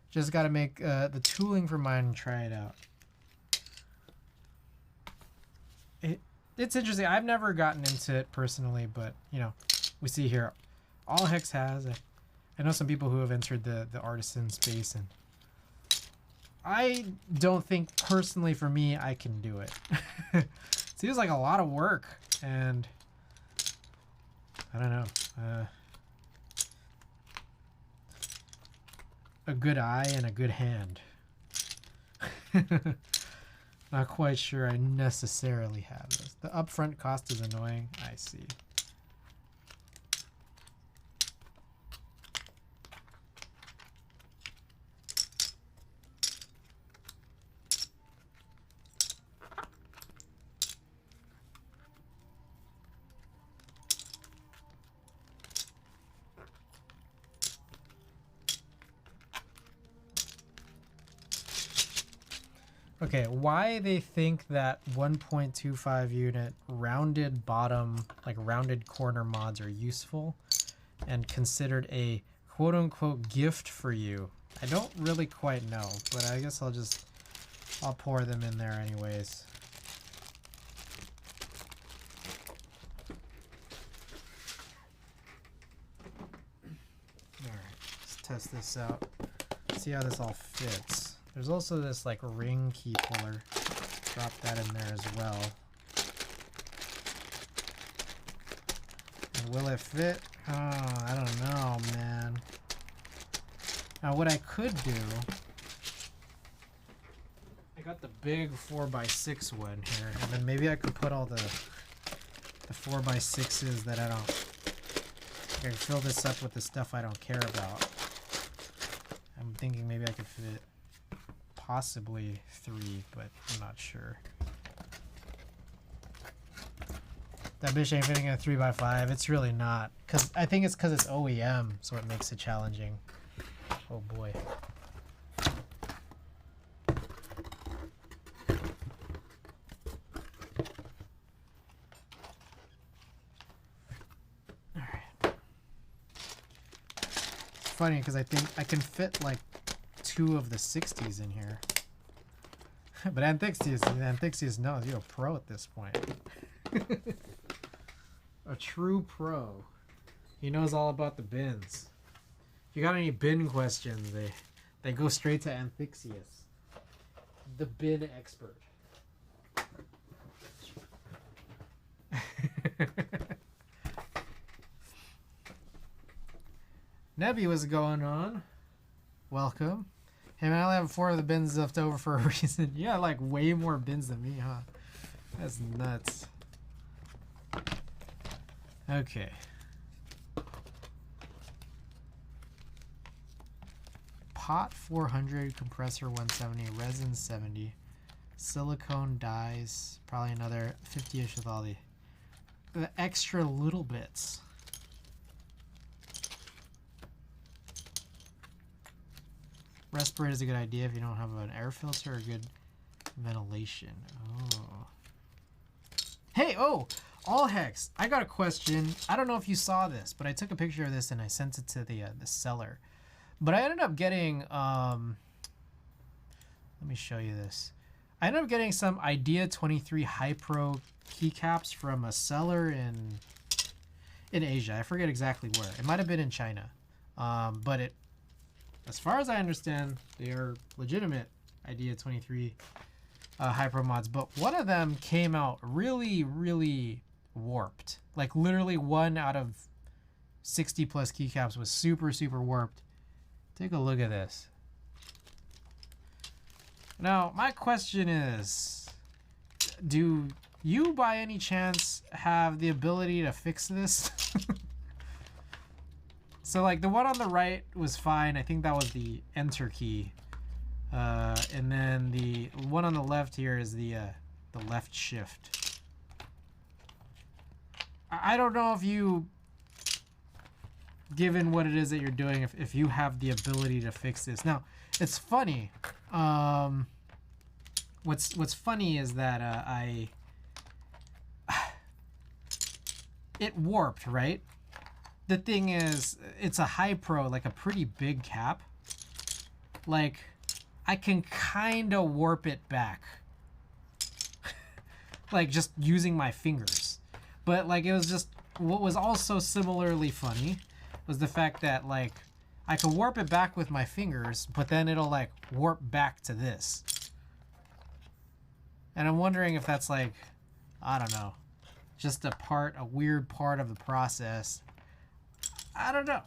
just got to make the tooling for mine and try it out. It's interesting. I've never gotten into it personally, but you know, we see here all Hex has. I know some people who have entered the artisan space, and I don't think personally for me I can do it. Seems like a lot of work, and I don't know. A good eye and a good hand. Not quite sure I necessarily have this. The upfront cost is annoying. I see. Okay, why they think that 1.25 unit rounded bottom, like rounded corner mods are useful and considered a quote-unquote gift for you, I don't really quite know, but I guess I'll pour them in there anyways. Alright, let's test this out. See how this all fits. There's also this like ring key puller. Drop that in there as well. And will it fit? Oh, I don't know, man. Now what I could do got the big 4x6 one here, and then maybe I could put all the 4x6s that I don't. I can fill this up with the stuff I don't care about. I'm thinking maybe I could fit possibly 3, but I'm not sure. That bitch ain't fitting in a 3x5. It's really not. I think it's because it's OEM, so it makes it challenging. Oh boy. Funny because I think I can fit like 2 of the 60s in here. But Antixius knows you're a pro at this point. A true pro. He knows all about the bins. If you got any bin questions, they go straight to Antixius, the bin expert. Nebby, what's going on? Welcome. Hey man, I only have 4 of the bins left over for a reason. You got like way more bins than me, huh? That's nuts. Okay. Pot 400, compressor 170, resin 70, silicone dyes, probably another 50-ish with all the extra little bits. Respirator is a good idea if you don't have an air filter or good ventilation. Oh. Hey, all hex. I got a question. I don't know if you saw this, but I took a picture of this and I sent it to the seller. But I ended up getting, let me show you this. I ended up getting some Idea 23 Hypro keycaps from a seller in Asia. I forget exactly where. It might have been in China. But as far as I understand, they are legitimate Idea 23 Hypro mods. But one of them came out really, really warped. Like literally 1 out of 60 plus keycaps was super, super warped. Take a look at this. Now, my question is, do you by any chance have the ability to fix this? So like the one on the right was fine. I think that was the enter key. And then the one on the left here is the left shift. I don't know if you, given what it is that you're doing, if you have the ability to fix this. Now, it's funny. What's funny is that it warped, right? The thing is, it's a Hypro, like a pretty big cap. Like, I can kind of warp it back. Like, just using my fingers. But, like, it was just, what was also similarly funny was the fact that, like, I can warp it back with my fingers, but then it'll, like, warp back to this. And I'm wondering if that's, like, I don't know, just a weird part of the process. I don't know.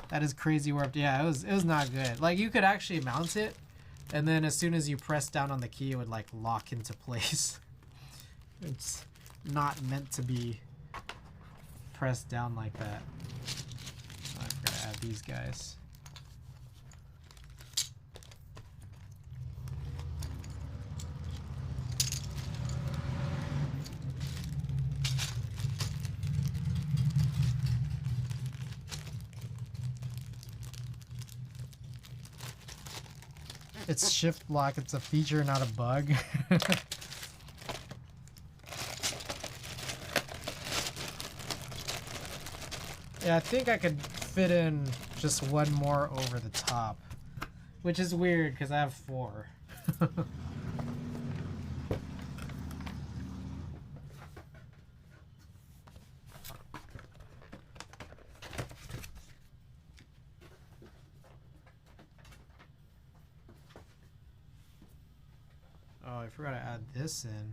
That is crazy warped. Yeah, it was not good. Like you could actually mount it, and then as soon as you press down on the key, it would like lock into place. It's not meant to be pressed down like that. Oh, I forgot to add these guys. It's shift lock. It's a feature, not a bug. Yeah, I think I could fit in just one more over the top, which is weird because I have 4. Oh, I forgot to add this in.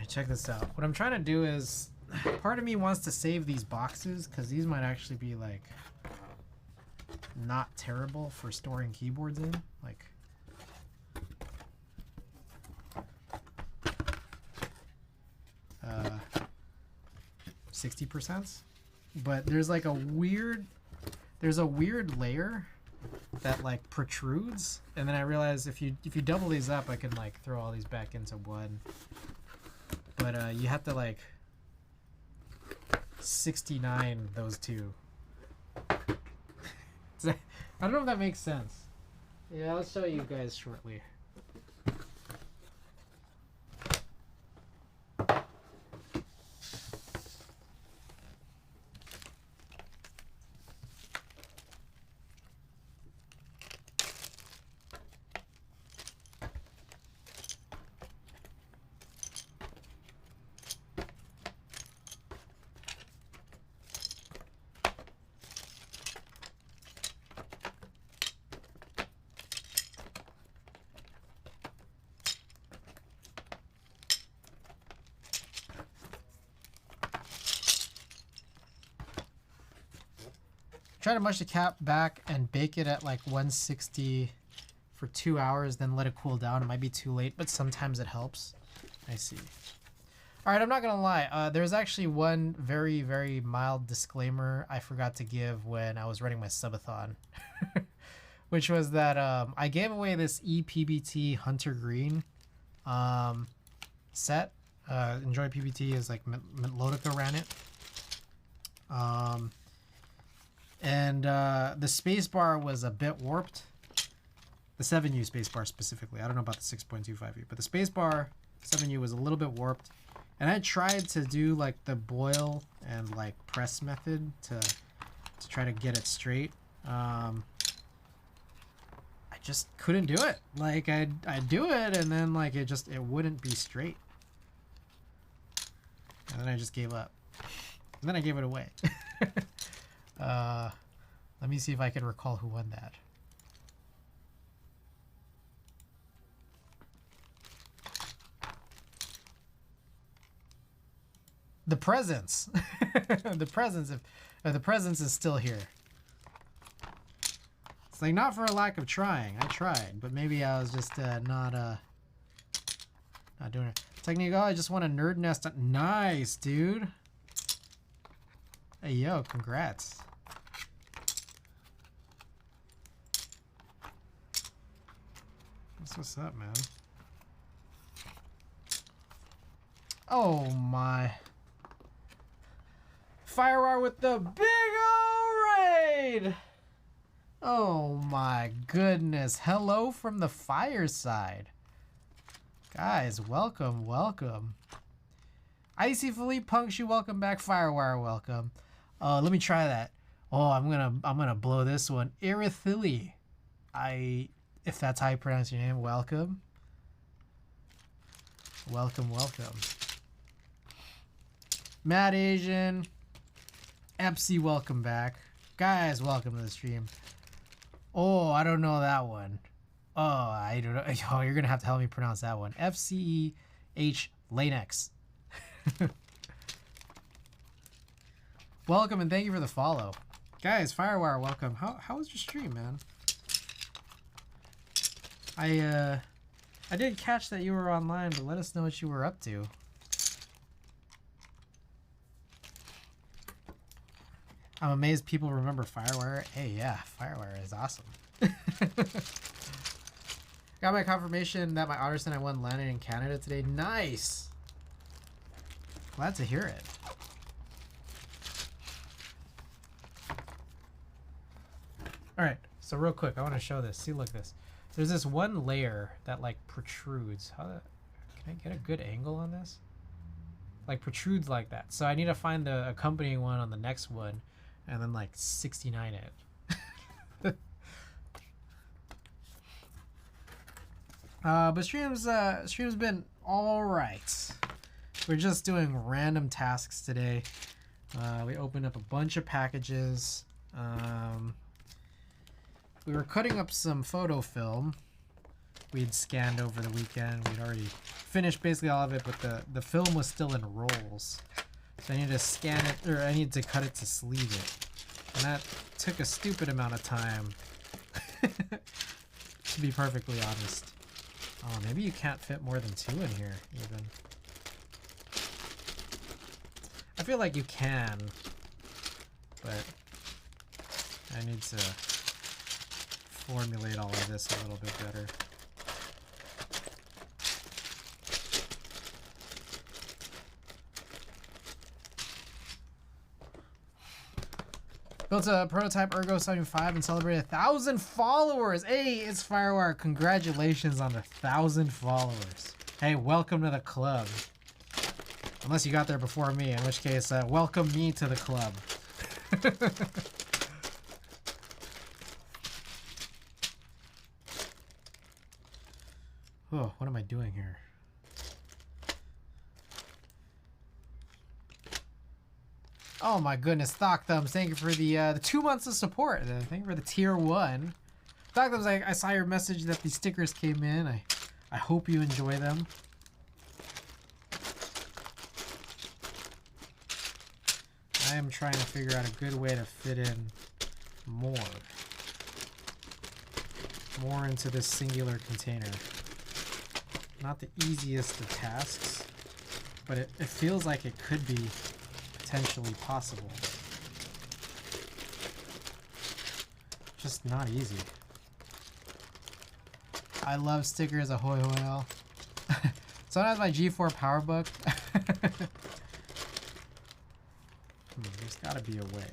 check this out. What I'm trying to do is, part of me wants to save these boxes because these might actually be like not terrible for storing keyboards in. Like, 60%. But there's like a weird layer that like protrudes, and then I realized if you double these up, I can like throw all these back into one. But you have to like 69 those two. I don't know if that makes sense. Yeah, I'll show you guys shortly. Try to mush the cap back and bake it at like 160 for 2 hours, then let it cool down. It might be too late, but sometimes it helps. I see. All right, I'm not gonna lie. There's actually one very, very mild disclaimer I forgot to give when I was running my subathon, which was that I gave away this ePBT Hunter Green set. Enjoy PBT is like Melodica ran it. And the spacebar was a bit warped. The 7U spacebar specifically. I don't know about the 6.25U, but the spacebar 7U was a little bit warped. And I tried to do like the boil and like press method to try to get it straight. I just couldn't do it. Like I'd do it and then like it wouldn't be straight. And then I just gave up. And then I gave it away. Let me see if I can recall who won that. The presence. The presence the presence is still here. It's like not for a lack of trying. I tried, but maybe I was just not doing it. Technique, I just want a nerd nest. Nice, dude. Hey, yo, congrats. That's what's up, man. Oh, my. Firewire with the big O raid! Oh, my goodness. Hello from the fireside. Guys, welcome, welcome. Icy Philippe Punks, you welcome back. Firewire, welcome. Let me try that. Oh, I'm gonna blow this one. Irithili. If that's how you pronounce your name, welcome. Welcome, welcome. Mad Asian. Epsy, welcome back. Guys, welcome to the stream. Oh, I don't know that one. Oh, I don't know. Oh, you're gonna have to help me pronounce that one. FCEH Lanex. Welcome and thank you for the follow. Guys, Firewire, welcome. How was your stream, man? I did catch that you were online, but let us know what you were up to. I'm amazed people remember Firewire. Hey, yeah, Firewire is awesome. Got my confirmation that my Otterson I won landed in Canada today. Nice! Glad to hear it. Alright, so real quick, I want to show this. See, look this. There's this one layer that like protrudes. Can I get a good angle on this? Like protrudes like that. So I need to find the accompanying one on the next one and then like 69 it. But stream's been all right. We're just doing random tasks today. We opened up a bunch of packages. We were cutting up some photo film. we'd scanned over the weekend. We'd already finished basically all of it, but the film was still in rolls. So I needed to scan it, or I needed to cut it to sleeve it. And that took a stupid amount of time, to be perfectly honest. Oh, maybe you can't fit more than 2 in here, even. I feel like you can, but I need to formulate all of this a little bit better. Built a prototype Ergo 75 and celebrated 1,000 followers. Hey, it's Firewire. Congratulations on the 1,000 followers. Hey, welcome to the club. Unless you got there before me, in which case, welcome me to the club. Oh, what am I doing here? Oh my goodness, Thok Thumbs, thank you for the 2 months of support. Thank you for the tier 1. Thok Thumbs, I saw your message that the stickers came in. I hope you enjoy them. I am trying to figure out a good way to fit in more into this singular container. Not the easiest of tasks, but it feels like it could be potentially possible. Just not easy. I love stickers, ahoy hoy all. So that's my G4 PowerBook. There's gotta be a way.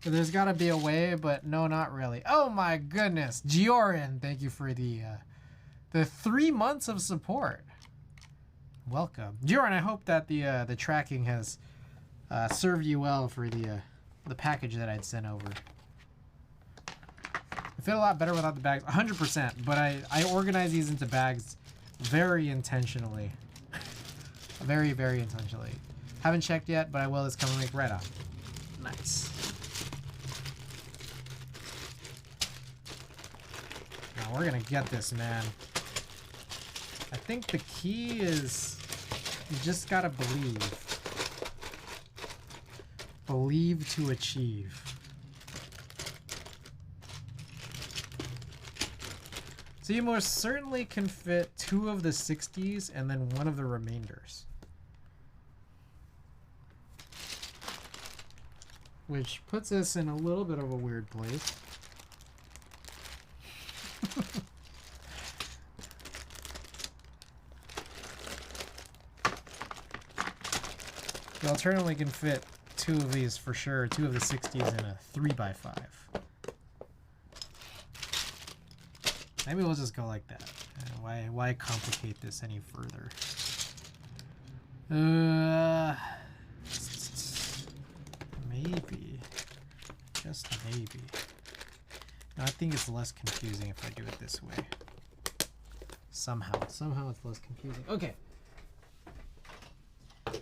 There's gotta be a way, but no, not really. Oh my goodness, Giorin, thank you for the 3 months of support. Welcome, Giorin. I hope that the tracking has served you well for the package that I'd sent over. It fit a lot better without the bags, 100%. But I organize these into bags very intentionally, very intentionally. Haven't checked yet, but I will this coming week. Right on. Nice. We're gonna get this, man. I think the key is you just gotta believe. Believe to achieve. So you most certainly can fit 2 of the 60s and then 1 of the remainders. Which puts us in a little bit of a weird place. You alternately can fit 2 of these for sure, 2 of the 60s in a 3x5. Maybe we'll just go like that. Why complicate this any further? Maybe. Just maybe. No, I think it's less confusing if I do it this way. Somehow it's less confusing. Okay.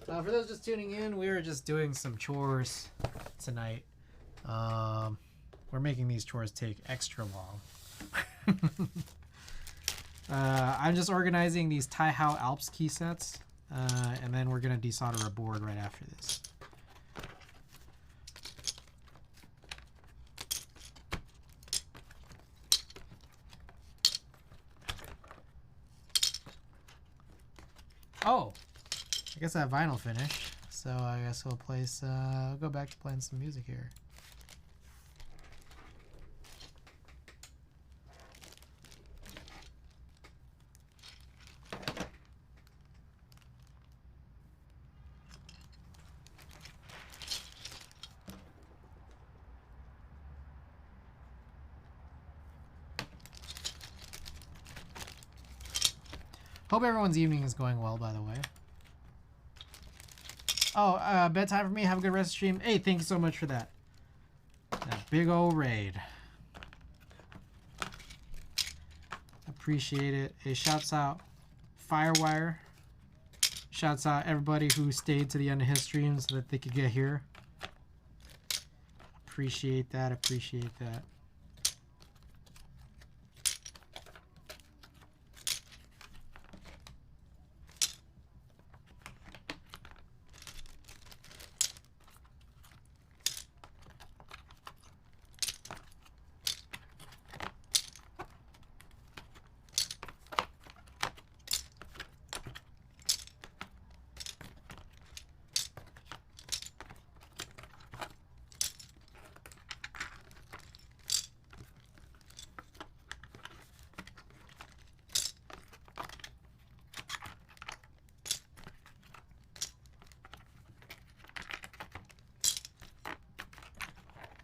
For those just tuning in, we are just doing some chores tonight. We're making these chores take extra long. I'm just organizing these Tai Hao Alps key sets, and then we're gonna desolder a board right after this. Oh, I guess that vinyl finished, so I guess we'll place. I'll go back to playing some music here. Hope everyone's evening is going well, by the way. Oh, bedtime for me. Have a good rest of the stream. Hey, thank you so much for that. That big old raid. appreciate it. It shouts out Firewire. Shouts out everybody who stayed to the end of his stream so that they could get here. Appreciate that, appreciate that.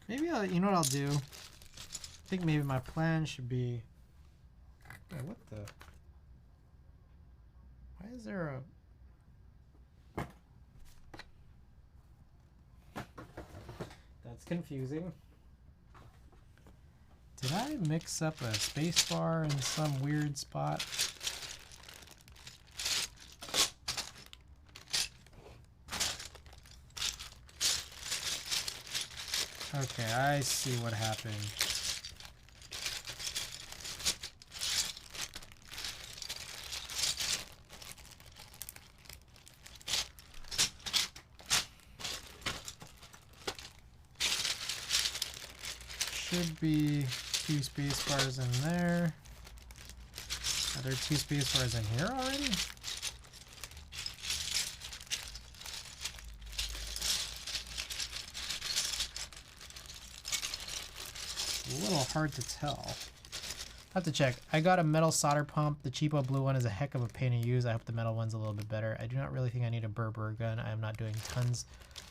Maybe you know what I'll do? I think maybe my plan should be... Wait, what the... Why is there a... That's confusing. Did I mix up a spacebar in some weird spot? Okay, I see what happened. Should be 2 space bars in there. Are there 2 space bars in here already? A little hard to tell. I have to check. I got a metal solder pump. The cheapo blue one is a heck of a pain to use. I hope the metal one's a little bit better. I do not really think I need a Berber gun. I am not doing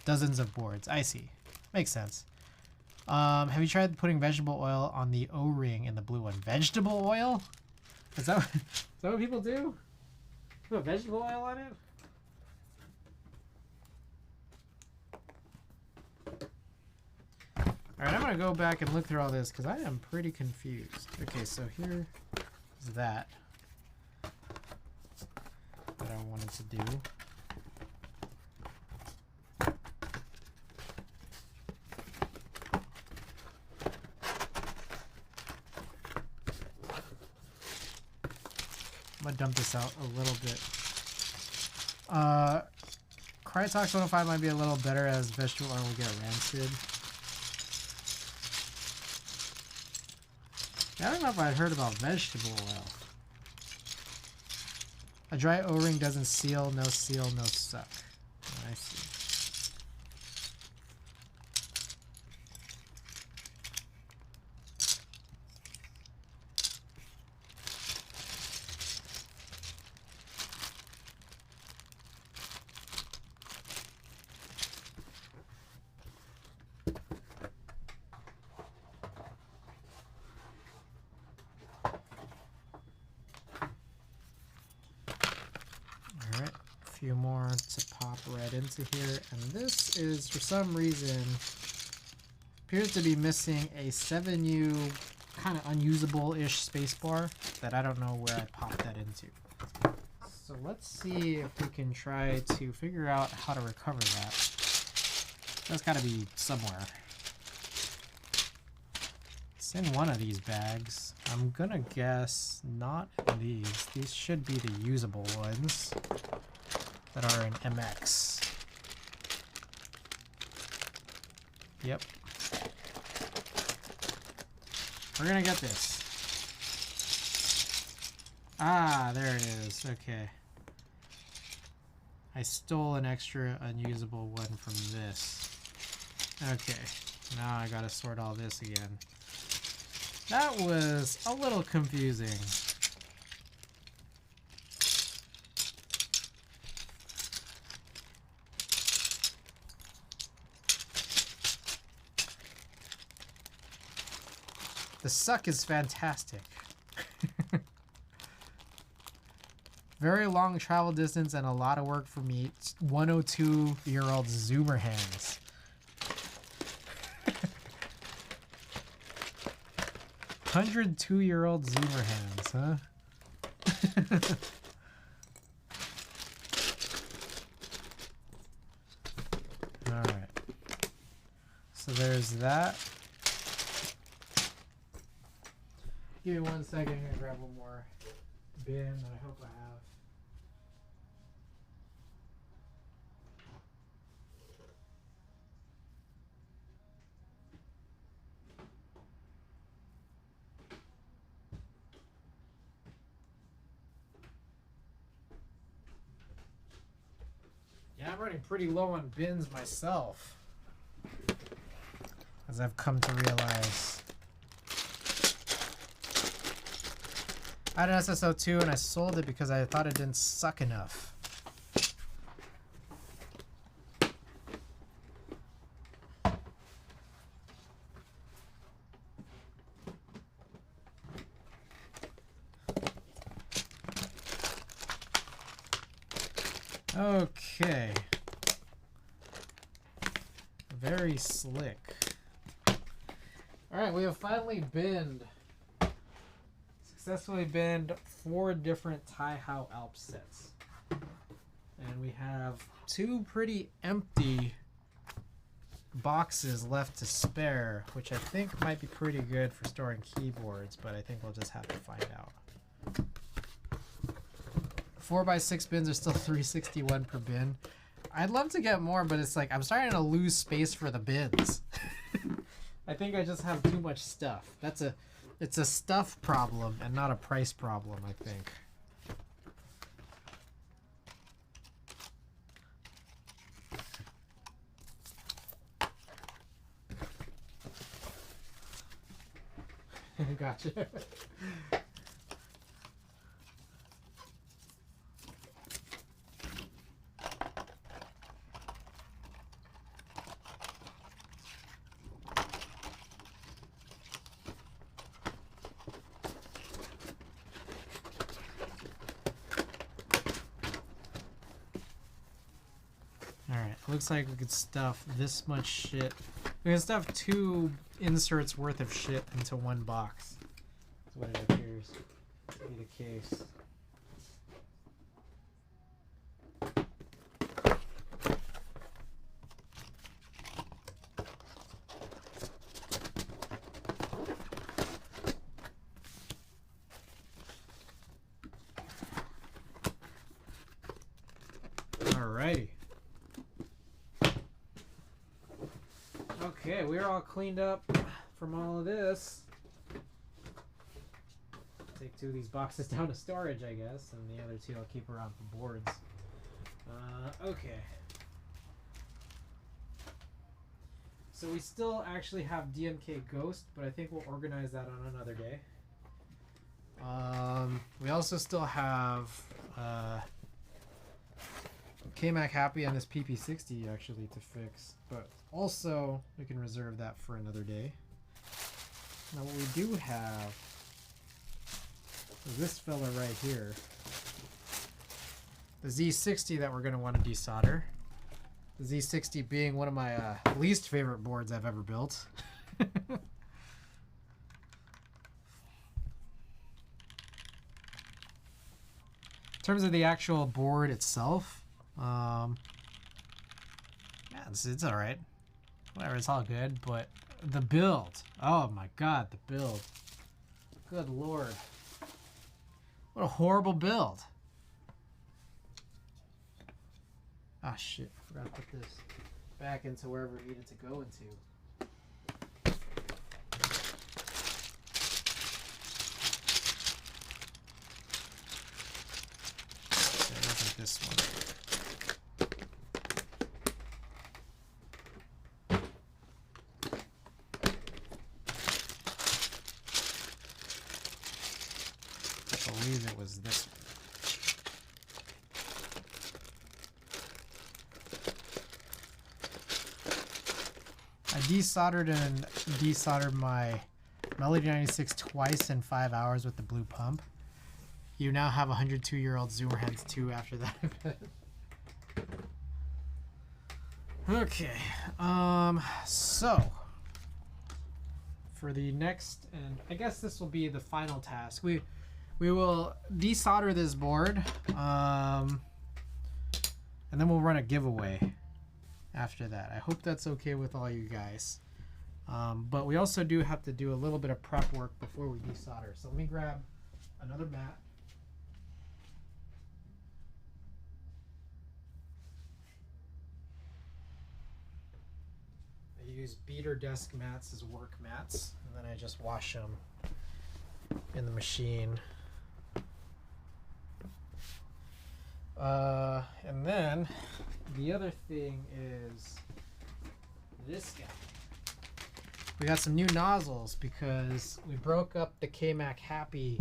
dozens of boards. I see. Makes sense. Have you tried putting vegetable oil on the O-ring in the blue one? Vegetable oil? Is that what people do? Put vegetable oil on it? Alright, I'm going to go back and look through all this because I am pretty confused. Okay, so here is that I wanted to do. I'm going to dump this out a little bit. Crytox 105 might be a little better as vegetable oil will get rancid. I don't know if I'd heard about vegetable oil. A dry O-ring doesn't seal, no suck. I see. Few more to pop right into here, and this is for some reason appears to be missing a 7U kind of unusable-ish spacebar that I don't know where I popped that into. So let's see if we can try to figure out how to recover that. That's got to be somewhere. It's in one of these bags. I'm gonna guess not in these. These should be the usable ones that are in MX. Yep. We're gonna get this. Ah, there it is. Okay. I stole an extra unusable one from this. Okay. Now I gotta sort all this again. That was a little confusing. The suck is fantastic. Very long travel distance and a lot of work for me. 102-year-old Zoomer hands. 102-year-old Zoomer hands, huh? Alright. So there's that. Give me 1 second. I'm going to grab one more bin that I hope I have. Yeah, I'm running pretty low on bins myself, as I've come to realize. I had an SSO2 and I sold it because I thought it didn't suck enough. Okay. Very slick. Alright, we have finally successfully binned 4 different Tai Hao Alps sets. And we have 2 pretty empty boxes left to spare, which I think might be pretty good for storing keyboards, but I think we'll just have to find out. 4x6 bins are still $361 per bin. I'd love to get more, but it's like I'm starting to lose space for the bins. I think I just have too much stuff. It's a stuff problem and not a price problem, I think. Gotcha. Alright, looks like we could stuff this much shit. We can stuff 2 inserts worth of shit into 1 box. That's what it appears to be the case. Alrighty. Okay, we're all cleaned up from all of this. Take 2 of these boxes down to storage, I guess, and the other 2 I'll keep around for boards. Okay. So we still actually have DMK Ghost, but I think we'll organize that on another day. We also still have KMac Happy on this PP60 actually to fix, but also we can reserve that for another day. Now what we do have is this fella right here, the Z60 that we're going to want to desolder. The Z60 being one of my least favorite boards I've ever built. In terms of the actual board itself, yeah, it's all right. Whatever, it's all good. But the build, oh my god, the build. Good lord, what a horrible build. Ah shit, I forgot to put this back into wherever it needed to go into. This one. I believe it was this one. I desoldered my Melody 96 twice in 5 hours with the blue pump. You now have 102-year-old Zoomer heads too after that. Okay, so for the next, and I guess this will be the final task. We will desolder this board, and then we'll run a giveaway after that. I hope that's okay with all you guys. But we also do have to do a little bit of prep work before we desolder. So let me grab another mat. I use beater desk mats as work mats, and then I just wash them in the machine. And then the other thing is this guy. We got some new nozzles because we broke up the K-Mac Happy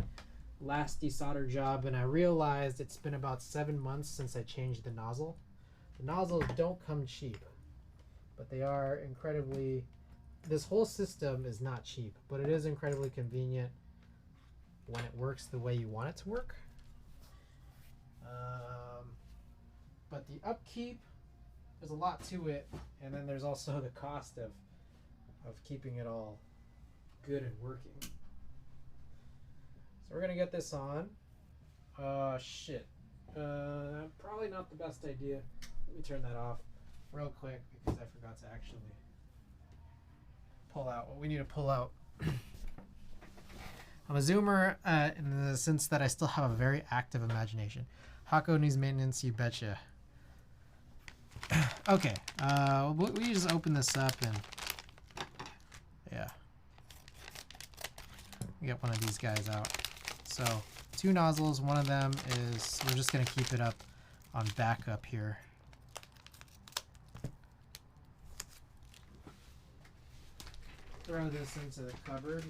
last desolder job, and I realized it's been about 7 months since I changed the nozzle. The nozzles don't come cheap, but they are incredibly, this whole system is not cheap, but it is incredibly convenient when it works the way you want it to work. But the upkeep, there's a lot to it, and then there's also the cost of keeping it all good and working. So we're gonna get this on. Shit. Probably not the best idea. Let me turn that off real quick because I forgot to actually pull out what we need to pull out. I'm a zoomer in the sense that I still have a very active imagination. Hakko needs maintenance, you betcha. Okay, we just open this up and yeah, we get one of these guys out. So 2 nozzles, one of them is, we're just gonna keep it up on backup here. Throw this into the cupboard.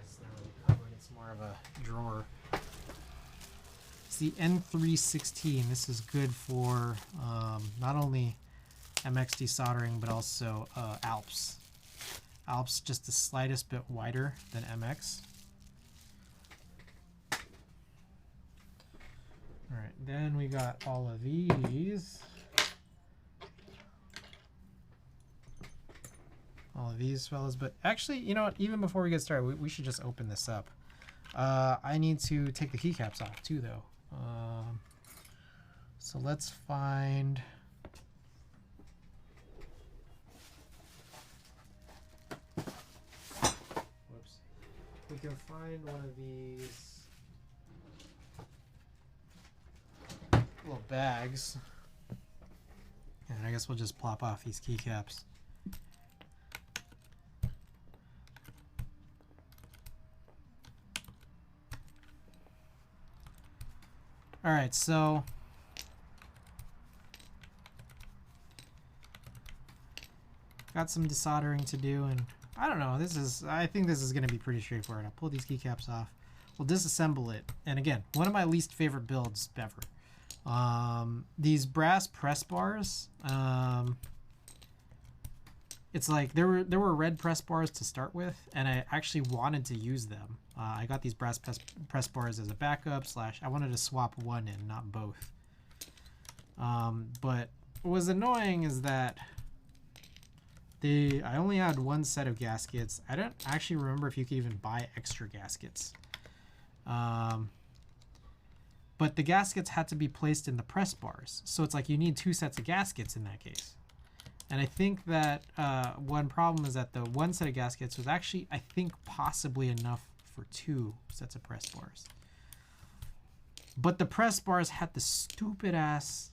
It's not really a cupboard, it's more of a drawer. It's the N316. This is good for not only MX desoldering, but also Alps. Alps just the slightest bit wider than MX. All right, then we got all of these. All of these fellas, but actually, you know what? Even before we get started, we should just open this up. I need to take the keycaps off too, though. So let's find. Whoops. We can find one of these little bags, and I guess we'll just plop off these keycaps. All right, so got some desoldering to do, and I don't know, I think this is going to be pretty straightforward. I'll pull these keycaps off. We'll disassemble it. And again, one of my least favorite builds ever. These brass press bars, it's like there were red press bars to start with, and I actually wanted to use them. I got these brass press bars as a backup / I wanted to swap one in, not both. But what was annoying is that I only had one set of gaskets. I don't actually remember if you could even buy extra gaskets. But the gaskets had to be placed in the press bars. So it's like you need 2 sets of gaskets in that case. And I think that one problem is that the one set of gaskets was actually, I think, possibly enough for 2 sets of press bars. But the press bars had the stupid ass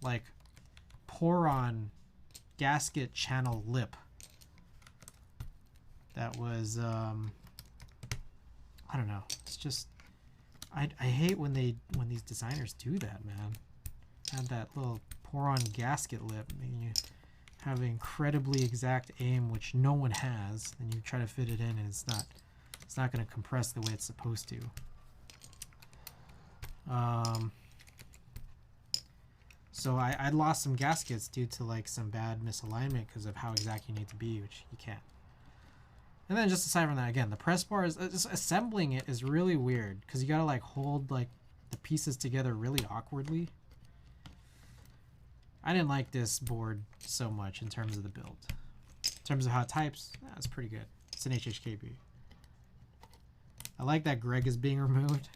like pour-on gasket channel lip. That was I don't know. It's just I hate when these designers do that, man. Had that little pour-on gasket lip, making you have an incredibly exact aim, which no one has. Then you try to fit it in, and it's not going to compress the way it's supposed to. So I lost some gaskets due to like some bad misalignment because of how exact you need to be, which you can't. And then just aside from that, again, the press bar is just assembling it is really weird because you gotta like hold like the pieces together really awkwardly. I didn't like this board so much in terms of the build. In terms of how it types, it's pretty good. It's an HHKB. I like that Greg is being removed.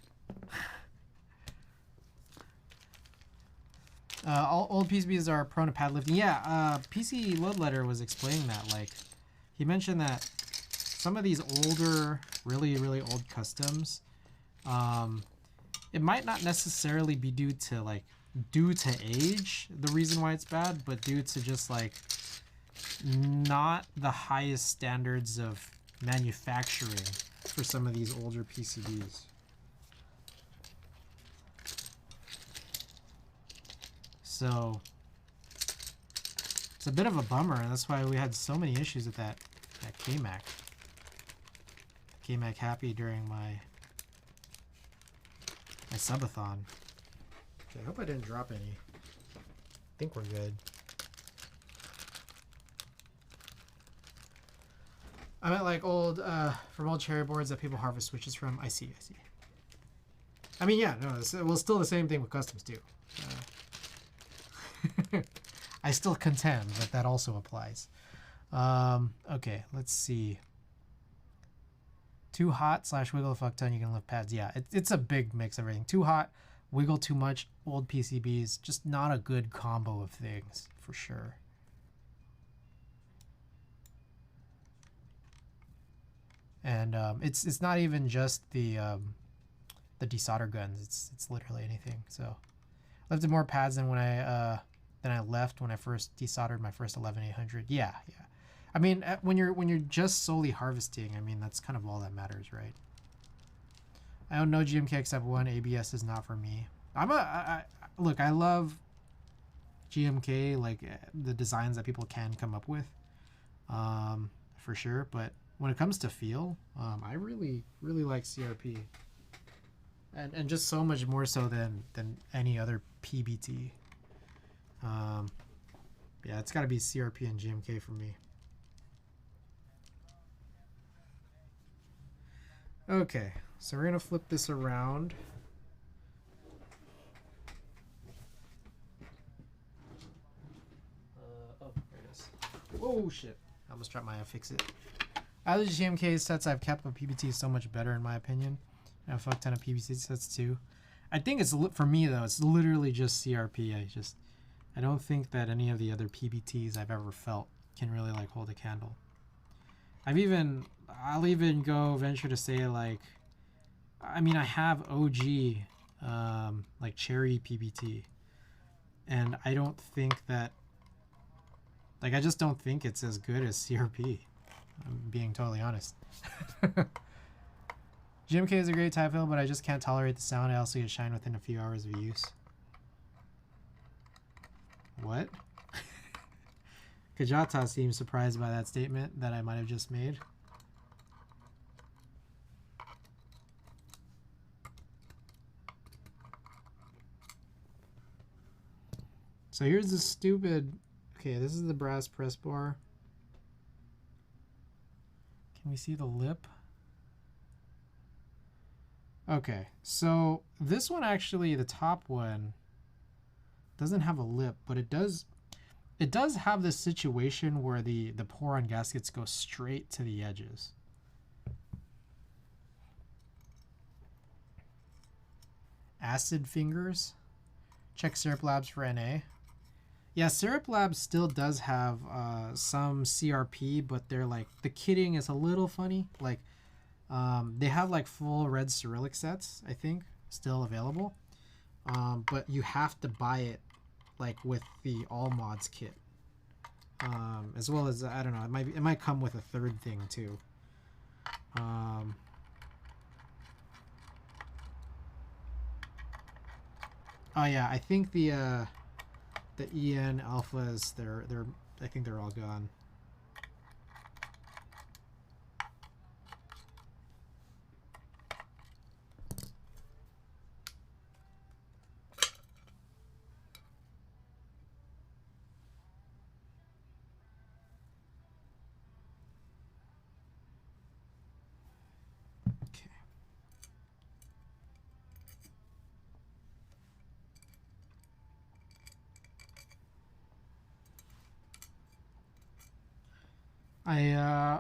All old PCBs are prone to pad lifting. Yeah, PC Load Letter was explaining that. Like, he mentioned that some of these older, really old customs, it might not necessarily be due to age, the reason why it's bad, but due to just like not the highest standards of manufacturing for some of these older PCBs. So it's a bit of a bummer, and that's why we had so many issues with that KMac. KMac happy during my subathon. Okay, I hope I didn't drop any. I think we're good. I meant like old, from old cherry boards that people harvest switches from. I see. I mean, yeah, no, well, still the same thing with customs too. I still contend that also applies. Okay, let's see. Too hot / wiggle a fuck ton, you can lift pads. Yeah, it's a big mix of everything. Too hot, wiggle too much, old PCBs, just not a good combo of things for sure. And it's not even just the desolder guns. It's literally anything. So I lifted more pads than when I left when I first desoldered my first 11800. Yeah. I mean, when you're just solely harvesting, I mean, that's kind of all that matters, right? I own no GMK except one. ABS is not for me. Look, I love GMK, like the designs that people can come up with, for sure. But when it comes to feel, I really like CRP, and just so much more so than any other PBT. Yeah, it's got to be CRP and GMK for me. Okay, so we're gonna flip this around. Oh, there it is. Oh shit! I almost dropped my Fix-It. Out of the GMK sets I've kept, but PBT is so much better in my opinion. And a fuck ton of PBT sets too. I think it's, for me though, it's literally just CRP. I don't think that any of the other PBTs I've ever felt can really like hold a candle. I'll even venture to say, like, I mean, I have OG like cherry PBT, and I don't think that, like, I just don't think it's as good as CRP. I'm being totally honest. GMK is a great type fill, but I just can't tolerate the sound. I also get shine within a few hours of use. What? Kajata seems surprised by that statement that I might have just made. So here's the stupid... Okay, this is the brass press bar. Can we see the lip? Okay, so this one actually, the top one, doesn't have a lip, but it does have this situation where the pour-on gaskets go straight to the edges. Acid fingers. Check Syrup Labs for NA. Yeah, Syrup Labs still does have some CRP, but they're like, the kitting is a little funny. Like, they have like full red Cyrillic sets, I think, still available. But you have to buy it like with the All Mods kit. As well as, I don't know, it might come with a third thing too. Oh yeah, I think the EN alphas, I think they're all gone.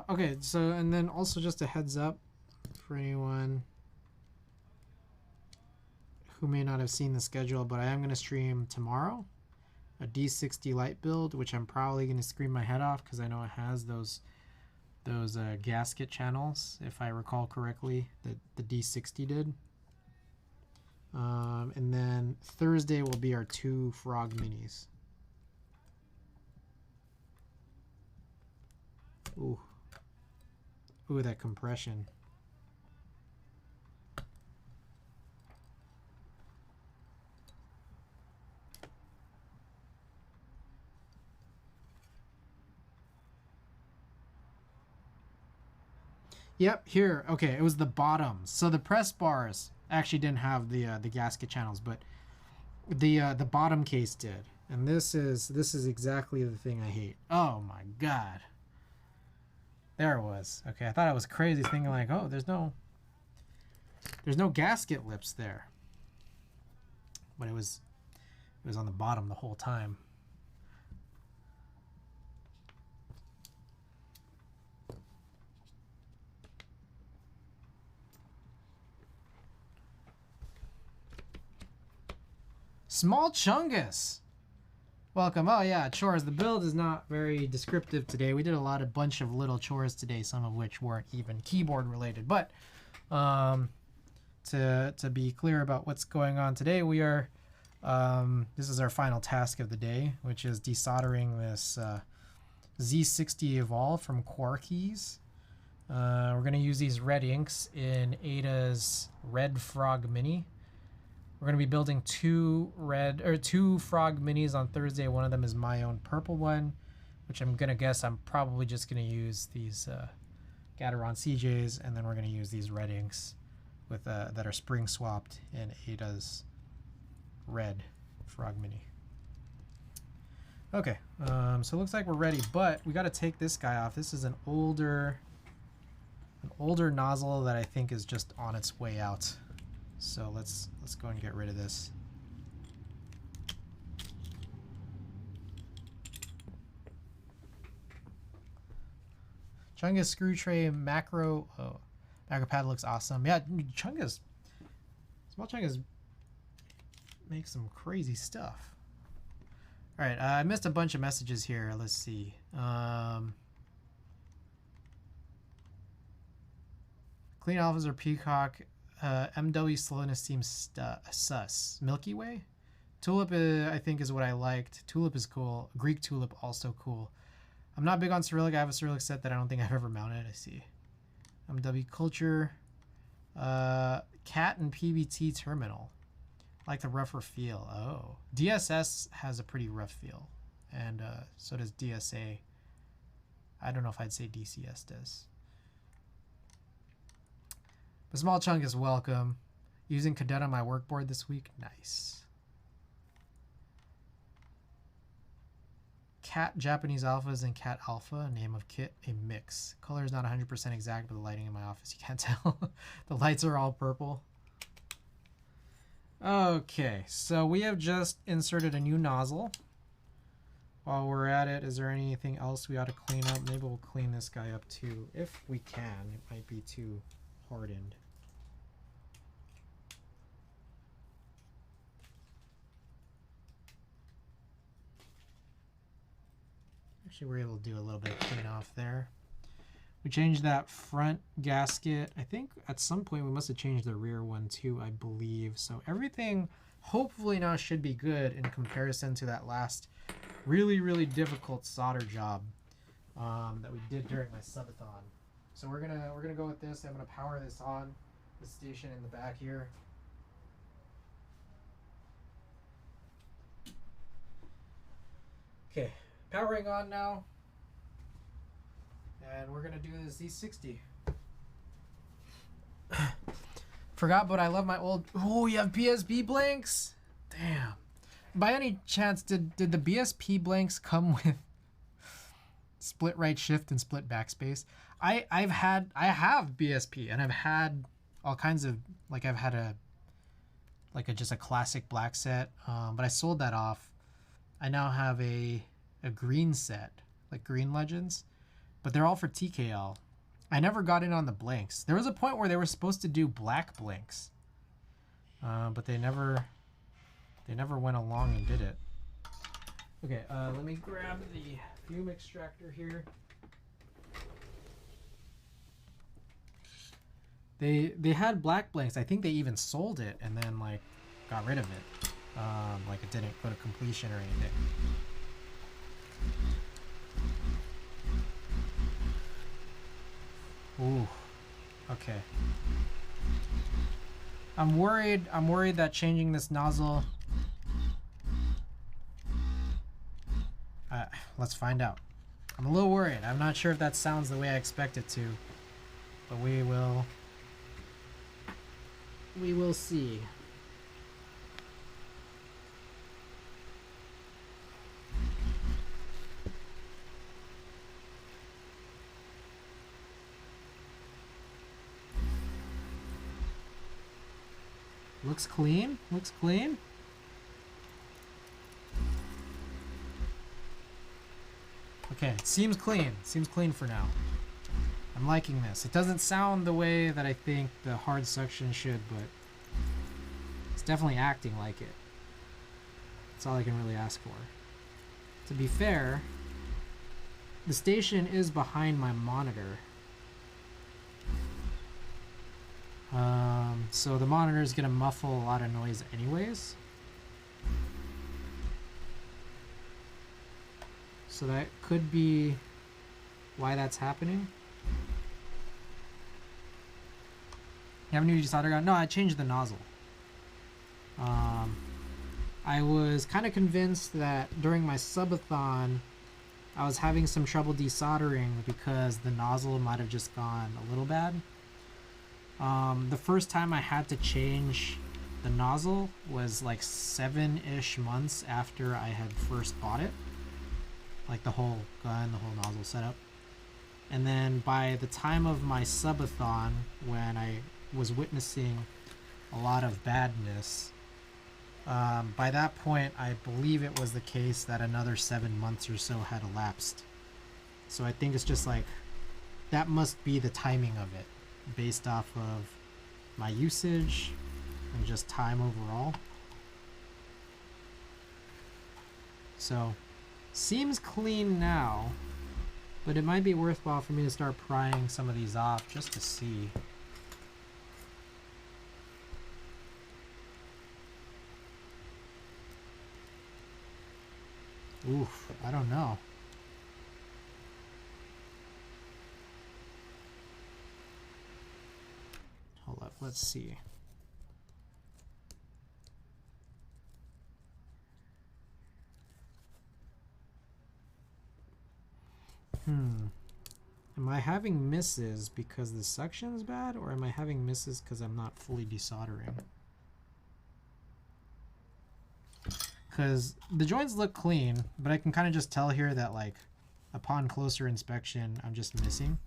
Okay, so, and then also just a heads up for anyone who may not have seen the schedule, but I am going to stream tomorrow a D60 light build, which I'm probably going to scream my head off because I know it has those gasket channels, if I recall correctly, that the D60 did. And then Thursday will be our 2 frog minis. Ooh, that compression. Yep, here. Okay, it was the bottoms. So the press bars actually didn't have the gasket channels, but the bottom case did. And this is exactly the thing I hate. Oh my god. There it was. Okay, I thought I was crazy thinking like, oh, there's no gasket lips there. But it was on the bottom the whole time. Small Chungus. Welcome. Oh yeah, chores. The build is not very descriptive today. We did a bunch of little chores today, some of which weren't even keyboard related. But to be clear about what's going on today, we are this is our final task of the day, which is desoldering this Z60 Evolve from Quarkeys. We're gonna use these red inks in Ada's Red Frog Mini. We're going to be building 2 frog minis on Thursday. One of them is my own purple one, which I'm going to guess I'm probably just going to use these Gateron CJs, and then we're going to use these red inks with that are spring swapped in Ada's Red Frog Mini. Okay, so it looks like we're ready, but we got to take this guy off. This is an older nozzle that I think is just on its way out. So let's go and get rid of this. Chungus screw tray macro pad looks awesome. Yeah, Small Chungus makes some crazy stuff. All right, I missed a bunch of messages here. Let's see. Clean Officer Peacock. MW slowness seems sus. Milky Way? Tulip, I think, is what I liked. Tulip is cool. Greek Tulip, also cool. I'm not big on Cyrillic. I have a Cyrillic set that I don't think I've ever mounted. I see. MW Culture. Cat and PBT Terminal. Like the rougher feel. Oh. DSS has a pretty rough feel. And so does DSA. I don't know if I'd say DCS does. But Small Chunk is welcome. Using Cadet on my workboard this week. Nice. Cat Japanese Alphas and Cat Alpha. Name of kit, a mix. Color is not 100% exact, but the lighting in my office, you can't tell. The lights are all purple. Okay, so we have just inserted a new nozzle. While we're at it, is there anything else we ought to clean up? Maybe we'll clean this guy up too, if we can. It might be too hardened. Actually, we're able to do a little bit of clean off there. We changed that front gasket. I think at some point we must have changed the rear one too, I believe. So everything hopefully now should be good in comparison to that last really, really difficult solder job that we did during my subathon. So we're gonna go with this. I'm gonna power this on the station in the back here. Okay, powering on now, and we're gonna do the Z60. Forgot, but I love my old. Oh, you have BSB blanks. Damn. By any chance, did the BSP blanks come with split right shift and split backspace? I have BSP, and I've had all kinds of, like, I've had just a classic black set, but I sold that off. I now have a green set, like Green Legends, but they're all for TKL. I never got in on the blanks. There was a point where they were supposed to do black blanks, But they never went along and did it. Okay, let me grab the fume extractor here. They had black blanks. I think they even sold it and then like got rid of it. Like it didn't go to completion or anything. Ooh. Okay. I'm worried that changing this nozzle. Let's find out. I'm a little worried. I'm not sure if that sounds the way I expect it to, but we will see. Looks clean. Looks clean. Okay, it seems clean. Seems clean for now. I'm liking this. It doesn't sound the way that I think the hard suction should, but it's definitely acting like it. That's all I can really ask for. To be fair, the station is behind my monitor. So the monitor is going to muffle a lot of noise anyways. So that could be why that's happening. You have a new desolder gun? No, I changed the nozzle. I was kind of convinced that during my subathon, I was having some trouble desoldering because the nozzle might have just gone a little bad. The first time I had to change the nozzle was like 7-ish months after I had first bought it. Like the whole gun, the whole nozzle setup. And then by the time of my subathon, when I was witnessing a lot of badness, by that point I believe it was the case that another 7 months or so had elapsed. So I think it's just like, that must be the timing of it, based off of my usage and just time overall. So seems clean now, but it might be worthwhile for me to start prying some of these off just to see. Oof, I don't know. Hold up, let's see. Am I having misses because the suction is bad, or am I having misses because I'm not fully desoldering? Because the joints look clean, but I can kind of just tell here that, like, upon closer inspection, I'm just missing.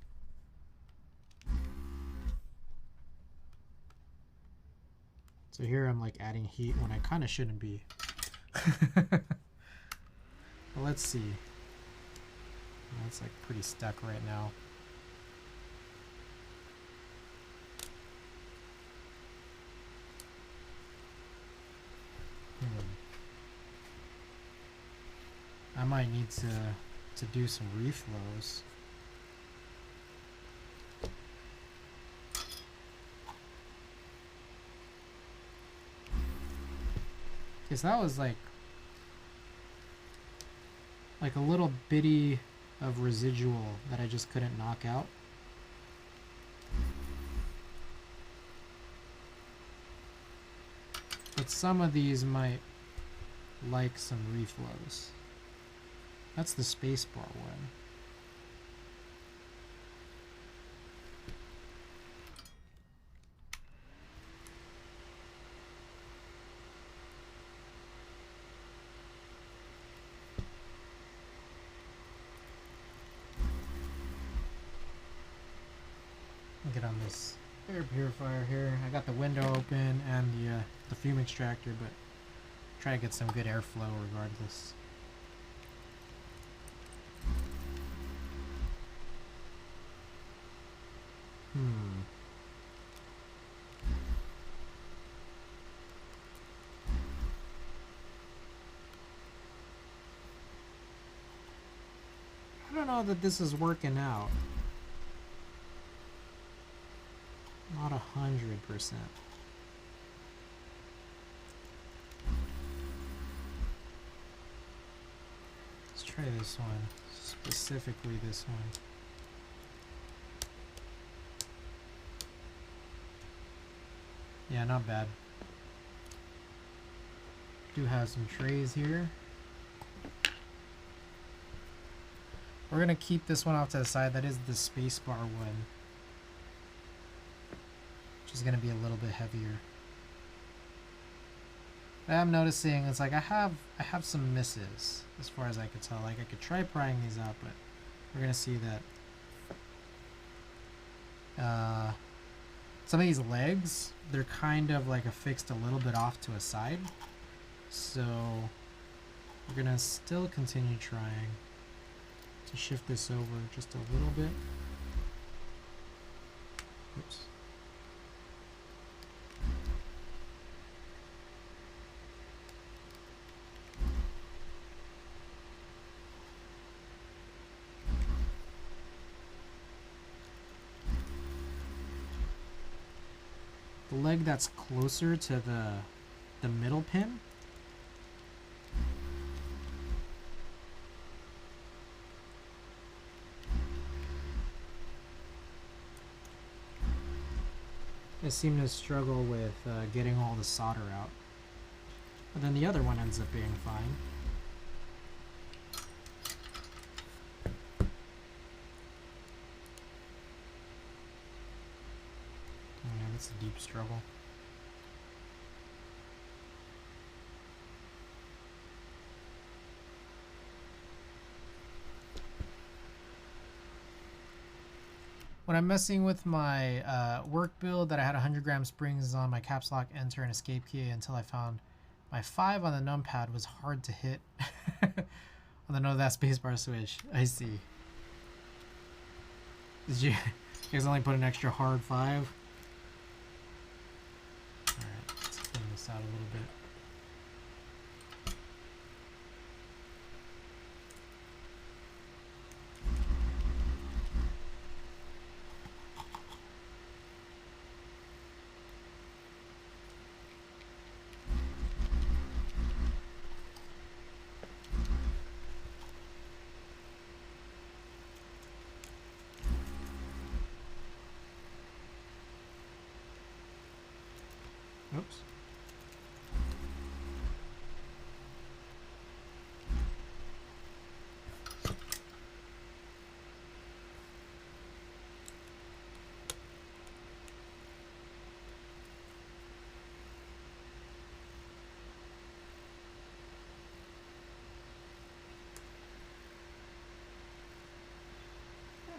So here I'm like adding heat when I kind of shouldn't be. But let's see. That's like pretty stuck right now. I might need to do some reflows. Okay, so that was like a little bitty of residual that I just couldn't knock out. But some of these might like some reflows. That's the spacebar one. Get on this air purifier here. I got the window open and the fume extractor, but try to get some good airflow regardless. don't know that this is working out. Not 100%. Let's try this one, specifically this one. Yeah, not bad. Do have some trays here. We're gonna keep this one off to the side. That is the spacebar one, which is gonna be a little bit heavier. But I'm noticing it's like I have some misses as far as I could tell. Like I could try prying these out, but we're gonna see that some of these legs, they're kind of like affixed a little bit off to a side. So we're gonna still continue trying to shift this over just a little bit. Oops. The leg that's closer to the middle pin, I seem to struggle with getting all the solder out, but then the other one ends up being fine. Yeah, that's a deep struggle. When I'm messing with my work build that I had 100-gram springs on my caps lock, enter, and escape key until I found my 5 on the numpad was hard to hit on the no that spacebar switch. I see. Did you guys only put an extra hard 5? Alright, let's clean this out a little bit. Oops.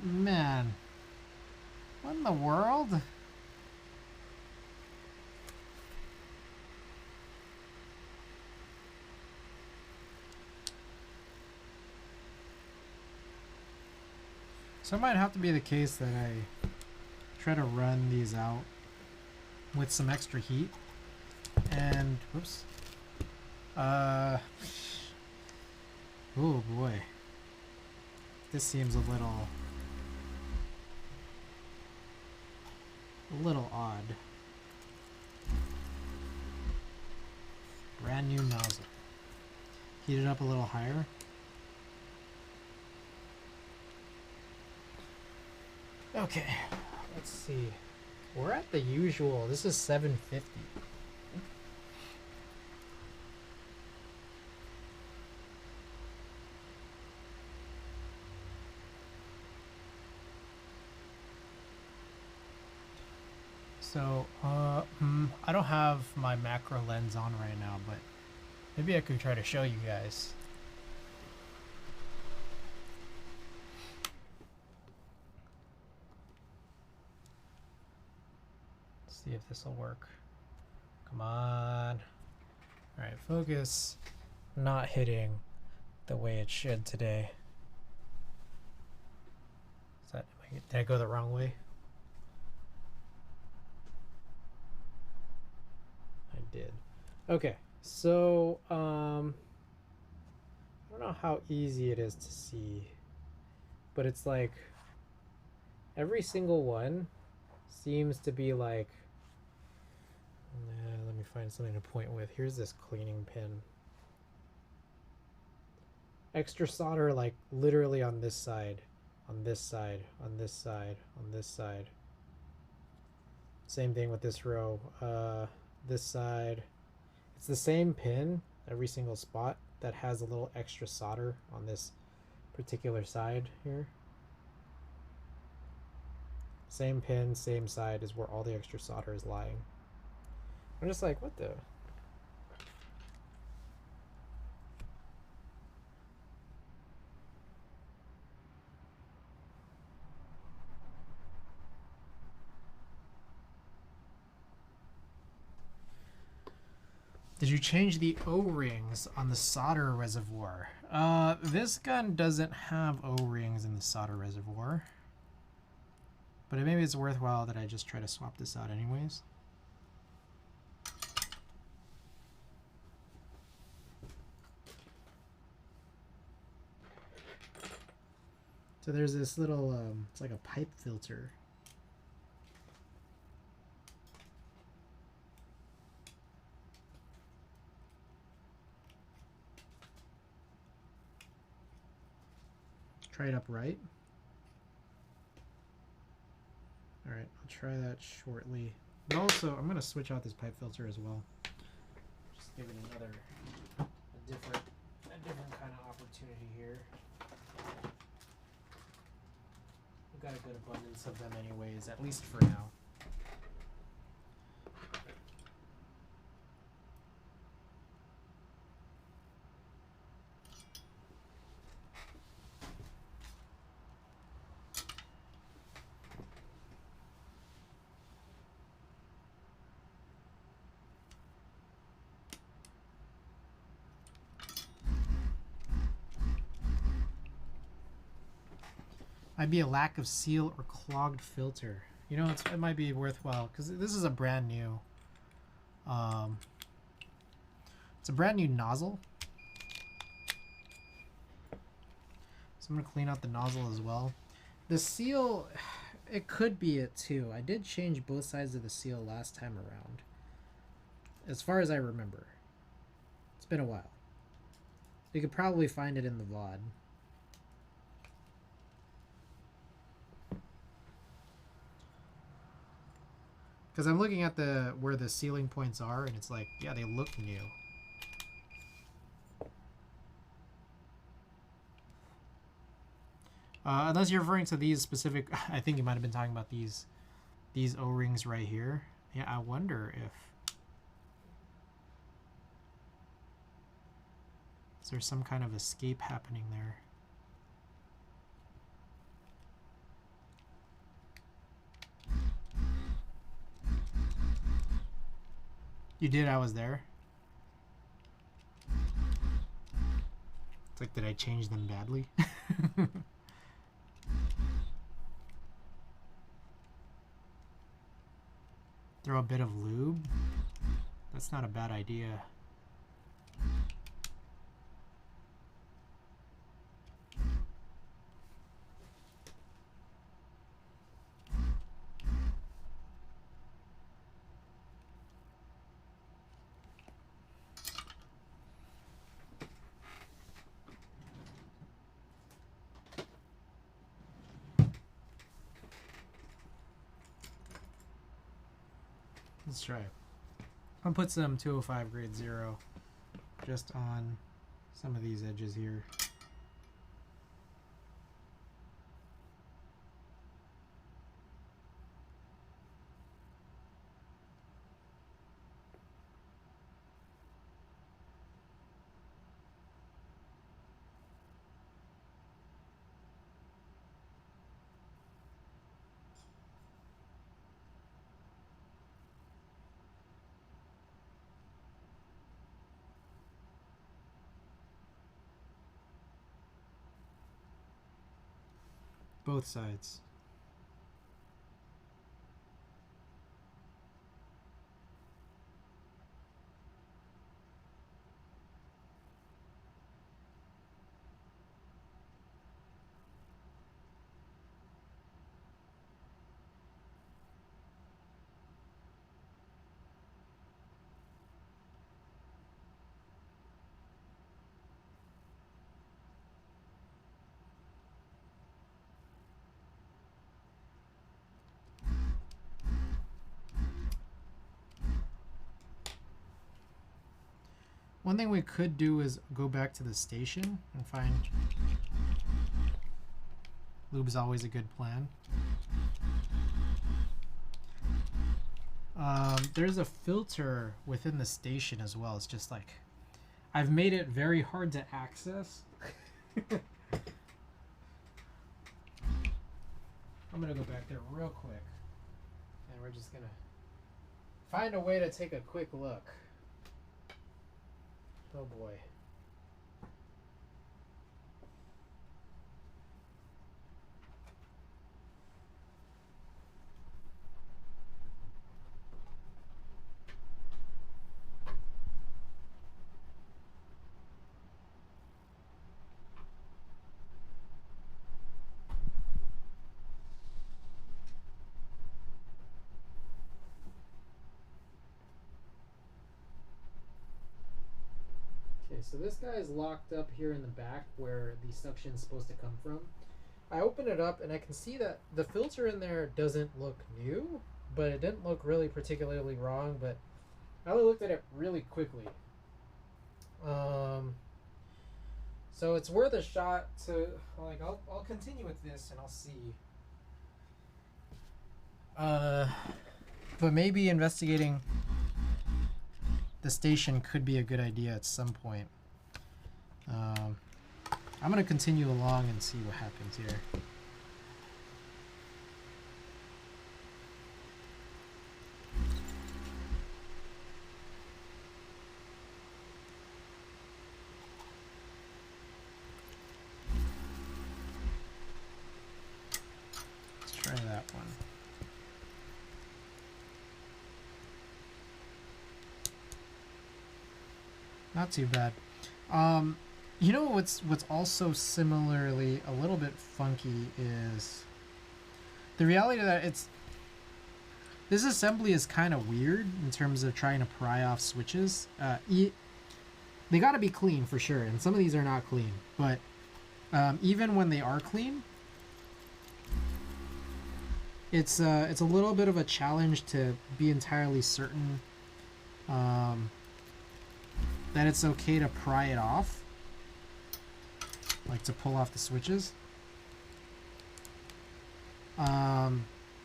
Man, what in the world? So it might have to be the case that I try to run these out with some extra heat. And, whoops. Oh boy. This seems a little odd. Brand new nozzle. Heat it up a little higher. Okay, let's see. We're at the usual. This is 750. So, I don't have my macro lens on right now, but maybe I could try to show you guys. See if this will work. Come on. All right, focus. Not hitting the way it should today. Is that, did I go the wrong way? I did. Okay, so I don't know how easy it is to see. but it's like every single one seems to be like, let me find something to point with. Here's this cleaning pin. Extra solder like literally on this side, on this side, on this side, on this side. Same thing with this row. This side. It's the same pin every single spot that has a little extra solder on this particular side here. Same pin, same side is where all the extra solder is lying. I'm just like, what the? Did you change the O-rings on the solder reservoir? This gun doesn't have O-rings in the solder reservoir. But maybe it's worthwhile that I just try to swap this out anyways. So there's this little, it's like a pipe filter. Try it upright. All right, I'll try that shortly. But also, I'm gonna switch out this pipe filter as well. Just give it another, a different kind of opportunity here. We've got a good abundance of them anyways, at least for now. Might be a lack of seal or clogged filter. You know, it might be worthwhile because this is a brand new. It's a brand new nozzle. So I'm gonna clean out the nozzle as well. The seal, it could be it too. I did change both sides of the seal last time around. As far as I remember, it's been a while. You could probably find it in the VOD. Because I'm looking at where the sealing points are, and it's like, yeah, they look new. Unless you're referring to these specific, I think you might have been talking about these O-rings right here. Yeah, I wonder if is there some kind of escape happening there. You did? I was there. It's like, did I change them badly? Throw a bit of lube? That's not a bad idea. Let's try it. I'll put some 205 grade 0 just on some of these edges here. Both sides. One thing we could do is go back to the station and find... Lube's always a good plan. There's a filter within the station as well. It's just like... I've made it very hard to access. I'm gonna go back there real quick. And we're just gonna find a way to take a quick look. Oh boy. So this guy is locked up here in the back where the suction is supposed to come from. I open it up and I can see that the filter in there doesn't look new, but it didn't look really particularly wrong, but I only looked at it really quickly. So it's worth a shot to, like, I'll continue with this and I'll see. But maybe investigating the station could be a good idea at some point. I'm going to continue along and see what happens here. Let's try that one. Not too bad. You know what's also similarly a little bit funky is the reality that this assembly is kind of weird in terms of trying to pry off switches. They got to be clean for sure, and some of these are not clean. But even when they are clean, it's a little bit of a challenge to be entirely certain that it's okay to pry it off. Like to pull off the switches,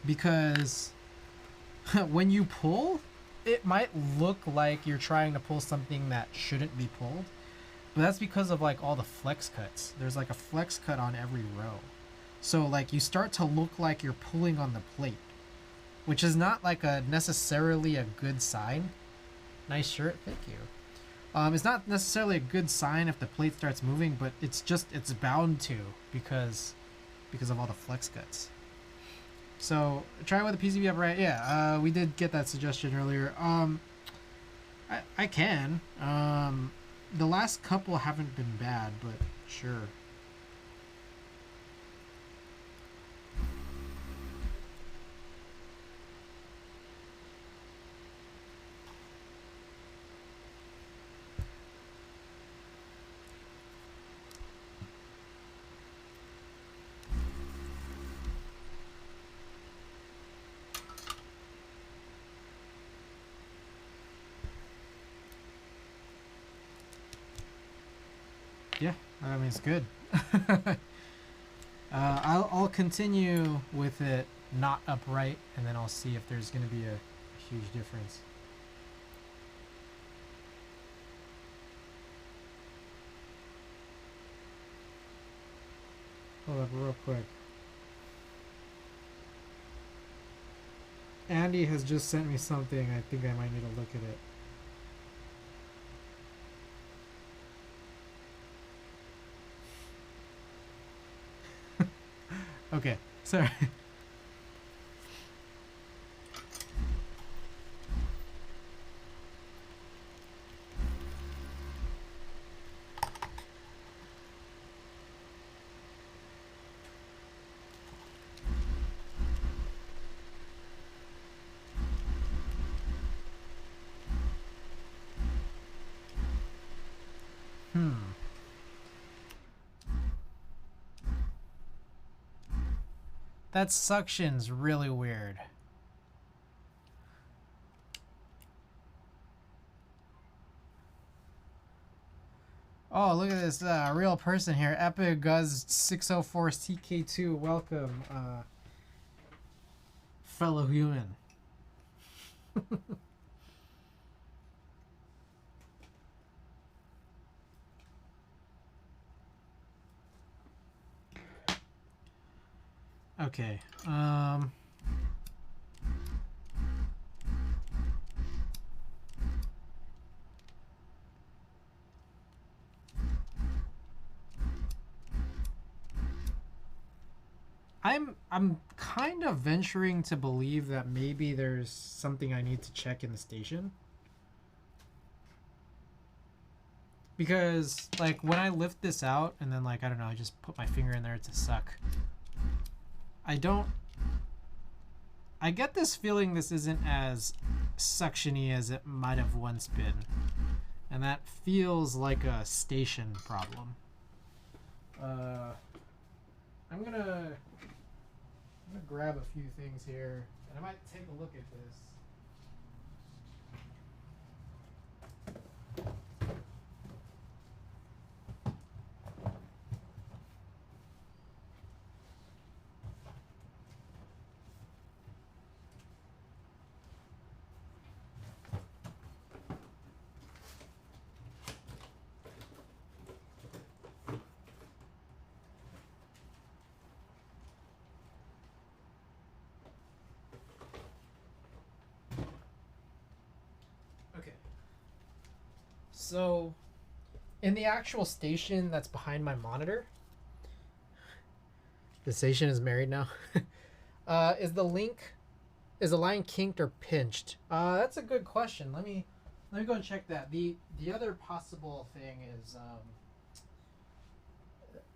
because when you pull, it might look like you're trying to pull something that shouldn't be pulled, but that's because of like all the flex cuts. There's like a flex cut on every row, so like you start to look like you're pulling on the plate, which is not like necessarily a good sign. Nice shirt, thank you. It's not necessarily a good sign if the plate starts moving, but it's bound to because of all the flex cuts. So try it with the PCB upright. Yeah, we did get that suggestion earlier. I can. The last couple haven't been bad, but sure. Yeah, I mean, it's good. I'll continue with it not upright, and then I'll see if there's going to be a huge difference. Hold up real quick. Andy has just sent me something. I think I might need to look at it. Okay, sorry. That suction's really weird. Oh, look at this real person here. Epic Guz 604 TK2. Welcome, fellow human. Okay. I'm kind of venturing to believe that maybe there's something I need to check in the station. Because like when I lift this out and then like I don't know, I just put my finger in there to suck. I get this feeling this isn't as suctiony as it might have once been. And that feels like a station problem. I'm gonna grab a few things here, and I might take a look at this. So, in the actual station that's behind my monitor, the station is married now. Is the line kinked or pinched? That's a good question. Let me go and check that. The other possible thing is,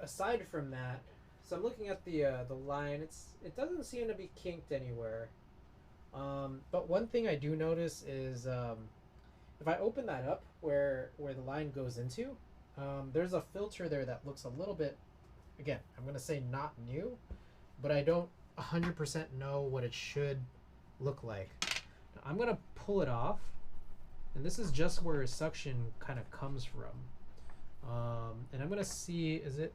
aside from that, so I'm looking at the line. It doesn't seem to be kinked anywhere. But one thing I do notice is if I open that up where the line goes into, there's a filter there that looks a little bit, again, I'm going to say not new, but I don't 100% know what it should look like. Now, I'm going to pull it off, and this is just where suction kind of comes from. And I'm going to see, is it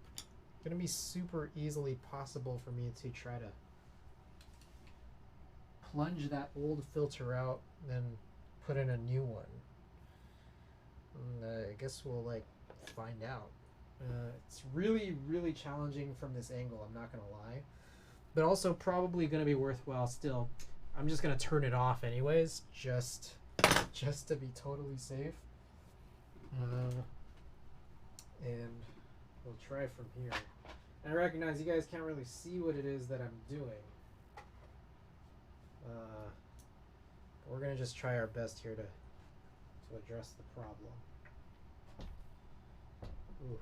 going to be super easily possible for me to try to plunge that old filter out and then put in a new one. And, I guess we'll like find out. It's really, really challenging from this angle, I'm not gonna lie, but also probably gonna be worthwhile still. I'm just gonna turn it off anyways, just to be totally safe. And we'll try from here. And I recognize you guys can't really see what it is that I'm doing. We're gonna just try our best here to address the problem. Oof.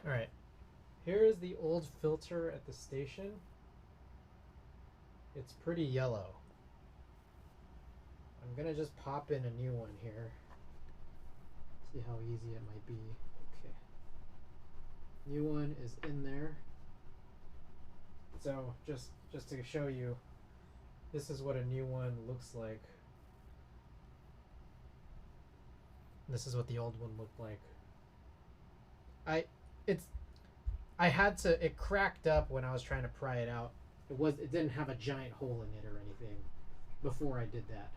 All right. Here's the old filter at the station. It's pretty yellow. I'm gonna just pop in a new one here. See how easy it might be. Okay. New one is in there. So just to show you, this is what a new one looks like. This is what the old one looked like. It cracked up when I was trying to pry it out. It didn't have a giant hole in it or anything before I did that.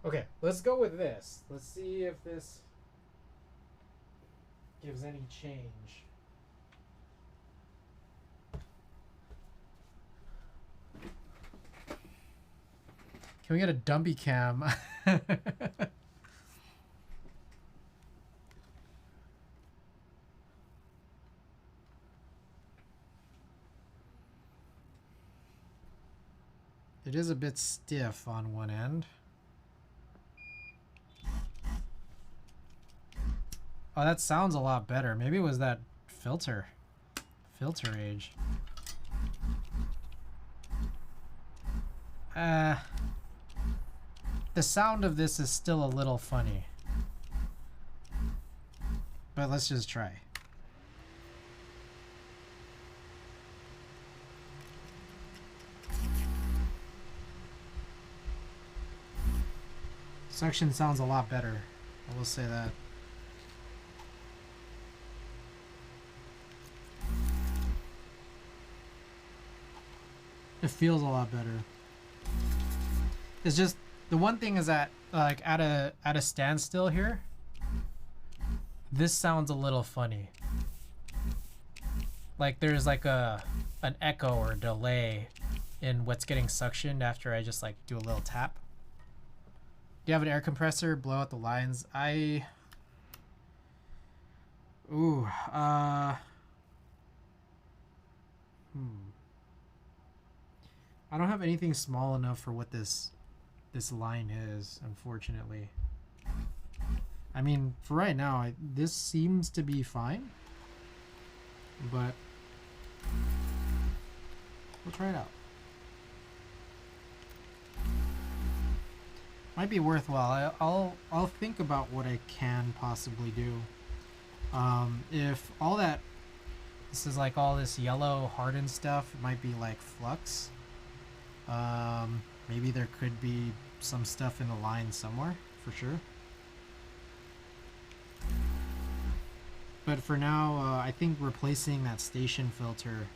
Okay, let's go with this. Let's see if this gives any change. Can we get a dumpy cam? It is a bit stiff on one end. Oh, that sounds a lot better. Maybe it was that filter age. The sound of this is still a little funny. But let's just try. Suction sounds a lot better. I will say that. It feels a lot better. It's just the one thing is that like at a standstill here, this sounds a little funny. Like there's like an echo or delay in what's getting suctioned after I just like do a little tap. Do you have an air compressor? Blow out the lines. I don't have anything small enough for what this line is, unfortunately. I mean, for right now, this seems to be fine, but we'll try it out. Might be worthwhile. I'll think about what I can possibly do. If all that, this is like all this yellow hardened stuff, it might be like flux. Maybe there could be some stuff in the line somewhere, for sure. But for now, I think replacing that station filter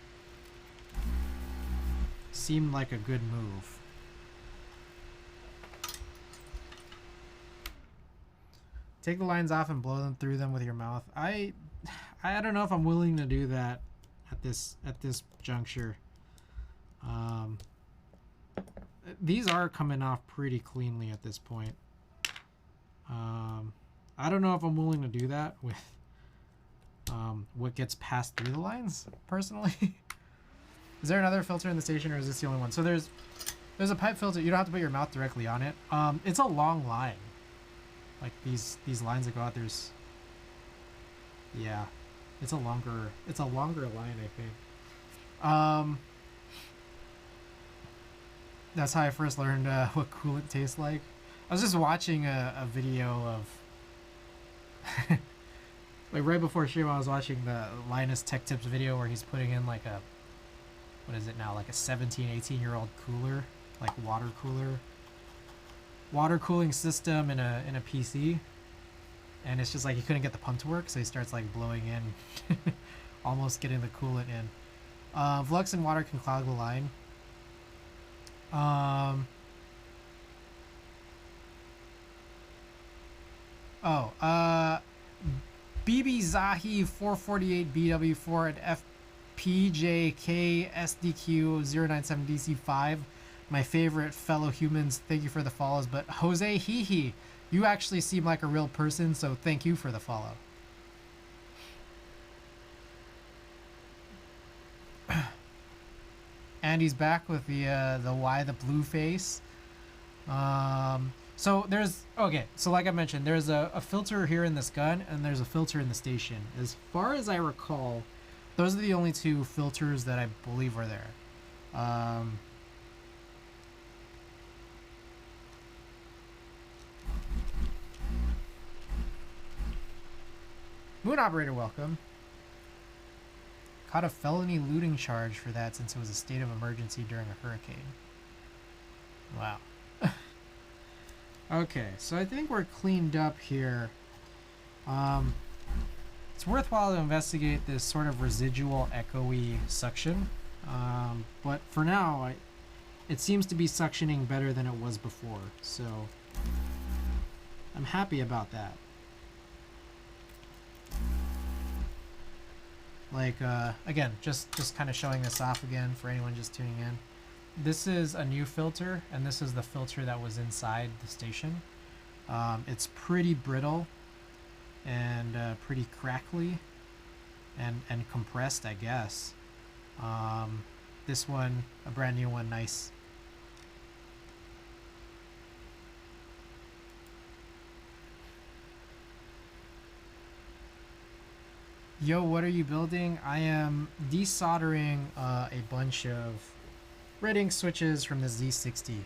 seemed like a good move. Take the lines off and blow them through them with your mouth. I don't know if I'm willing to do that at this juncture. These are coming off pretty cleanly at this point. I don't know if I'm willing to do that with what gets passed through the lines, personally. Is there another filter in the station, or is this the only one? So there's a pipe filter. You don't have to put your mouth directly on it. It's a long line. Like these lines that go out, there's, yeah, it's a longer line, I think. That's how I first learned what coolant tastes like. I was just watching a video of like right before stream, I was watching the Linus Tech Tips video where he's putting in like a, what is it now, like a 18-year-old cooler, like water cooling system in a PC, and it's just like he couldn't get the pump to work, so he starts like blowing in almost getting the coolant in. Flux and water can clog the line. BB Zahi 448 BW4 at FPJK SDQ 097 DC5. My favorite fellow humans, thank you for the follows. But Jose Hihi, you actually seem like a real person, so thank you for the follow. Andy's back with the why the blue face. So there's, okay, so like I mentioned, there's a filter here in this gun, and there's a filter in the station. As far as I recall, those are the only two filters that I believe are there. Moon Operator, welcome. Caught a felony looting charge for that since it was a state of emergency during a hurricane. Wow. Okay, so I think we're cleaned up here. It's worthwhile to investigate this sort of residual echoey suction. But for now, it seems to be suctioning better than it was before, so I'm happy about that. Like, again, just kind of showing this off again for anyone just tuning in. This is a new filter, and this is the filter that was inside the station. It's pretty brittle and pretty crackly and compressed, I guess. This one, a brand new one, nice. Yo, what are you building? I am desoldering a bunch of red ink switches from the Z60.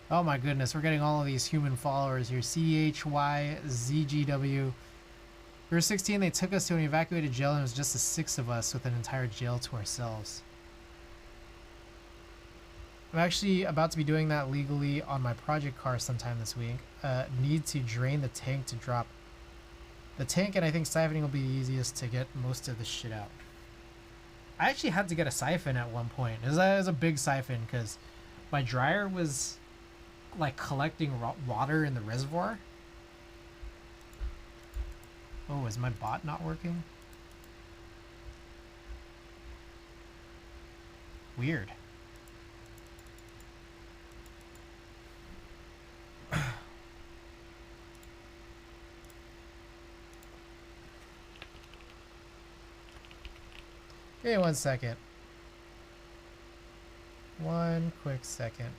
Oh my goodness, we're getting all of these human followers here. CHYZGW. We were 16, they took us to an evacuated jail, and it was just the 6 of us with an entire jail to ourselves. I'm actually about to be doing that legally on my project car sometime this week. Need to drain the tank to drop the tank, and I think siphoning will be the easiest to get most of the shit out. I actually had to get a siphon at one point. It was a big siphon because my dryer was like collecting water in the reservoir. Oh, is my bot not working? Weird. Give me 1 second. 1 quick second.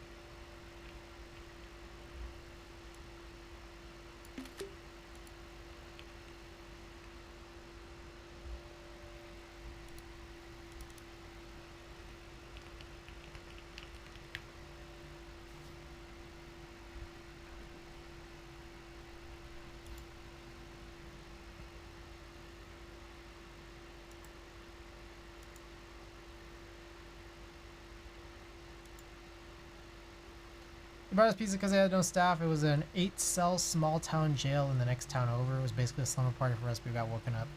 Brought us pizza because they had no staff. It was an 8-cell small town jail in the next town over. It was basically a slumber party for us. We got woken up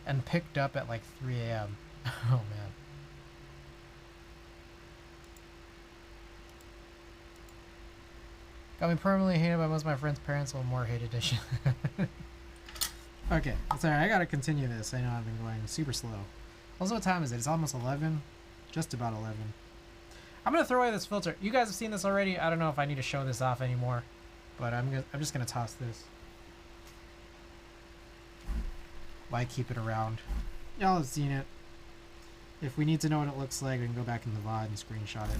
and picked up at like 3 a.m. Oh man. Got me permanently hated by most of my friends' parents, a little more hated edition. Okay, sorry, I gotta continue this. I know I've been going super slow. Also, what time is it? It's almost 11. Just about 11. I'm gonna throw away this filter. You guys have seen this already. I don't know if I need to show this off anymore, but I'm just gonna toss this. Why keep it around? Y'all have seen it. If we need to know what it looks like, we can go back in the VOD and screenshot it.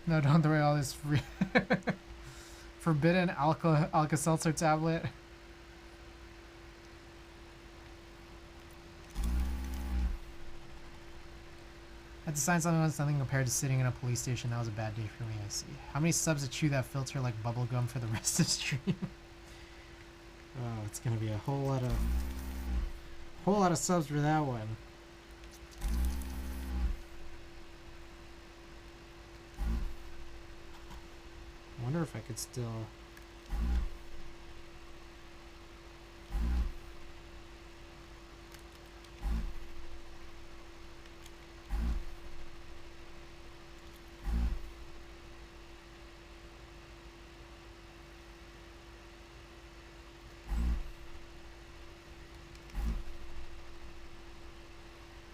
No, don't throw away all this free forbidden Alka-Seltzer tablet. Had to sign something on something compared to sitting in a police station. That was a bad day for me, I see. How many subs to chew that filter like bubblegum for the rest of the stream? Oh, it's gonna be a whole lot of subs for that one. I wonder if I could still...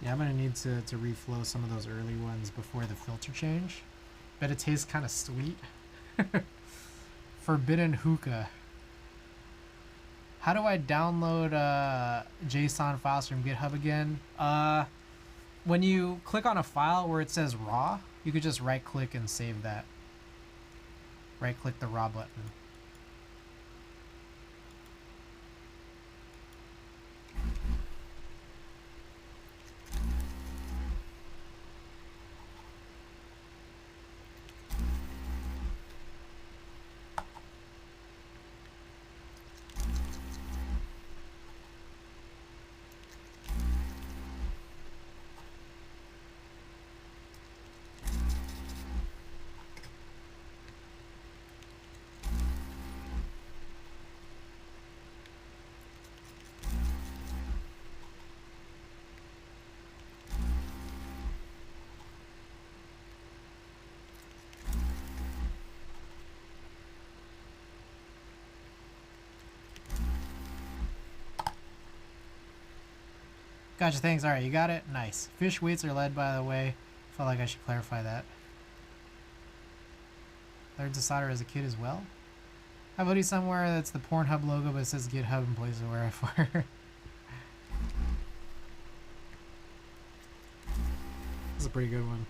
Yeah, I'm gonna need to reflow some of those early ones before the filter change. Bet it tastes kind of sweet. Forbidden hookah. How do I download JSON files from GitHub again? When you click on a file where it says raw, you could just right click and save that. Right click the raw button. Gotcha, thanks. Alright, you got it? Nice. Fish weights are lead, by the way. Felt like I should clarify that. Learned to solder as a kid as well. How about somewhere that's the Pornhub logo but it says GitHub and plays the where. This is a pretty good one.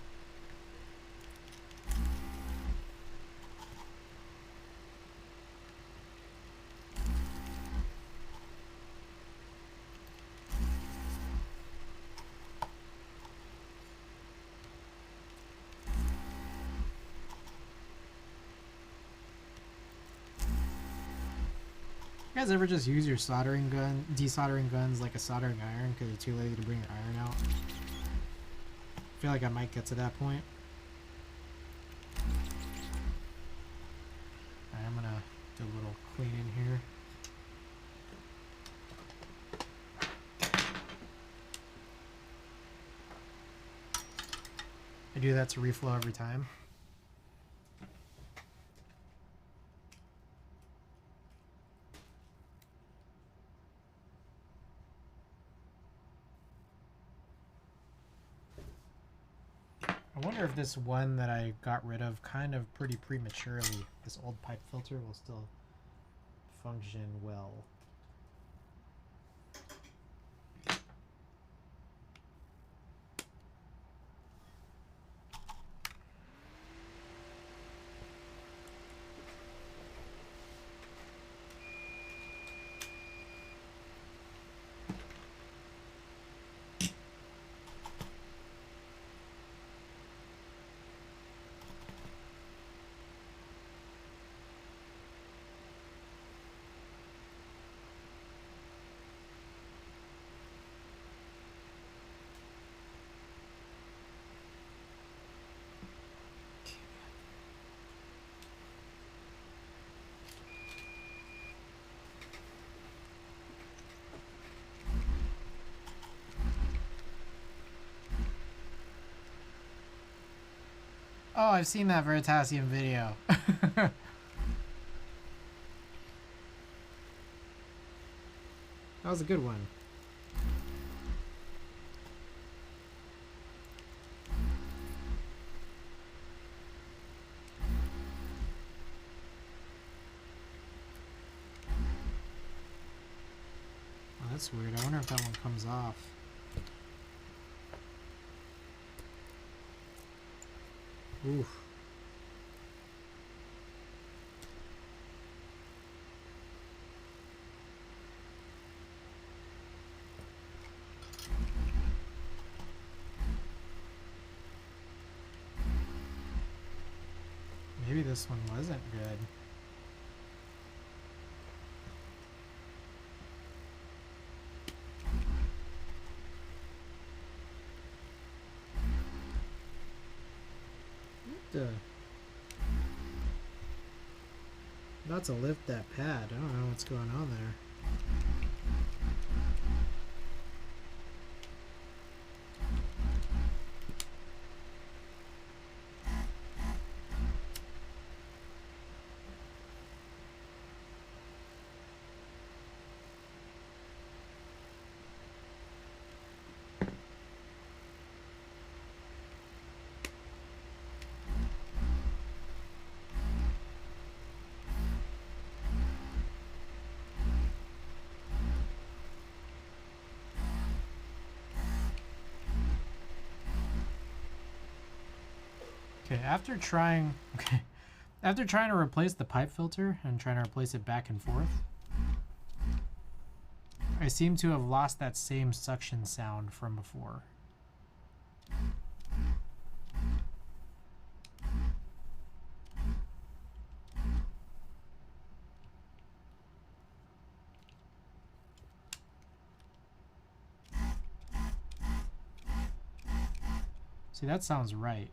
You guys ever just use your desoldering guns like a soldering iron because you're too lazy to bring your iron out? I feel like I might get to that point. Alright, I'm gonna do a little clean in here. I do that to reflow every time. I wonder if this one that I got rid of kind of pretty prematurely, this old pipe filter, will still function well. Oh, I've seen that Veritasium video. That was a good one. Oh, that's weird. I wonder if that one comes off. Oof. Maybe this one wasn't good. About to lift that pad. I don't know what's going on there. Okay, after trying to replace the pipe filter and trying to replace it back and forth, I seem to have lost that same suction sound from before. See, that sounds right.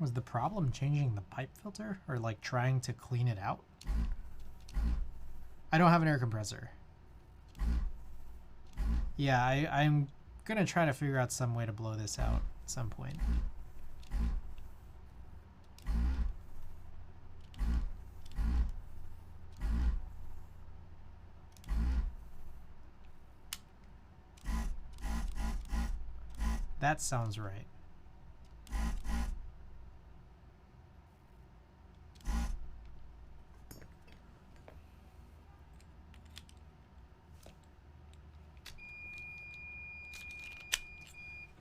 Was the problem changing the pipe filter or like trying to clean it out? I don't have an air compressor. Yeah, I'm gonna try to figure out some way to blow this out at some point. That sounds right.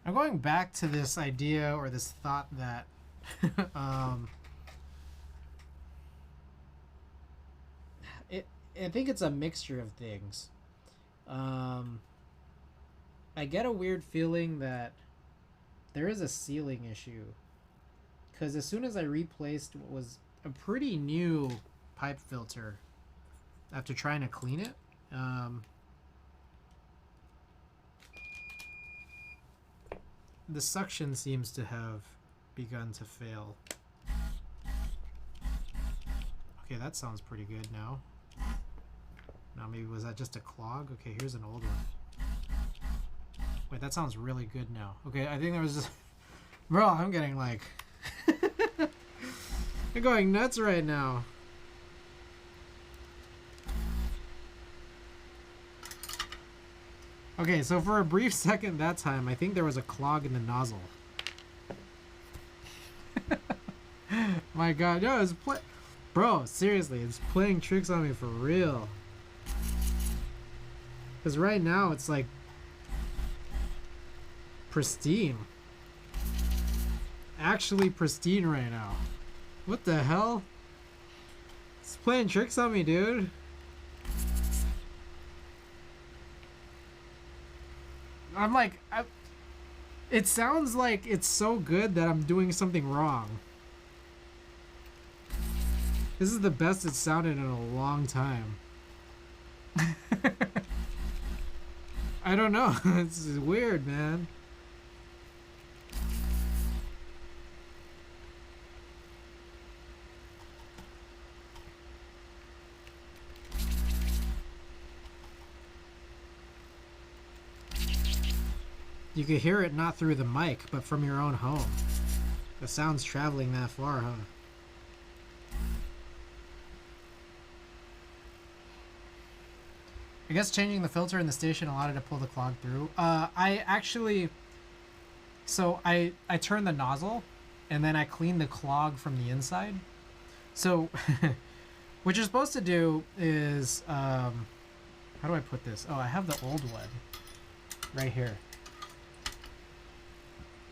I'm going back to this idea or this thought that I think it's a mixture of things. I get a weird feeling that there is a ceiling issue, because as soon as I replaced what was a pretty new pipe filter after trying to clean it, the suction seems to have begun to fail. Okay, that sounds pretty good now. Now maybe was that just a clog? Okay, here's an old one. Wait, that sounds really good now. Okay, I think there was just... Bro, I'm getting like... I'm going nuts right now. Okay, so for a brief second that time, I think there was a clog in the nozzle. My god, no, it's Bro, seriously, it's playing tricks on me for real. Because right now, it's like... pristine. Actually pristine right now. What the hell? It's playing tricks on me, dude. I'm like, it sounds like it's so good that I'm doing something wrong. This is the best it's sounded in a long time. I don't know. It's weird, man. You could hear it not through the mic, but from your own home. The sound's traveling that far, huh? I guess changing the filter in the station allowed it to pull the clog through. I actually... So I turned the nozzle, and then I cleaned the clog from the inside. So what you're supposed to do is... how do I put this? Oh, I have the old one right here.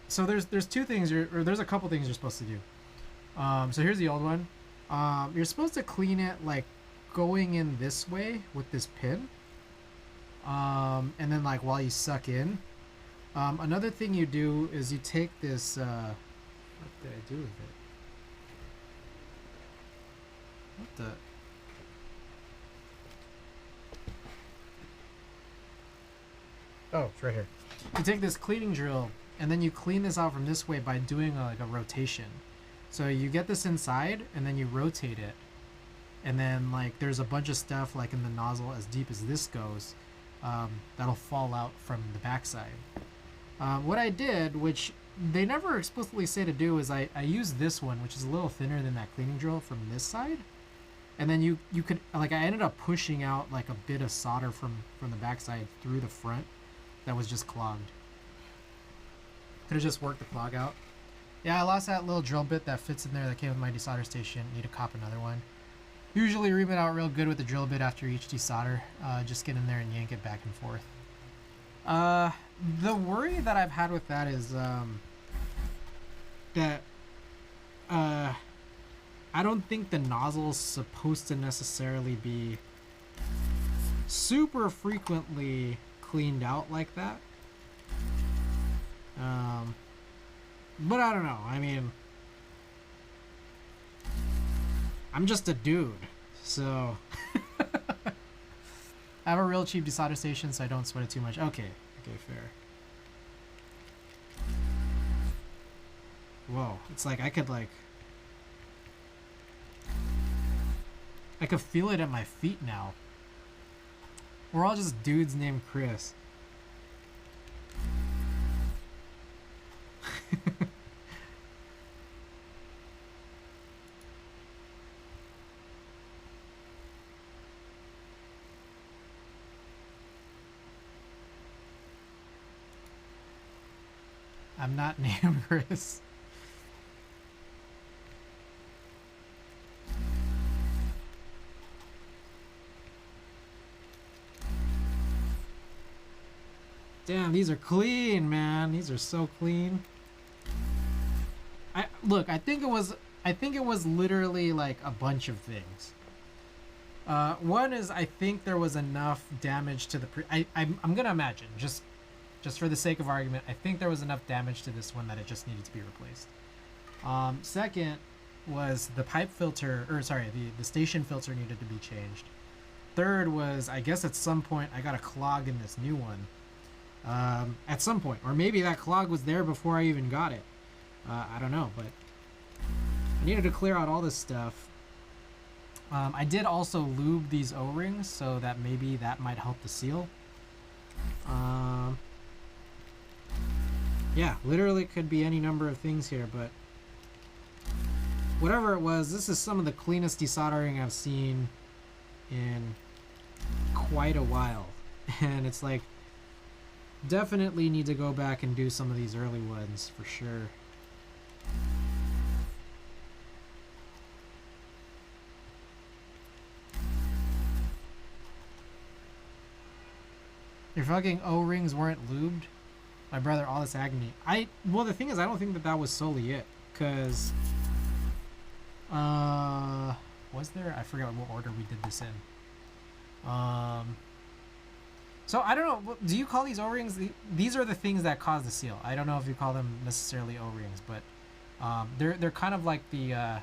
So there's two things, or there's a couple things you're supposed to do. So here's the old one. You're supposed to clean it like going in this way with this pin. And then like while you suck in. Another thing you do is you take this, what did I do with it? What the? Oh, it's right here. You take this cleaning drill, and then you clean this out from this way by doing like a rotation. So you get this inside, and then you rotate it. And then like there's a bunch of stuff like in the nozzle as deep as this goes, that'll fall out from the backside. What I did, which they never explicitly say to do, is I used this one, which is a little thinner than that cleaning drill from this side. And then you could, like, I ended up pushing out like a bit of solder from the backside through the front that was just clogged. Could have just worked the clog out. Yeah, I lost that little drill bit that fits in there that came with my desolder station. Need to cop another one. Usually ream it out real good with the drill bit after each desolder. Just get in there and yank it back and forth. The worry that I've had with that is that I don't think the nozzle's supposed to necessarily be super frequently cleaned out like that. But I don't know. I mean, I'm just a dude, so I have a real cheap desolder station, so I don't sweat it too much. Okay, fair. Whoa, it's like I could feel it at my feet now. We're all just dudes named Chris. I'm not named Chris. Damn, these are clean, man. These are so clean. Look, I think it was literally like a bunch of things. One is I think there was enough damage to the I'm gonna imagine, just for the sake of argument, I think there was enough damage to this one that it just needed to be replaced. Second was the pipe filter, or sorry, the station filter needed to be changed. Third was, I guess at some point I got a clog in this new one. At some point, or maybe that clog was there before I even got it. I don't know, but I needed to clear out all this stuff. I did also lube these O-rings, so that maybe that might help the seal. Yeah, literally could be any number of things here, but whatever it was, this is some of the cleanest desoldering I've seen in quite a while. And it's like, definitely need to go back and do some of these early ones for sure. Your fucking O-rings weren't lubed? My brother, all this agony. Well, the thing is, I don't think that was solely it. Because, was there? I forgot what order we did this in. So I don't know. Do you call these O-rings? These are the things that cause the seal. I don't know if you call them necessarily O-rings, but they're kind of like the. I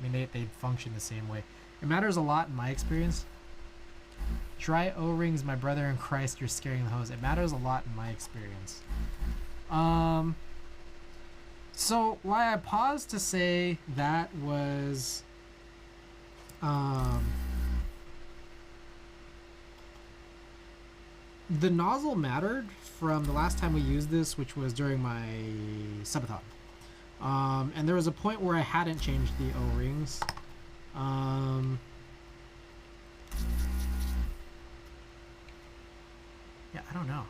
mean, they function the same way. It matters a lot in my experience. Try O-rings, my brother in Christ. You're scaring the hose. It matters a lot in my experience. So why I paused to say that was. The nozzle mattered from the last time we used this, which was during my subathon. And there was a point where I hadn't changed the O-rings. Yeah, I don't know.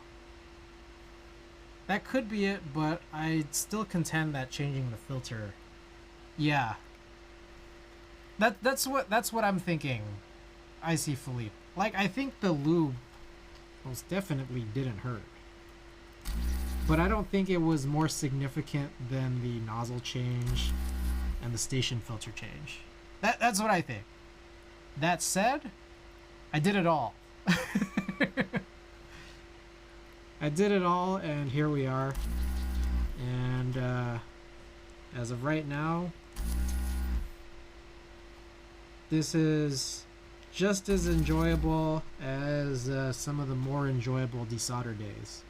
That could be it, but I still contend that changing the filter. Yeah. That's what I'm thinking. I see Philippe. Like, I think the lube most definitely didn't hurt, but I don't think it was more significant than the nozzle change and the station filter change. That's what I think. That said, I did it all. I did it all, and here we are. And as of right now, this is just as enjoyable as some of the more enjoyable desolder days.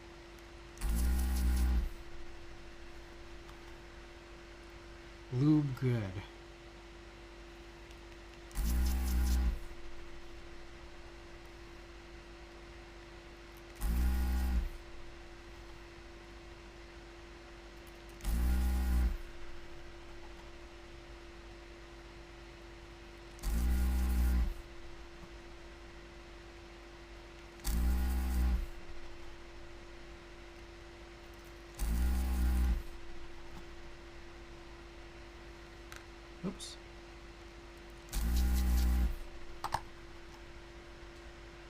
Lube good. Oops.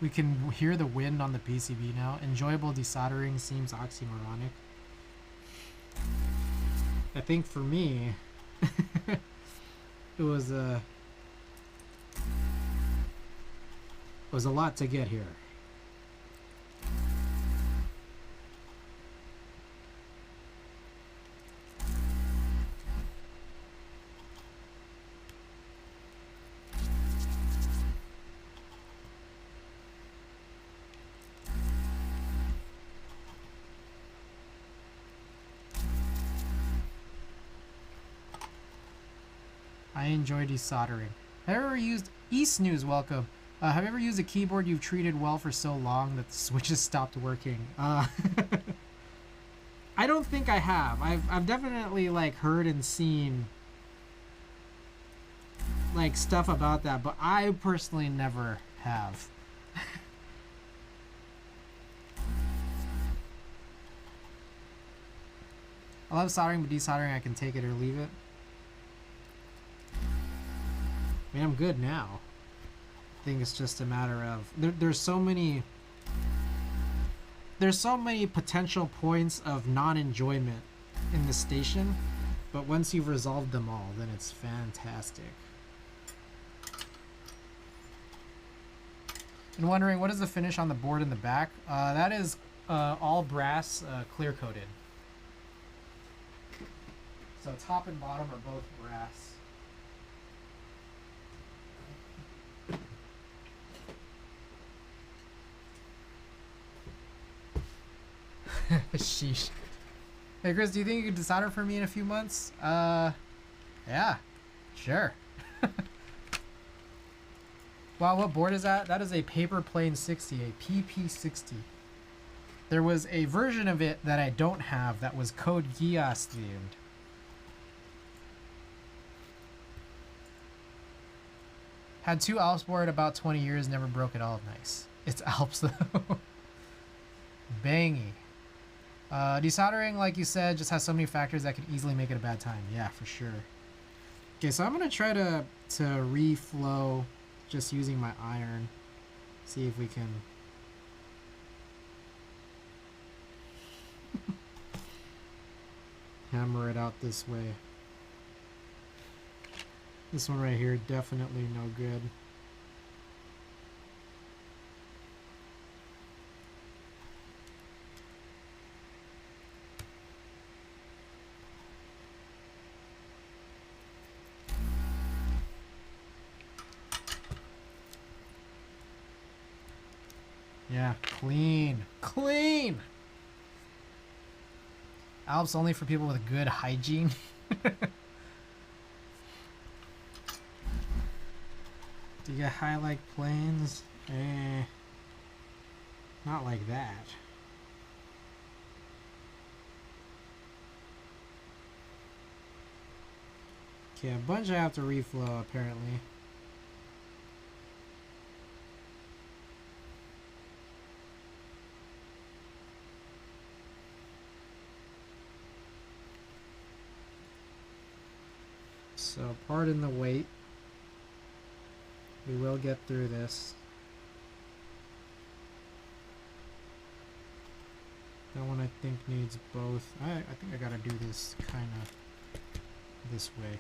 We can hear the wind on the PCB now. Enjoyable desoldering seems oxymoronic. I think for me, it was a lot to get here. I enjoy desoldering. Have you ever used eSnooze? Welcome. Have you ever used a keyboard you've treated well for so long that the switches stopped working? I don't think I have. I've definitely like heard and seen like stuff about that, but I personally never have. I love soldering, but desoldering I can take it or leave it. I mean, I'm good now. I think it's just a matter of there's so many potential points of non-enjoyment in the station, but once you've resolved them all, then it's fantastic. And wondering, what is the finish on the board in the back? That is all brass, clear coated. So top and bottom are both brass. Sheesh. Hey Chris, do you think you could desolder for me in a few months? Yeah, sure. Wow, what board is that? That is a paper plane 60, a PP60. There was a version of it that I don't have that was Code Geass themed. Had 2 Alps board about 20 years, never broke it all. Nice. It's Alps though. Bangy. Desoldering, like you said, just has so many factors that could easily make it a bad time. Yeah, for sure. Okay, so I'm gonna try to reflow just using my iron. See if we can. Hammer it out this way. This one right here, definitely no good. Yeah, clean. Clean! Alps only for people with good hygiene. Do you get high-like planes? Not like that. Okay, a bunch I have to reflow apparently. So pardon the wait. We will get through this. That one I think needs both. I think I gotta do this kind of this way.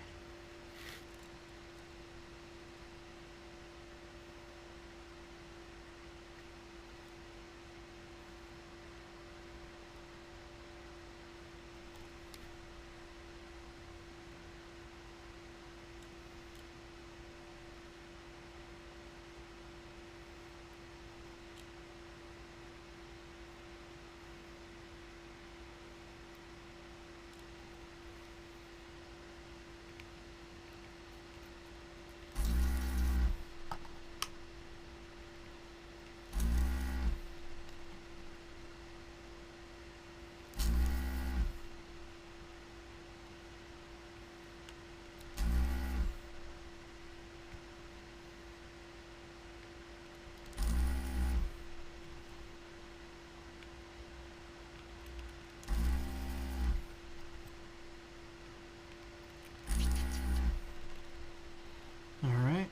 Alright.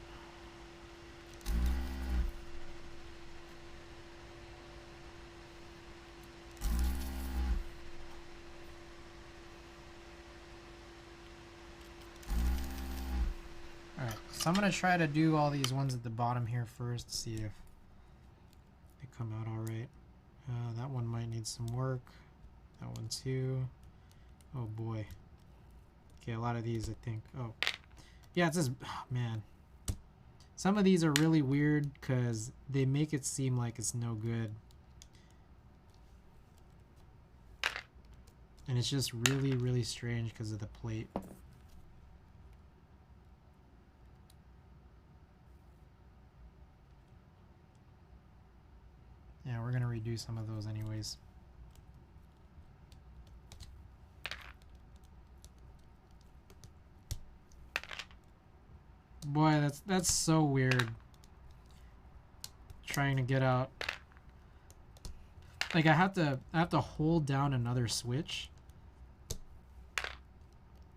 Alright, so I'm going to try to do all these ones at the bottom here first, see if they come out alright. That one might need some work. That one too. Oh boy. Okay, a lot of these I think. Oh. Yeah, it's just, oh, man. Some of these are really weird because they make it seem like it's no good. And it's just really, really strange because of the plate. Yeah, we're going to redo some of those anyways. Boy, that's so weird. Trying to get out. Like I have to hold down another switch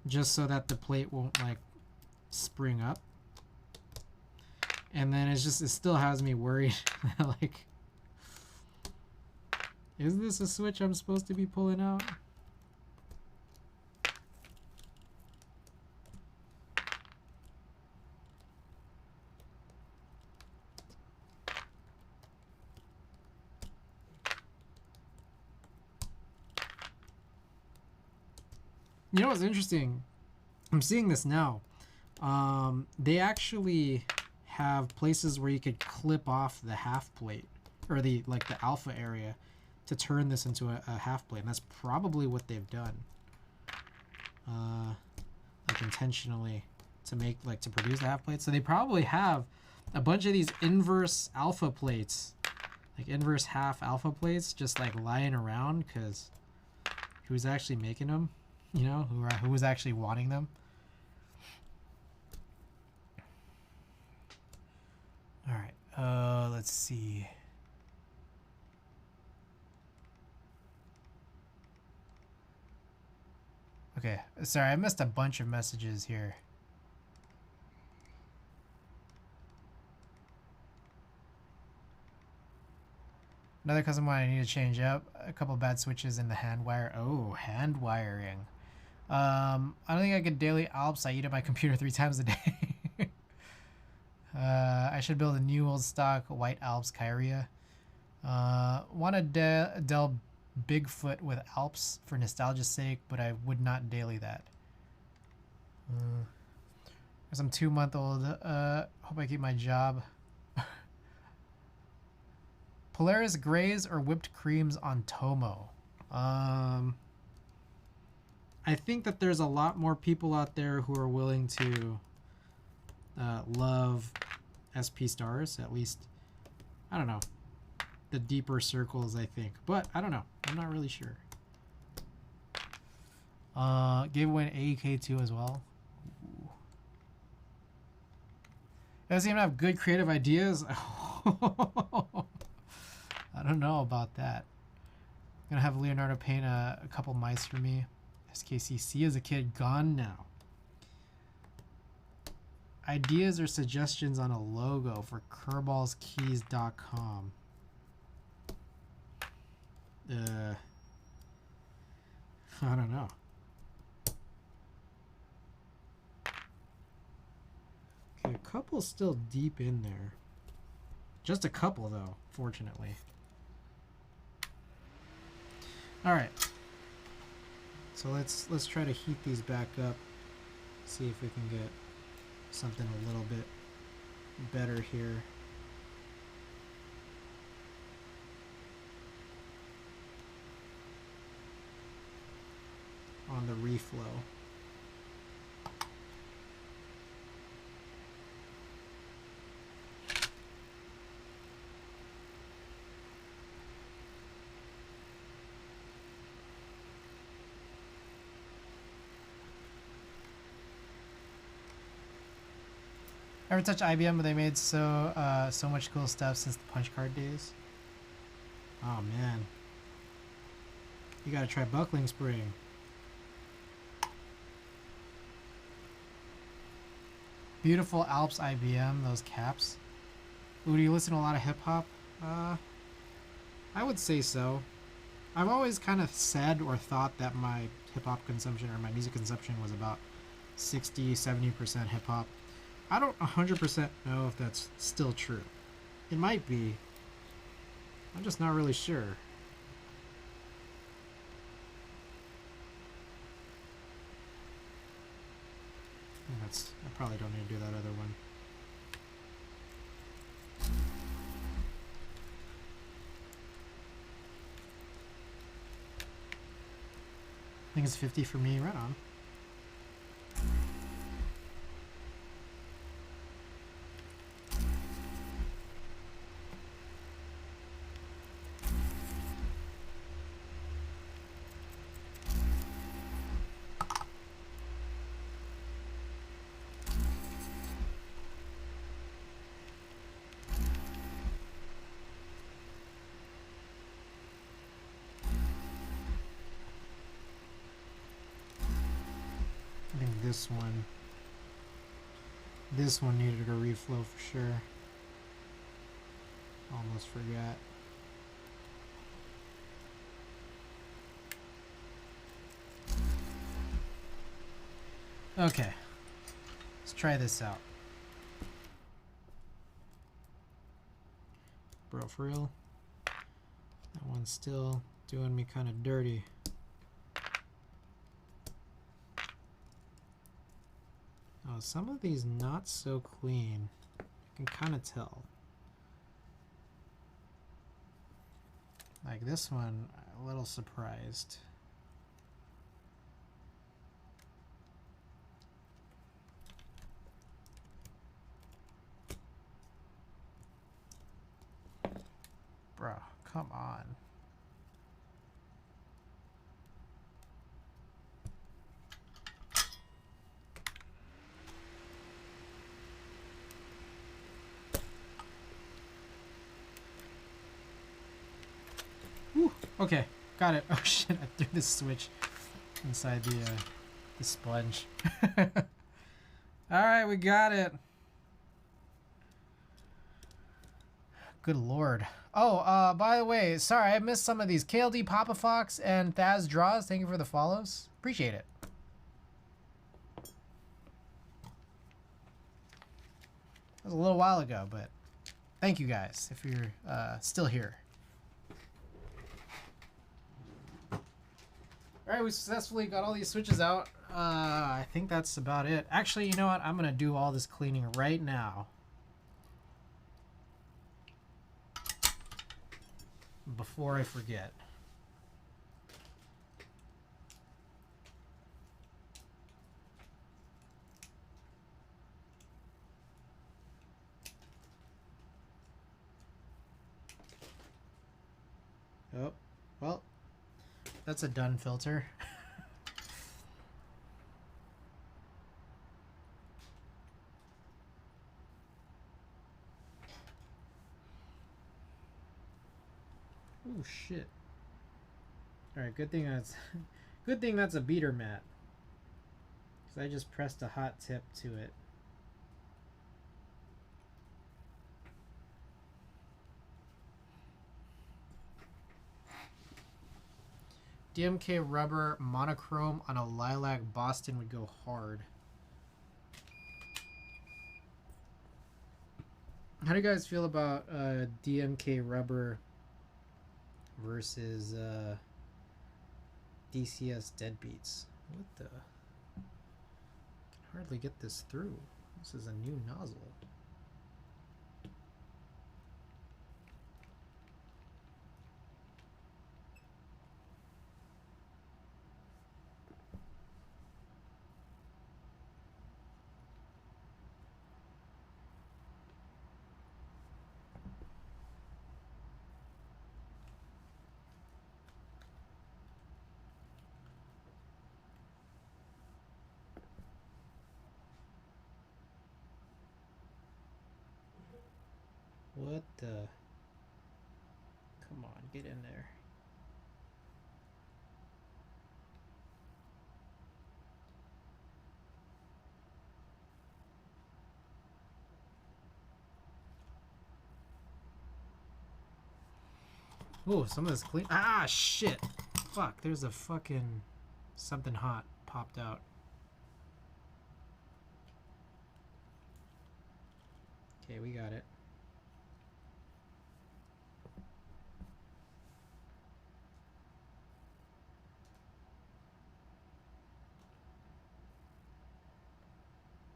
just so that the plate won't like spring up. And then it still has me worried like, is this a switch I'm supposed to be pulling out? You know what's interesting? I'm seeing this now. They actually have places where you could clip off the half plate, or the alpha area, to turn this into a half plate, and that's probably what they've done. Like intentionally to produce the half plate. So they probably have a bunch of these inverse alpha plates, like inverse half alpha plates, just like lying around, because who's actually making them? You know, who was actually wanting them? All right. Let's see. Okay. Sorry, I missed a bunch of messages here. Another custom one I need to change up. A couple bad switches in the hand wire. Oh, hand wiring. I don't think I could daily Alps. I eat at my computer 3 times a day. I should build a new old stock white Alps Kyria. Want to Dell Bigfoot with Alps for nostalgia's sake, but I would not daily that. Because I'm 2-month-old. Hope I keep my job. Polaris Grays or whipped creams on Tomo? I think that there's a lot more people out there who are willing to love SP stars, at least, I don't know, the deeper circles, I think. But I don't know. I'm not really sure. Gave away an AEK2 as well. Ooh. Does he even have good creative ideas? I don't know about that. I'm gonna have Leonardo paint a couple mice for me. SKCC as a kid gone now. Ideas or suggestions on a logo for kerballskeys.com. I don't know. Okay, a couple still deep in there. Just a couple though, fortunately. All right. So let's try to heat these back up. See if we can get something a little bit better here. On the reflow. Ever touch IBM, but they made so much cool stuff since the punch card days. Oh man, you gotta try buckling spring. Beautiful Alps IBM, those caps. Ooh, do you listen to a lot of hip hop? I would say so. I've always kind of said or thought that my hip hop consumption or my music consumption was about 60-70% hip hop. I don't 100% know if that's still true. It might be. I'm just not really sure. I probably don't need to do that other one. I think it's 50 for me. Right on. this one. This one needed a reflow for sure. Almost forgot. Okay, let's try this out. Bro, for real? That one's still doing me kind of dirty. Oh, some of these not so clean. You can kind of tell. Like this one, a little surprised. Bro, come on. Whew, okay, got it. Oh shit, I threw this switch inside the sponge. Alright, we got it. Good lord. Oh, by the way, sorry, I missed some of these. KLD, Papa Fox, and Thaz Draws, thank you for the follows. Appreciate it. That was a little while ago, but thank you guys if you're still here. Alright, we successfully got all these switches out. I think that's about it. Actually, you know what? I'm going to do all this cleaning right now. Before I forget. Oh, well, that's a done filter. Oh shit. Alright, good thing that's a beater mat. Cause I just pressed a hot tip to it. DMK rubber monochrome on a lilac Boston would go hard. How do you guys feel about DMK rubber versus DCS deadbeats? What the? I can hardly get this through. This is a new nozzle. What the? Come on, get in there. Oh, some of this clean. Ah, shit. Fuck, there's a fucking something hot popped out. Okay, we got it.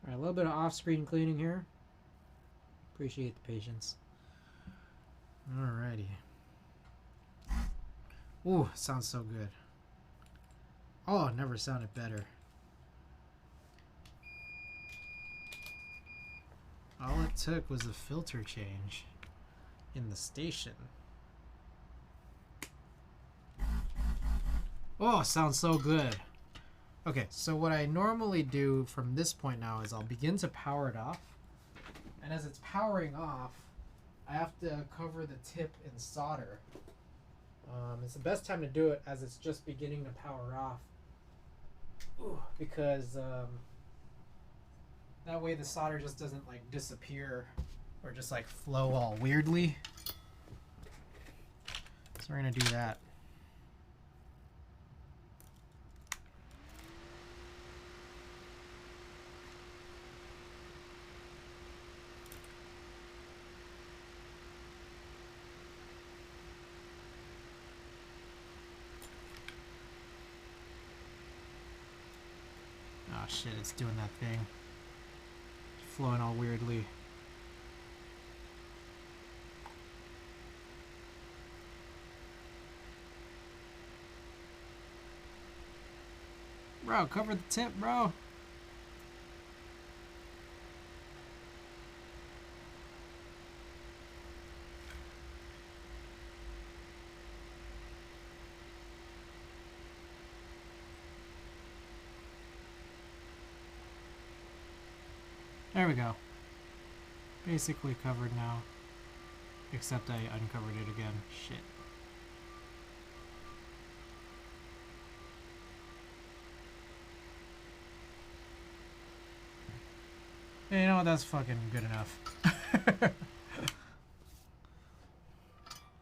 Alright, a little bit of off-screen cleaning here. Appreciate the patience. Alrighty. Ooh, sounds so good. Oh, it never sounded better. All it took was a filter change in the station. Oh, sounds so good. Okay, so what I normally do from this point now is I'll begin to power it off. And as it's powering off, I have to cover the tip in solder. It's the best time to do it as it's just beginning to power off. Ooh, because That way the solder just doesn't like disappear or just like flow all weirdly. So we're gonna do that. Oh shit, it's doing that thing. Flowing all weirdly. Bro, cover the tip, bro. There we go. Basically covered now. Except I uncovered it again. Shit. You know what? That's fucking good enough.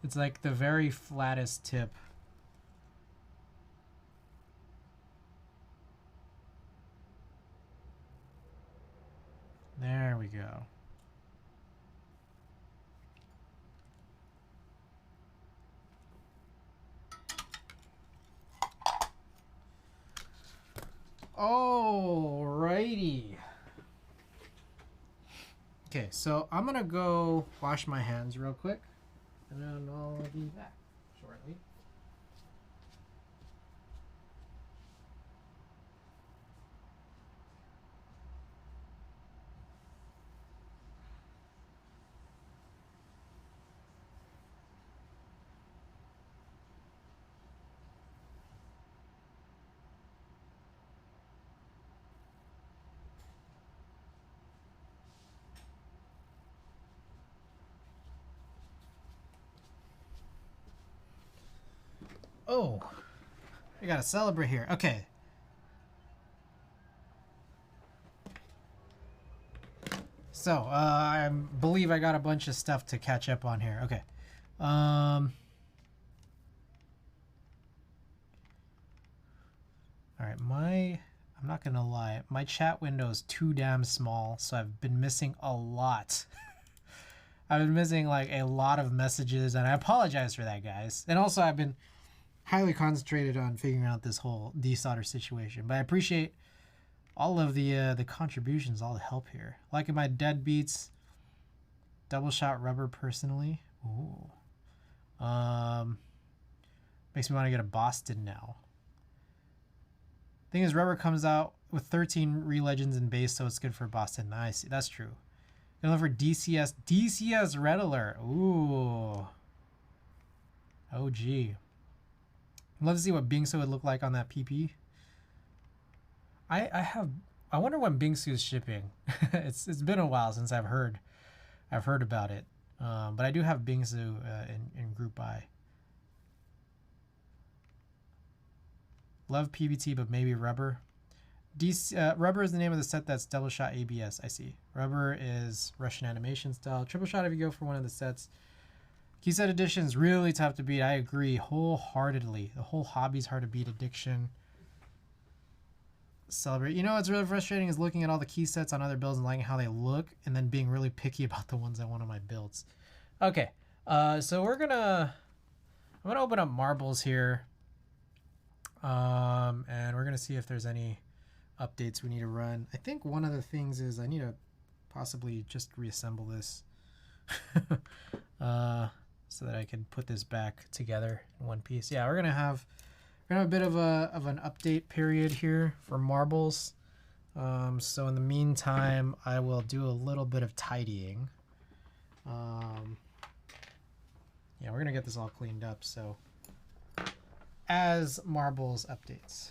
It's like the very flattest tip. There we go. Alrighty. Okay, so I'm gonna go wash my hands real quick, and then I'll be back shortly. Oh, we gotta celebrate here. Okay. So, I believe I got a bunch of stuff to catch up on here. Okay. All right, I'm not gonna lie, my chat window is too damn small, so I've been missing a lot. I've been missing like a lot of messages, and I apologize for that, guys. And also, I've been highly concentrated on figuring out this whole desolder situation, but I appreciate all of the contributions, all the help here. Liking my dead beats, double shot rubber personally. Ooh. Makes me want to get a Boston now. Thing is, rubber comes out with 13 re-legends in base, so it's good for Boston. Nice, that's true. Gonna look for DCS Red Alert. Ooh. OG. I'd love to see what Bingsu would look like on that PP. I wonder when Bingsu is shipping. it's been a while since I've heard about it. But I do have Bingsu in Group Buy. Love PBT, but maybe rubber. Rubber is the name of the set that's double shot ABS. I see. Rubber is Russian animation style. Triple shot if you go for one of the sets. Keyset edition is really tough to beat. I agree wholeheartedly. The whole hobby's hard to beat. Addiction. Celebrate. You know what's really frustrating is looking at all the key sets on other builds and liking how they look, and then being really picky about the ones I want on my builds. Okay, so I'm gonna open up marbles here, and we're gonna see if there's any updates we need to run. I think one of the things is I need to possibly just reassemble this, so that I can put this back together in one piece. Yeah, we're gonna have a bit of an update period here for marbles. So in the meantime, I will do a little bit of tidying. Yeah, we're gonna get this all cleaned up. So as marbles updates.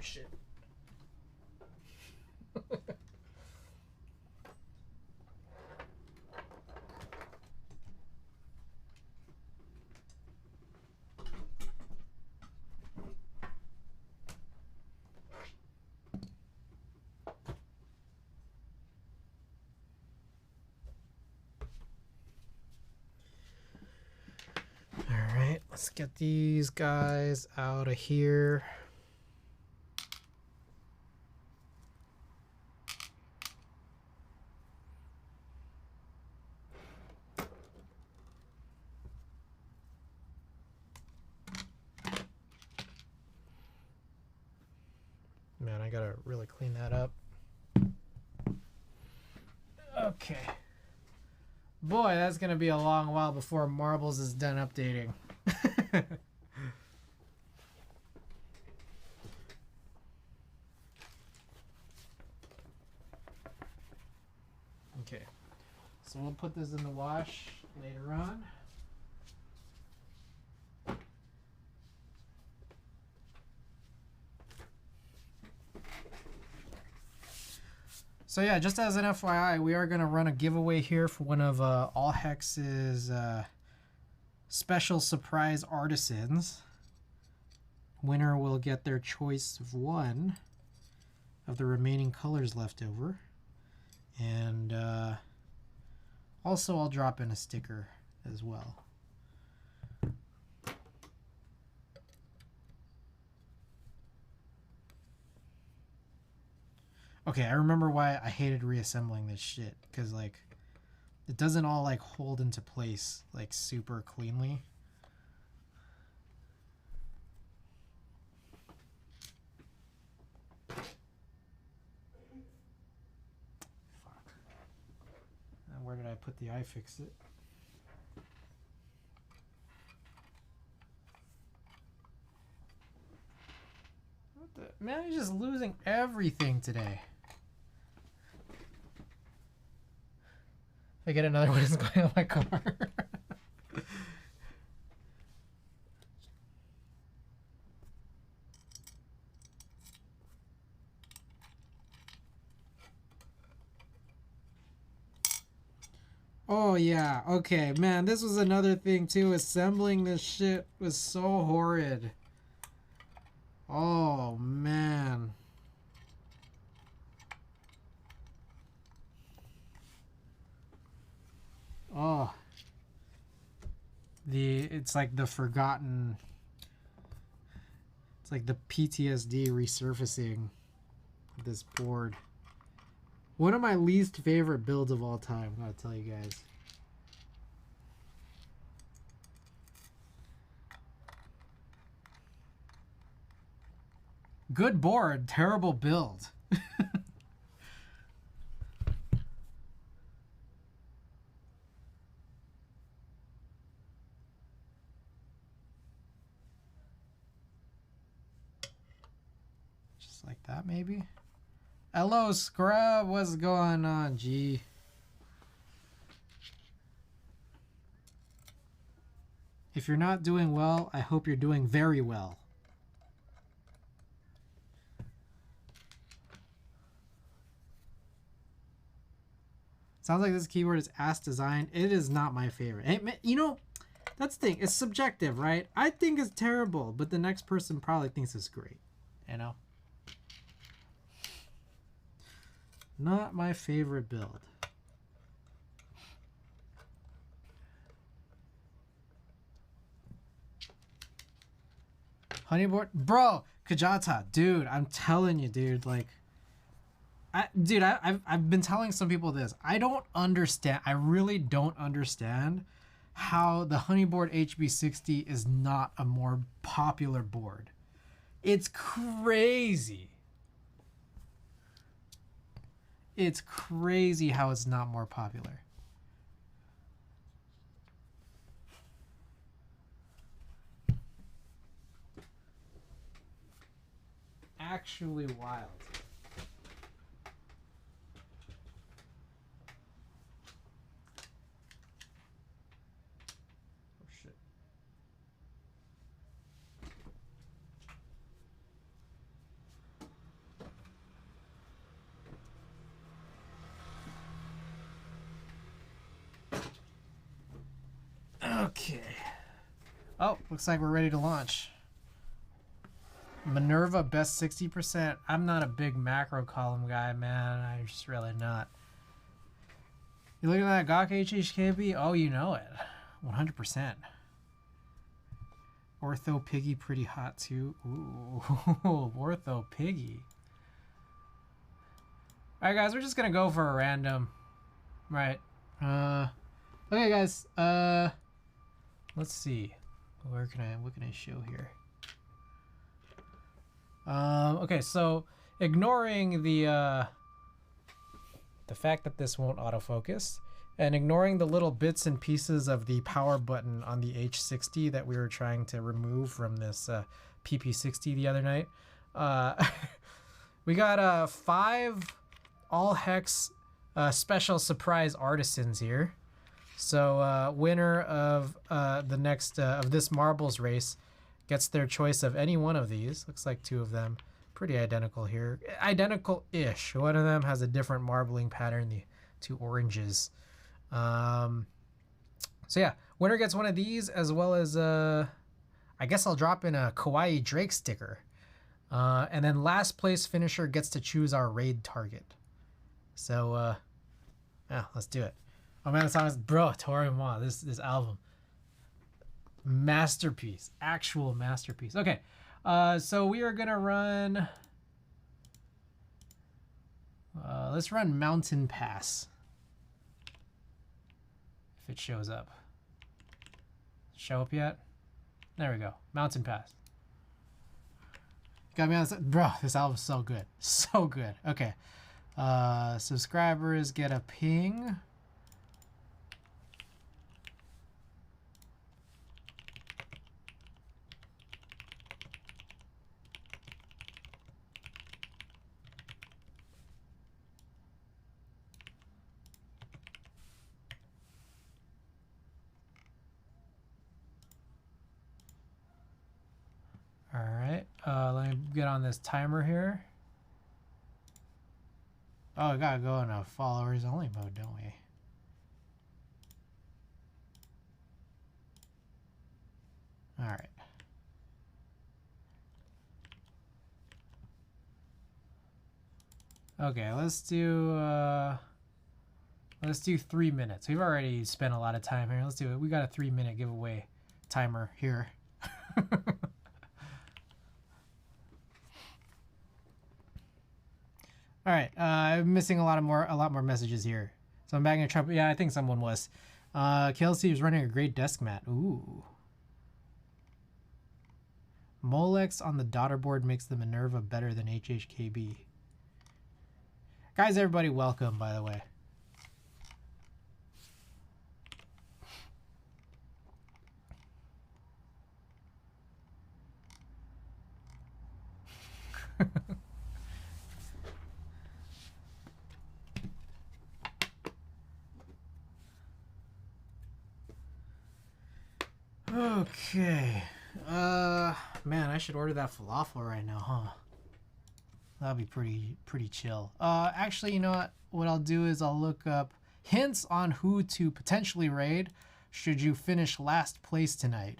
shit. Let's get these guys out of here. Man, I gotta really clean that up. Okay. Boy, that's gonna be a long while before Marbles is done updating. Okay, so we'll put this in the wash later on. So yeah, just as an FYI, we are going to run a giveaway here for one of All Hex's special surprise artisans. Winner will get their choice of one of the remaining colors left over. And also I'll drop in a sticker as well. Okay, I remember why I hated reassembling this shit, because like it doesn't all like hold into place like super cleanly. Fuck. And where did I put the iFixit? What the man, he's just losing everything today. I get another one is going on my car. Oh yeah, okay, man, this was another thing too. Assembling this shit was so horrid. Oh man. Oh, it's like the forgotten, it's like the PTSD resurfacing of this board. One of my least favorite builds of all time, I gotta tell you guys. Good board, terrible build. Like that maybe. Hello Scrub, what's going on, G? If you're not doing well, I hope you're doing very well. Sounds like this keyboard is ass designed. It is not my favorite. Hey, you know, that's the thing, it's subjective, right? I think it's terrible, but the next person probably thinks it's great, you know? Not my favorite build. Honeyboard, bro, Kajata, dude, I'm telling you, dude, like, I've been telling some people this. I don't understand. I really don't understand how the Honeyboard HB60 is not a more popular board. It's crazy. It's crazy how it's not more popular. Actually wild. Oh shit. Oh, looks like we're ready to launch. Minerva best 60%. I'm not a big macro column guy, man. I'm just really not. You looking at that Gawk HHKB? Oh, you know it. 100%. Ortho Piggy pretty hot too. Ooh, Ortho Piggy. Alright guys, we're just gonna go for a random. Right. Okay guys, let's see. What can I show here? Okay, so ignoring the fact that this won't autofocus, and ignoring the little bits and pieces of the power button on the H60 that we were trying to remove from this PP60 the other night, we got 5 all hex special surprise artisans here. So winner of the next of this marbles race gets their choice of any one of these. Looks like 2 of them pretty identical here, identical-ish. One of them has a different marbling pattern, the 2 oranges. So yeah, winner gets one of these, as well as I guess I'll drop in a Kawaii Drake sticker, and then last place finisher gets to choose our raid target. So yeah, let's do it. Oh man, the song is, bro, Tori Ma, this album, masterpiece, actual masterpiece. Okay, so we are gonna run, let's run Mountain Pass, if it shows up. Show up yet? There we go, Mountain Pass. Got me on this, bro, this album's so good, so good. Okay, subscribers get a ping. All right, let me get on this timer here. Oh, we gotta go in a followers only mode, don't we? All right. Okay, let's do 3 minutes. We've already spent a lot of time here. Let's do it. We got a 3-minute giveaway timer here. All right, I'm missing a lot more messages here. So I'm bagging a Trump. Yeah, I think someone was. Kelsey is running a great desk mat. Ooh. Molex on the daughter board makes the Minerva better than HHKB. Guys, everybody, welcome, by the way. Okay. Man, I should order that falafel right now, huh? That'd be pretty chill. Actually, you know what? What I'll do is I'll look up hints on who to potentially raid should you finish last place tonight.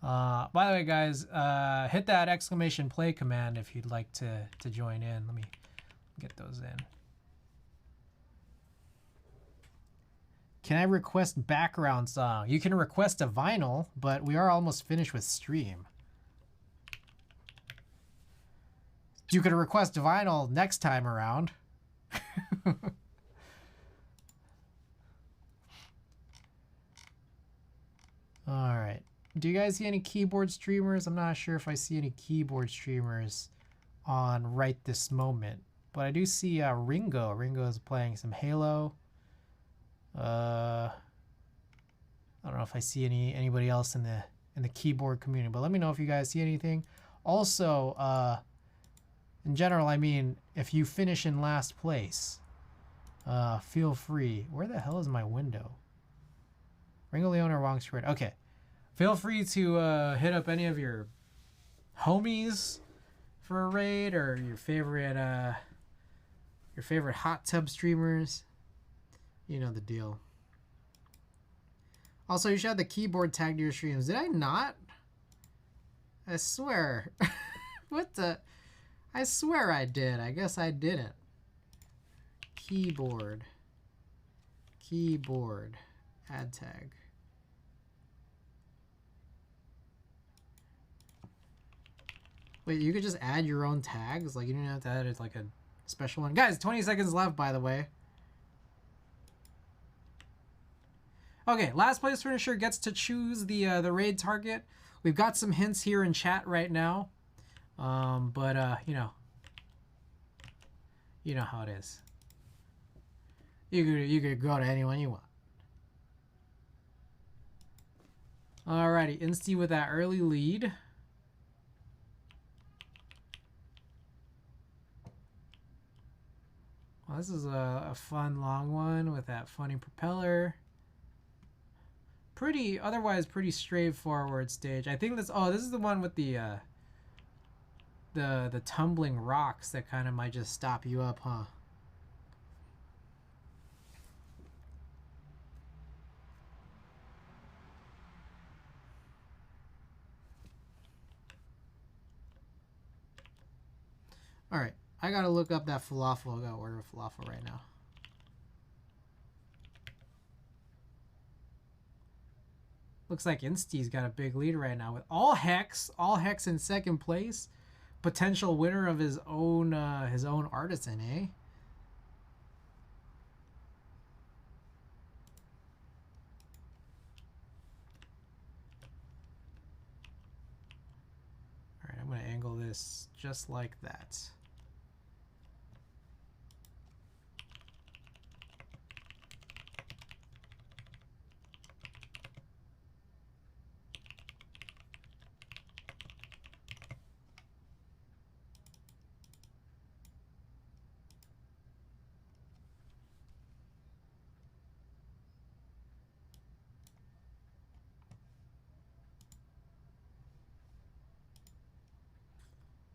By the way, guys, hit that exclamation play command if you'd like to join in. Let me get those in. Can I request background song? You can request a vinyl, but we are almost finished with stream. You could request a vinyl next time around. All right. Do you guys see any keyboard streamers? I'm not sure if I see any keyboard streamers on right this moment, but I do see Ringo. Ringo is playing some Halo. I don't know if I see anybody else in the keyboard community, but let me know if you guys see anything. Also, in general, I mean, if you finish in last place, feel free. Where the hell is my window? Ringo Leona Wong Squared. Okay. Feel free to hit up any of your homies for a raid, or your favorite hot tub streamers. You know the deal. Also, you should have the keyboard tagged to your streams. Did I not? I swear. What the? I swear I did. I guess I didn't. Keyboard. Keyboard. Add tag. Wait, you could just add your own tags? Like, you don't have to add it like a special one. Guys, 20 seconds left, by the way. Okay, last place finisher gets to choose the raid target. We've got some hints here in chat right now. You know how it is. You could go to anyone you want. Alrighty, Insty with that early lead. Well, this is a fun long one with that funny propeller. Otherwise pretty straightforward stage. I think this is the one with the tumbling rocks that kind of might just stop you up, huh? All right, I gotta look up that falafel. I gotta order a falafel right now. Looks like Insty's got a big lead right now with all Hex in second place. Potential winner of his own artisan, eh? All right, I'm gonna angle this just like that.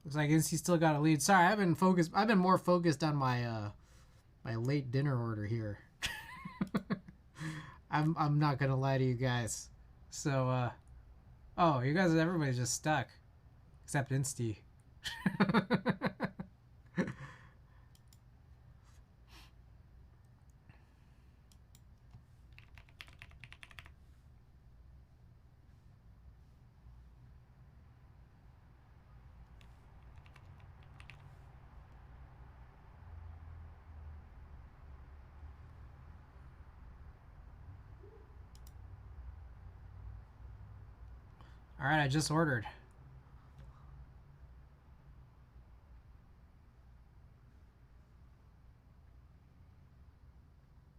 Looks like Insty still got a lead. Sorry, I've been more focused on my my late dinner order here. I'm not gonna lie to you guys. So oh, everybody's just stuck. Except Insty. All right, I just ordered.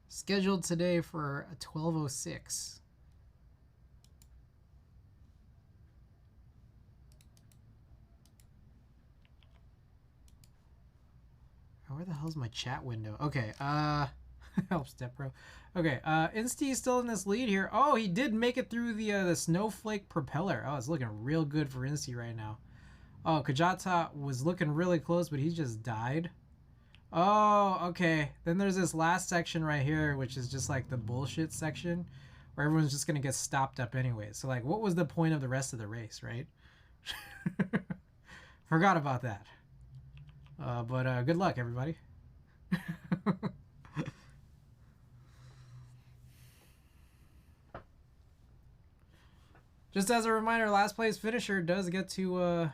Scheduled today for a 12:06. Where the hell's my chat window? Okay, help step bro. Okay, Insty is still in this lead here. Oh, he did make it through the snowflake propeller. Oh, it's looking real good for Insty right now. Oh, Kajata was looking really close, but he just died. Oh, okay. Then there's this last section right here, which is just like the bullshit section, where everyone's just gonna get stopped up anyway. So like, what was the point of the rest of the race, right? Forgot about that. But good luck, everybody. Just as a reminder, last place finisher does get to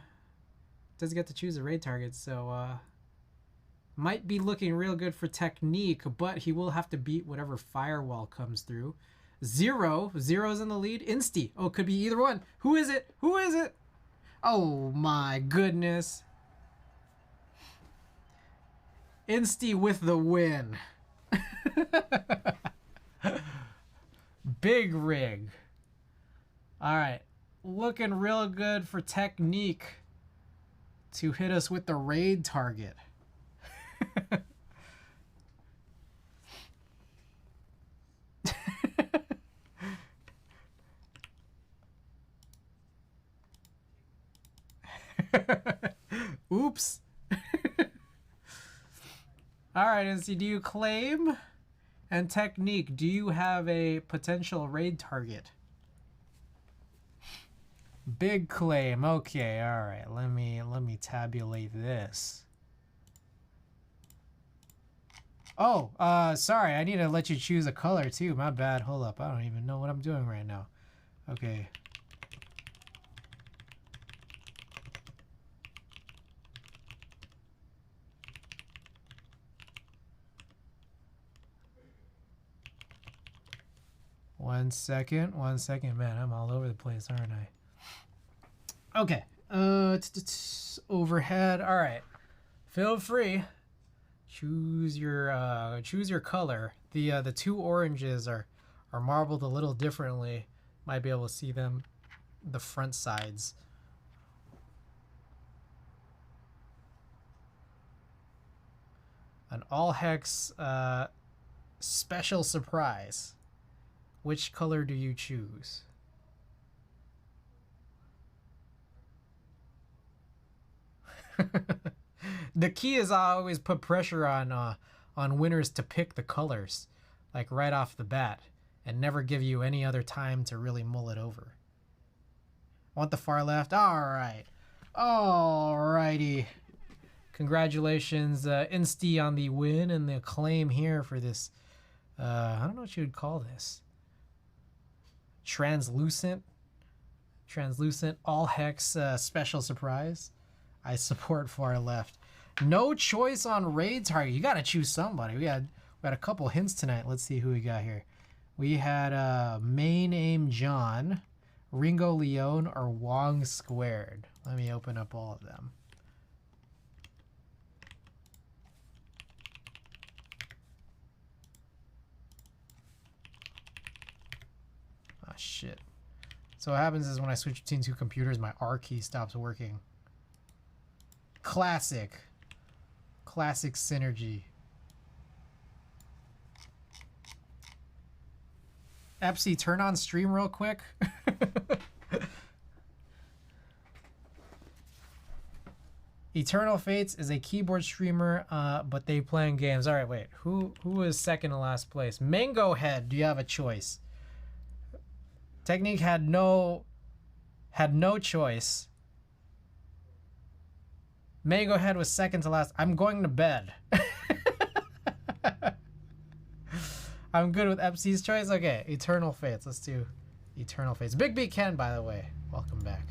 choose a raid target, so might be looking real good for technique, but he will have to beat whatever firewall comes through. Zero's in the lead. Insty. Oh, could be either one. Who is it? Who is it? Oh my goodness. Insty with the win. Big rig. All right, looking real good for technique to hit us with the raid target. Oops. All right, NC, do you claim? And Technique, do you have a potential raid target? Big claim. Okay, all right. Let me tabulate this. Oh, sorry. I need to let you choose a color too. My bad. Hold up. I don't even know what I'm doing right now. Okay. One second, man. I'm all over the place, aren't I? Okay. Overhead. All right. Feel free. Choose your color. The two oranges are marbled a little differently. Might be able to see them, the front sides. An all hex special surprise. Which color do you choose? The key is I always put pressure on winners to pick the colors, like right off the bat, and never give you any other time to really mull it over. I want the far left. Alrighty. Congratulations, Insty, on the win and the acclaim here for this. I don't know what you would call this. Translucent all hex special surprise. I support far left. No choice on raid target. You gotta choose somebody. We had a couple hints tonight. Let's see who we got here. We had main aim John, Ringo Leone, or Wong Squared. Let me open up all of them. Oh shit. So what happens is when I switch between two computers, my R key stops working. Classic synergy. Epsy, turn on stream real quick. Eternal Fates is a keyboard streamer, but they playing games. All right, wait. Who is second to last place? Mango Head, do you have a choice? Technique had no choice. Mango Head was second to last. I'm going to bed. I'm good with Epsy's choice. Okay, Eternal Fates. Let's do Eternal Fates. Big B Ken, by the way. Welcome back.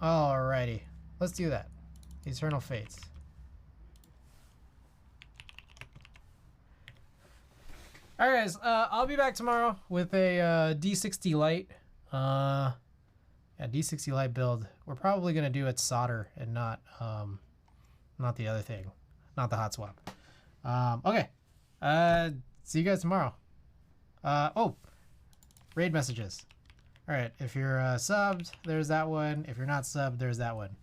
Alrighty. Let's do that. Eternal Fates. Alright guys, I'll be back tomorrow with a D60 Lite. Yeah, D60 Lite build. We're probably gonna do it solder and not the other thing. Not the hot swap. Okay. See you guys tomorrow. Oh, raid messages. Alright, if you're subbed, there's that one. If you're not subbed, there's that one.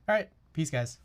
Alright, peace guys.